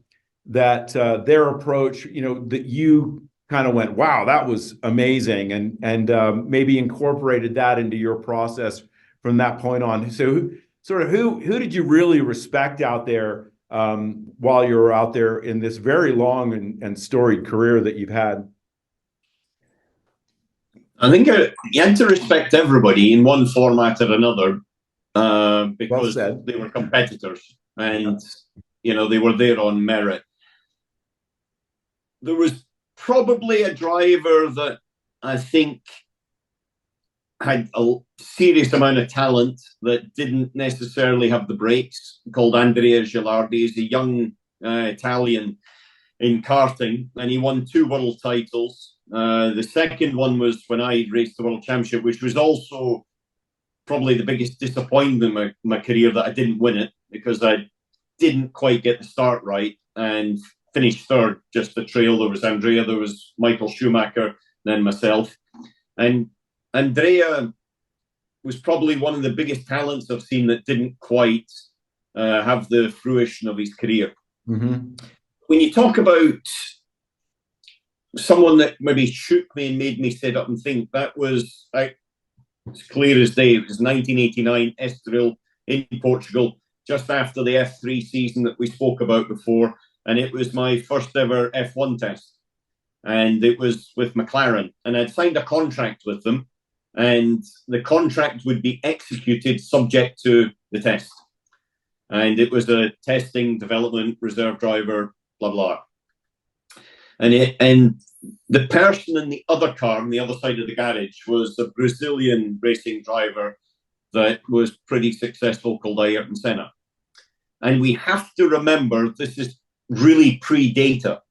that their approach, that you kind of went, wow, that was amazing, and maybe incorporated that into your process from that point on? So sort of who did you really respect out there while you were out there in this very long and storied career that you've had? I think you had to respect everybody in one format or another, because they were competitors, and they were there on merit. There was probably a driver that I think had a serious amount of talent that didn't necessarily have the brakes, called Andrea Gilardi. He's a young Italian in karting, and he won 2 world titles. The second one was when I raced the World Championship, which was also probably the biggest disappointment in my career, that I didn't win it, because I didn't quite get the start right and finished third, just the trail. There was Andrea, there was Michael Schumacher, then myself. And Andrea was probably one of the biggest talents I've seen that didn't quite have the fruition of his career. Mm-hmm. When you talk about someone that maybe shook me and made me sit up and think, that was as clear as day. It was 1989 Estoril in Portugal, just after the F3 season that we spoke about before. And it was my first ever F1 test. And it was with McLaren. And I'd signed a contract with them. And the contract would be executed subject to the test. And it was a testing, development, reserve driver, blah, blah. And the person in the other car on the other side of the garage was a Brazilian racing driver that was pretty successful, called Ayrton Senna. And we have to remember, this is really pre-data.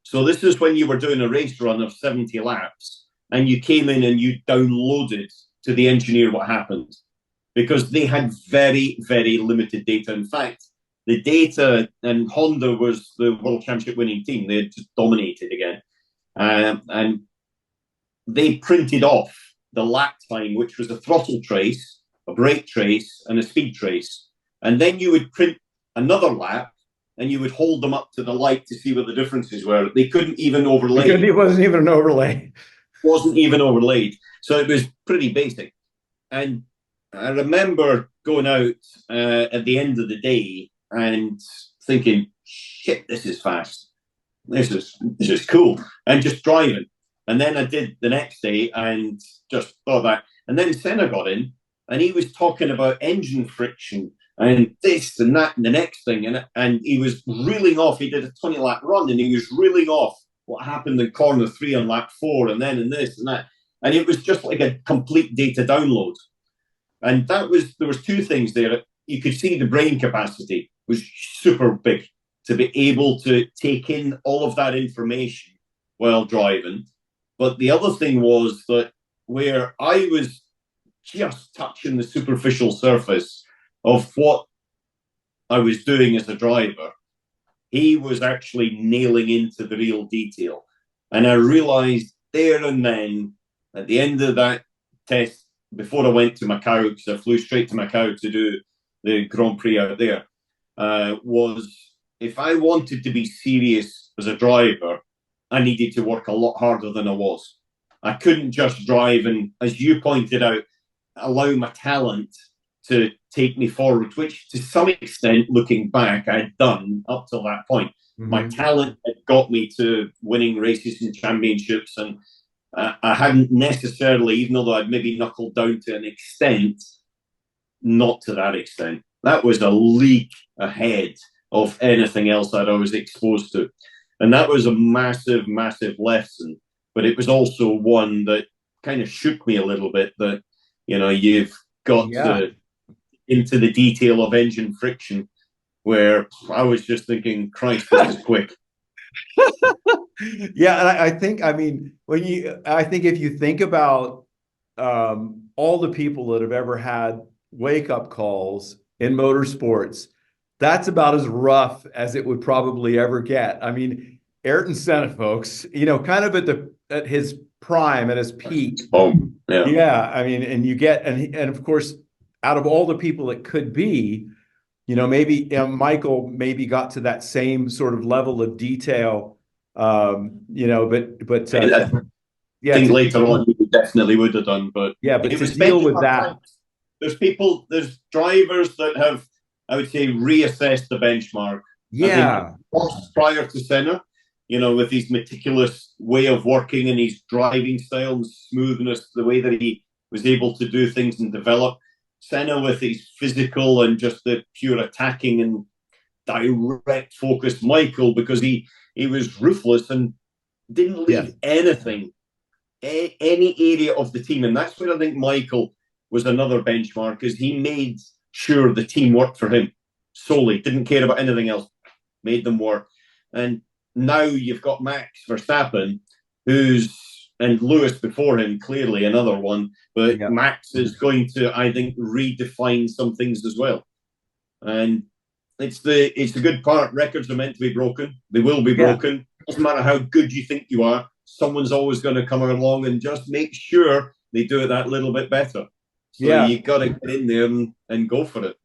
So this is when you were doing a race run of 70 laps, and you came in and you downloaded to the engineer what happened, because they had very, very limited data. In fact, the data, and Honda was the World Championship winning team. They had just dominated again. And they printed off the lap time, which was a throttle trace, a brake trace, and a speed trace. And then you would print another lap, and you would hold them up to the light to see what the differences were. They couldn't even overlay. It wasn't even an overlay. Wasn't even overlaid. So it was pretty basic. And I remember going out at the end of the day and thinking, shit, this is fast. This is cool. And just driving. And then I did the next day and just thought that. And then Senna got in, and he was talking about engine friction and this and that and the next thing, and he was reeling off. He did a 20 lap run, and he was reeling off what happened in corner 3 on lap 4, and then in this and that, and it was just like a complete data download. And there was two things there. You could see the brain capacity was super big to be able to take in all of that information while driving. But the other thing was that where I was just touching the superficial surface of what I was doing as a driver, he was actually nailing into the real detail. And I realized there and then, at the end of that test, before I went to Macau, because I flew straight to Macau to do the Grand Prix out there, was if I wanted to be serious as a driver, I needed to work a lot harder than I was. I couldn't just drive and, as you pointed out, allow my talent to take me forward, which to some extent, looking back, I had done up till that point. Mm-hmm. My talent had got me to winning races and championships, and I hadn't necessarily, even though I'd maybe knuckled down to an extent, not to that extent. That was a league ahead of anything else that I was exposed to. And that was a massive, massive lesson. But it was also one that kind of shook me a little bit, that, you know, you've got to into the detail of engine friction, where I was just thinking, Christ, this is quick. Yeah, and I think, I mean, I think if you think about all the people that have ever had wake-up calls in motorsports, that's about as rough as it would probably ever get. I mean, Ayrton Senna, folks, you know, kind of at his prime, at his peak. Oh, yeah. Yeah, I mean, and you get, and of course, out of all the people it could be, you know, maybe Michael maybe got to that same sort of level of detail, you know, but yeah, I think later on he definitely would have done, but yeah, but to deal with that, there's drivers that have, I would say, reassessed the benchmark. Yeah, prior to Senna, you know, with his meticulous way of working and his driving style and smoothness, the way that he was able to do things and develop. Senna with his physical and just the pure attacking and direct focus. Michael, because he was ruthless and didn't leave anything, any area of the team. And that's where I think Michael was another benchmark, because he made sure the team worked for him solely, didn't care about anything else, made them work. And now you've got Max Verstappen, and Lewis before him, clearly another one, but Max is going to, I think, redefine some things as well. And it's the good part. Records are meant to be broken. They will be broken. Doesn't matter how good you think you are, someone's always going to come along and just make sure they do it that little bit better. So you got to get in there and go for it.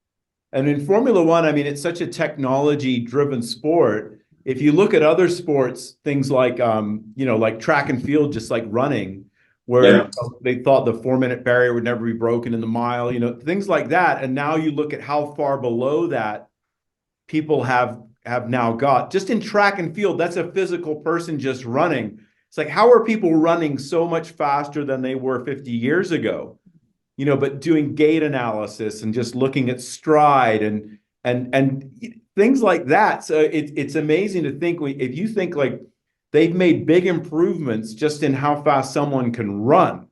And in Formula One, I mean, it's such a technology-driven sport. If you look at other sports, things like, you know, like track and field, just like running, where they thought the 4-minute barrier would never be broken in the mile, you know, things like that. And now you look at how far below that people have now got. Just in track and field, that's a physical person just running. It's like, how are people running so much faster than they were 50 years ago? You know, but doing gait analysis and just looking at stride and things like that. So it's amazing to think, if you think like they've made big improvements just in how fast someone can run.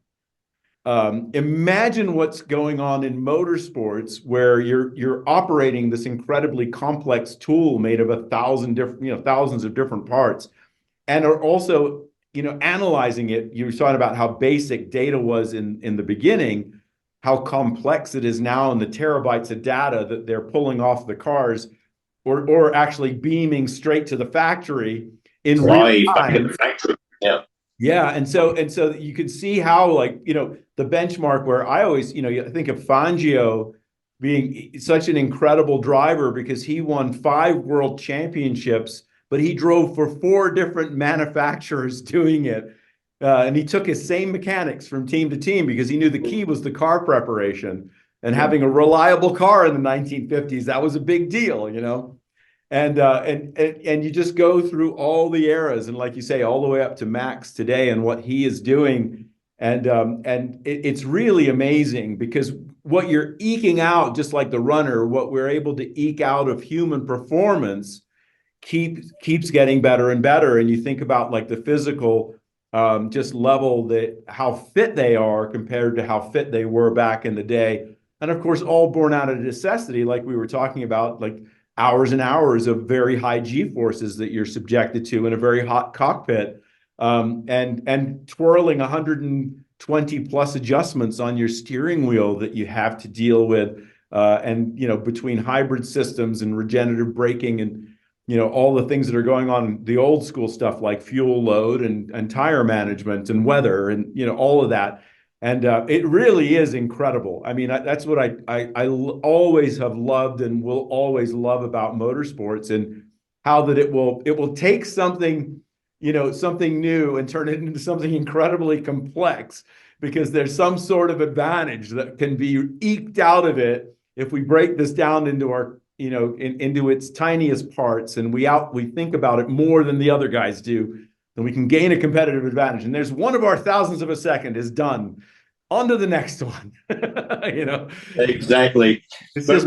Imagine what's going on in motorsports, where you're operating this incredibly complex tool made of 1,000 different, you know, thousands of different parts, and are also, you know, analyzing it. You were talking about how basic data was in the beginning, how complex it is now, and the terabytes of data that they're pulling off the cars, or actually beaming straight to the factory in real time. In the factory. Yeah, and so you could see how, like, you know, the benchmark, where I always, you know, I think of Fangio being such an incredible driver because he won 5 world championships, but he drove for 4 different manufacturers doing it. And he took his same mechanics from team to team because he knew the key was the car preparation, and having a reliable car in the 1950s, that was a big deal, you know. And you just go through all the eras, and like you say, all the way up to Max today and what he is doing. And it's really amazing, because what you're eking out, just like the runner, what we're able to eke out of human performance keeps getting better and better. And you think about like the physical just level, that how fit they are compared to how fit they were back in the day. And of course, all born out of necessity, like we were talking about, like hours and hours of very high G forces that you're subjected to in a very hot cockpit, and twirling 120 plus adjustments on your steering wheel that you have to deal with, and between hybrid systems and regenerative braking and all the things that are going on, the old school stuff like fuel load and tire management and weather and all of that. And it really is incredible. I mean, that's what I always have loved and will always love about motorsports, and how that it will take something, something new and turn it into something incredibly complex, because there's some sort of advantage that can be eked out of it if we break this down into our into its tiniest parts, and we think about it more than the other guys do, then we can gain a competitive advantage. And there's one of our thousandths of a second is done. On to the next one. Exactly. It's just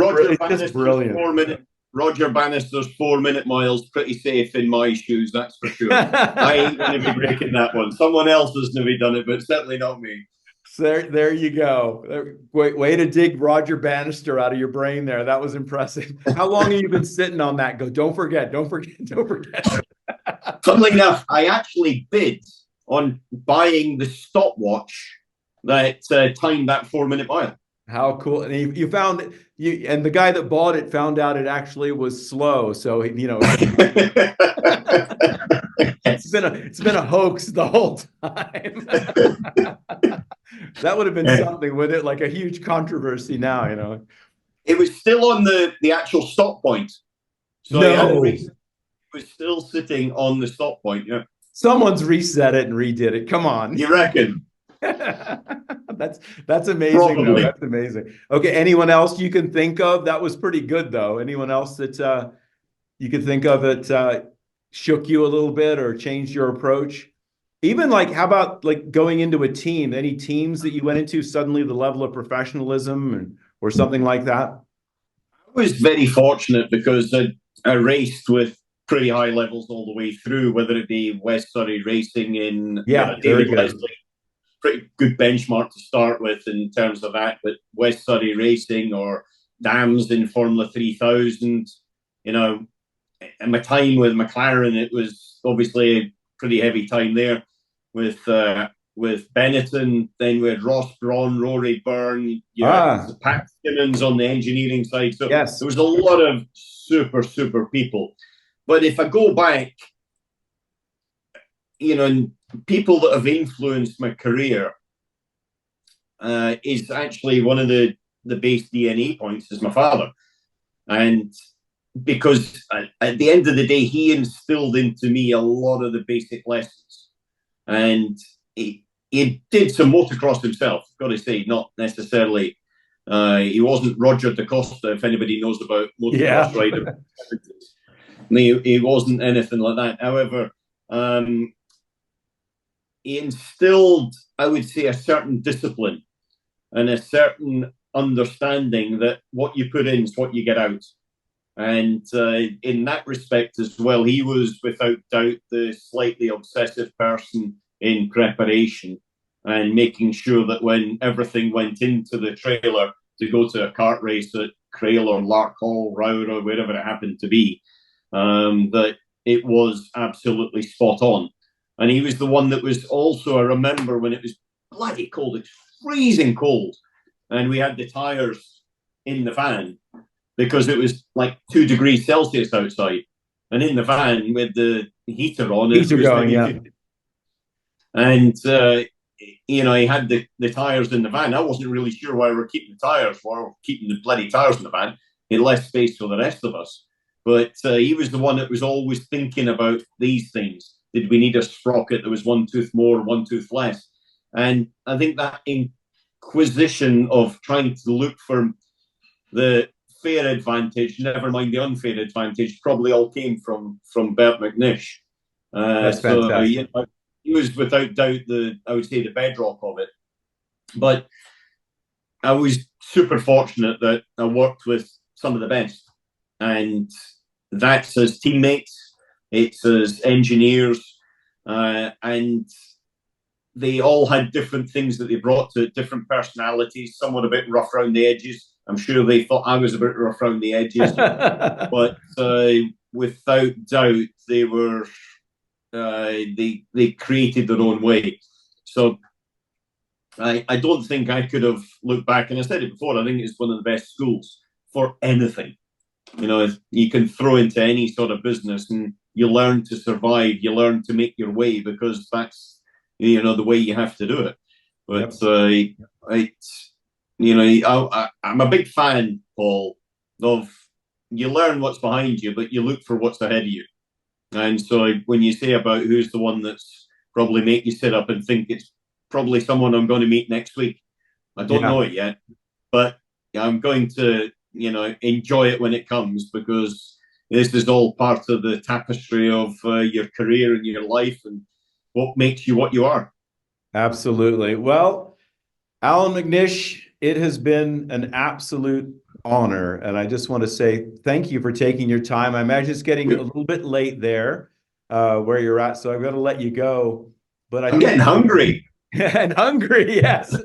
brilliant. Roger Bannister's 4-minute miles, pretty safe in my shoes, that's for sure. I ain't going to be breaking that one. Someone else has never done it, but certainly not me. So there you go. Way to dig Roger Bannister out of your brain there. That was impressive. How long have you been sitting on that? Go, don't forget. Funnily enough, I actually bid on buying the stopwatch that timed that 4-minute mile. How cool. And you found and the guy that bought it found out it actually was slow. So, it's been a hoax the whole time. That would have been something, with it, like a huge controversy now, It was still on the actual stop point. So no. It was still sitting on the stop point, yeah. Someone's reset it and redid it. Come on. You reckon? That's amazing. Though. That's amazing. Okay, anyone else you can think of? That was pretty good, though. Anyone else that you could think of that shook you a little bit or changed your approach? Even like, how about like going into a team? Any teams that you went into, suddenly the level of professionalism or something like that? I was very fortunate because I raced with pretty high levels all the way through, whether it be West Surrey Racing in David Leslie, pretty good benchmark to start with in terms of that, but West Surrey Racing or Dams in Formula 3000, and my time with McLaren, it was obviously a pretty heavy time there with Benetton. Then we had Ross Braun, Rory Byrne, Pat Simmons on the engineering side. So yes, there was a lot of super people. But if I go back, and people that have influenced my career is actually one of the base DNA points is my father. And because at the end of the day, he instilled into me a lot of the basic lessons. And he did some motocross himself, got to say, not necessarily. He wasn't Roger DaCosta, if anybody knows about motocross rider. He wasn't anything like that. However, he instilled, I would say, a certain discipline and a certain understanding that what you put in is what you get out. And in that respect as well, he was without doubt the slightly obsessive person in preparation and making sure that when everything went into the trailer to go to a kart race at Crail or Larkhall, Rower, or wherever it happened to be, that it was absolutely spot on. And he was the one that was also, I remember when it was bloody cold, it's freezing cold, and we had the tyres in the van because it was like 2 degrees Celsius outside. And in the van with the heater on, and he had the tyres in the van. I wasn't really sure why we were keeping the tyres for. We're keeping the bloody tyres in the van. It left space for the rest of us. But he was the one that was always thinking about these things. Did we need a sprocket that was 1 tooth more, 1 tooth less? And I think that inquisition of trying to look for the fair advantage, never mind the unfair advantage, probably all came from Bert McNish. That's fantastic. He was without doubt I would say the bedrock of it. But I was super fortunate that I worked with some of the best, and that's as teammates, it's as engineers, and they all had different things that they brought to it, different personalities. Some were a bit rough around the edges. I'm sure they thought I was a bit rough around the edges, but without doubt, they were they created their own way. So I don't think I could have looked back, and I said it before, I think it's one of the best schools for anything. You know, you can throw into any sort of business and you learn to survive, you learn to make your way because that's, you know, the way you have to do it. But I'm a big fan, Paul, of you learn what's behind you, but you look for what's ahead of you. And so when you say about who's the one that's probably make you sit up and think it's probably someone I'm going to meet next week, I don't know it yet, but I'm going to, you know, enjoy it when it comes, because this is all part of the tapestry of your career and your life and what makes you what you are. Absolutely. Well, Allan McNish, it has been an absolute honor. And I just want to say thank you for taking your time. I imagine it's getting a little bit late there where you're at, so I've got to let you go. But I'm getting hungry. And hungry, yes.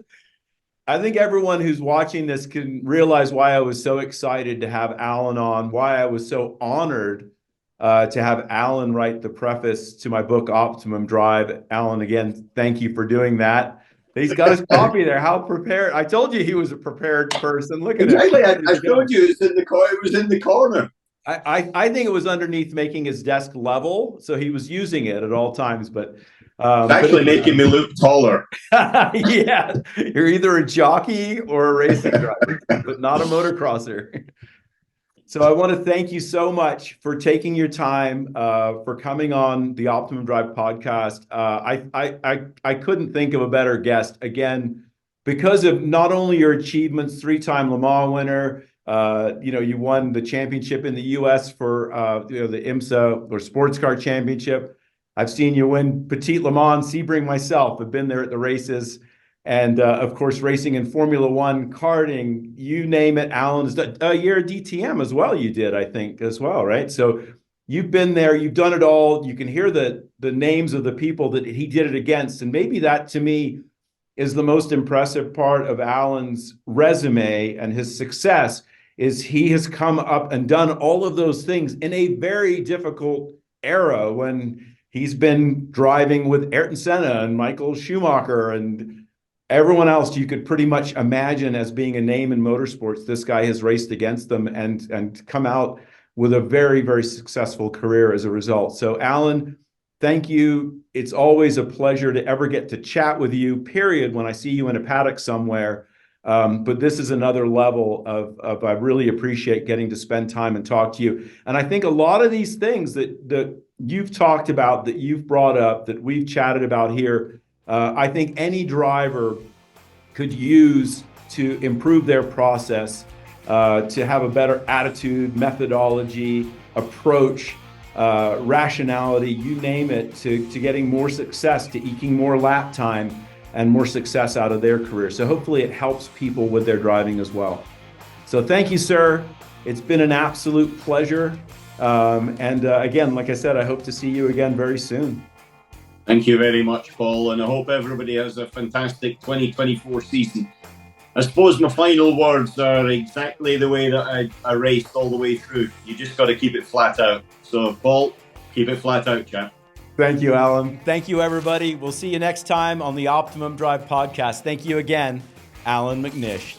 I think everyone who's watching this can realize why I was so excited to have Allan on, why I was so honored to have Allan write the preface to my book, Optimum Drive. Allan, again, thank you for doing that. He's got his copy there. How prepared. I told you he was a prepared person. Look at it. I told you it was in the corner. I think it was underneath, making his desk level, so he was using it at all times. But it's actually making me look taller. Yeah, you're either a jockey or a racing driver, but not a motocrosser. So I want to thank you so much for taking your time, for coming on the Optimum Drive podcast. I couldn't think of a better guest, again, because of not only your achievements, 3-time Le Mans winner. You won the championship in the U.S. for the IMSA or Sports Car Championship. I've seen you win Petit Le Mans, Sebring myself. I've been there at the races. And of course, racing in Formula One, karting, you name it. Allan's done a year of DTM as well. You did, I think, as well, right? So you've been there, you've done it all. You can hear the names of the people that he did it against. And maybe that, to me, is the most impressive part of Allan's resume and his success, is he has come up and done all of those things in a very difficult era when he's been driving with Ayrton Senna and Michael Schumacher and everyone else you could pretty much imagine as being a name in motorsports. This guy has raced against them and come out with a very, very successful career as a result. So Allan, thank you. It's always a pleasure to ever get to chat with you, period, when I see you in a paddock somewhere. But this is another level of I really appreciate getting to spend time and talk to you. And I think a lot of these things that you've talked about, that you've brought up, that we've chatted about here, I think any driver could use to improve their process, to have a better attitude, methodology, approach, rationality, you name it, to getting more success, to eking more lap time and more success out of their career. So hopefully it helps people with their driving as well. So thank you, sir. It's been an absolute pleasure. Again, like I said, I hope to see you again very soon. Thank you very much, Paul, and I hope everybody has a fantastic 2024 season. I suppose my final words are exactly the way that I raced all the way through. You just got to keep it flat out. So, Paul, keep it flat out, chap. Thank you, Allan. Thank you, everybody. We'll see you next time on the Optimum Drive podcast. Thank you again, Allan McNish.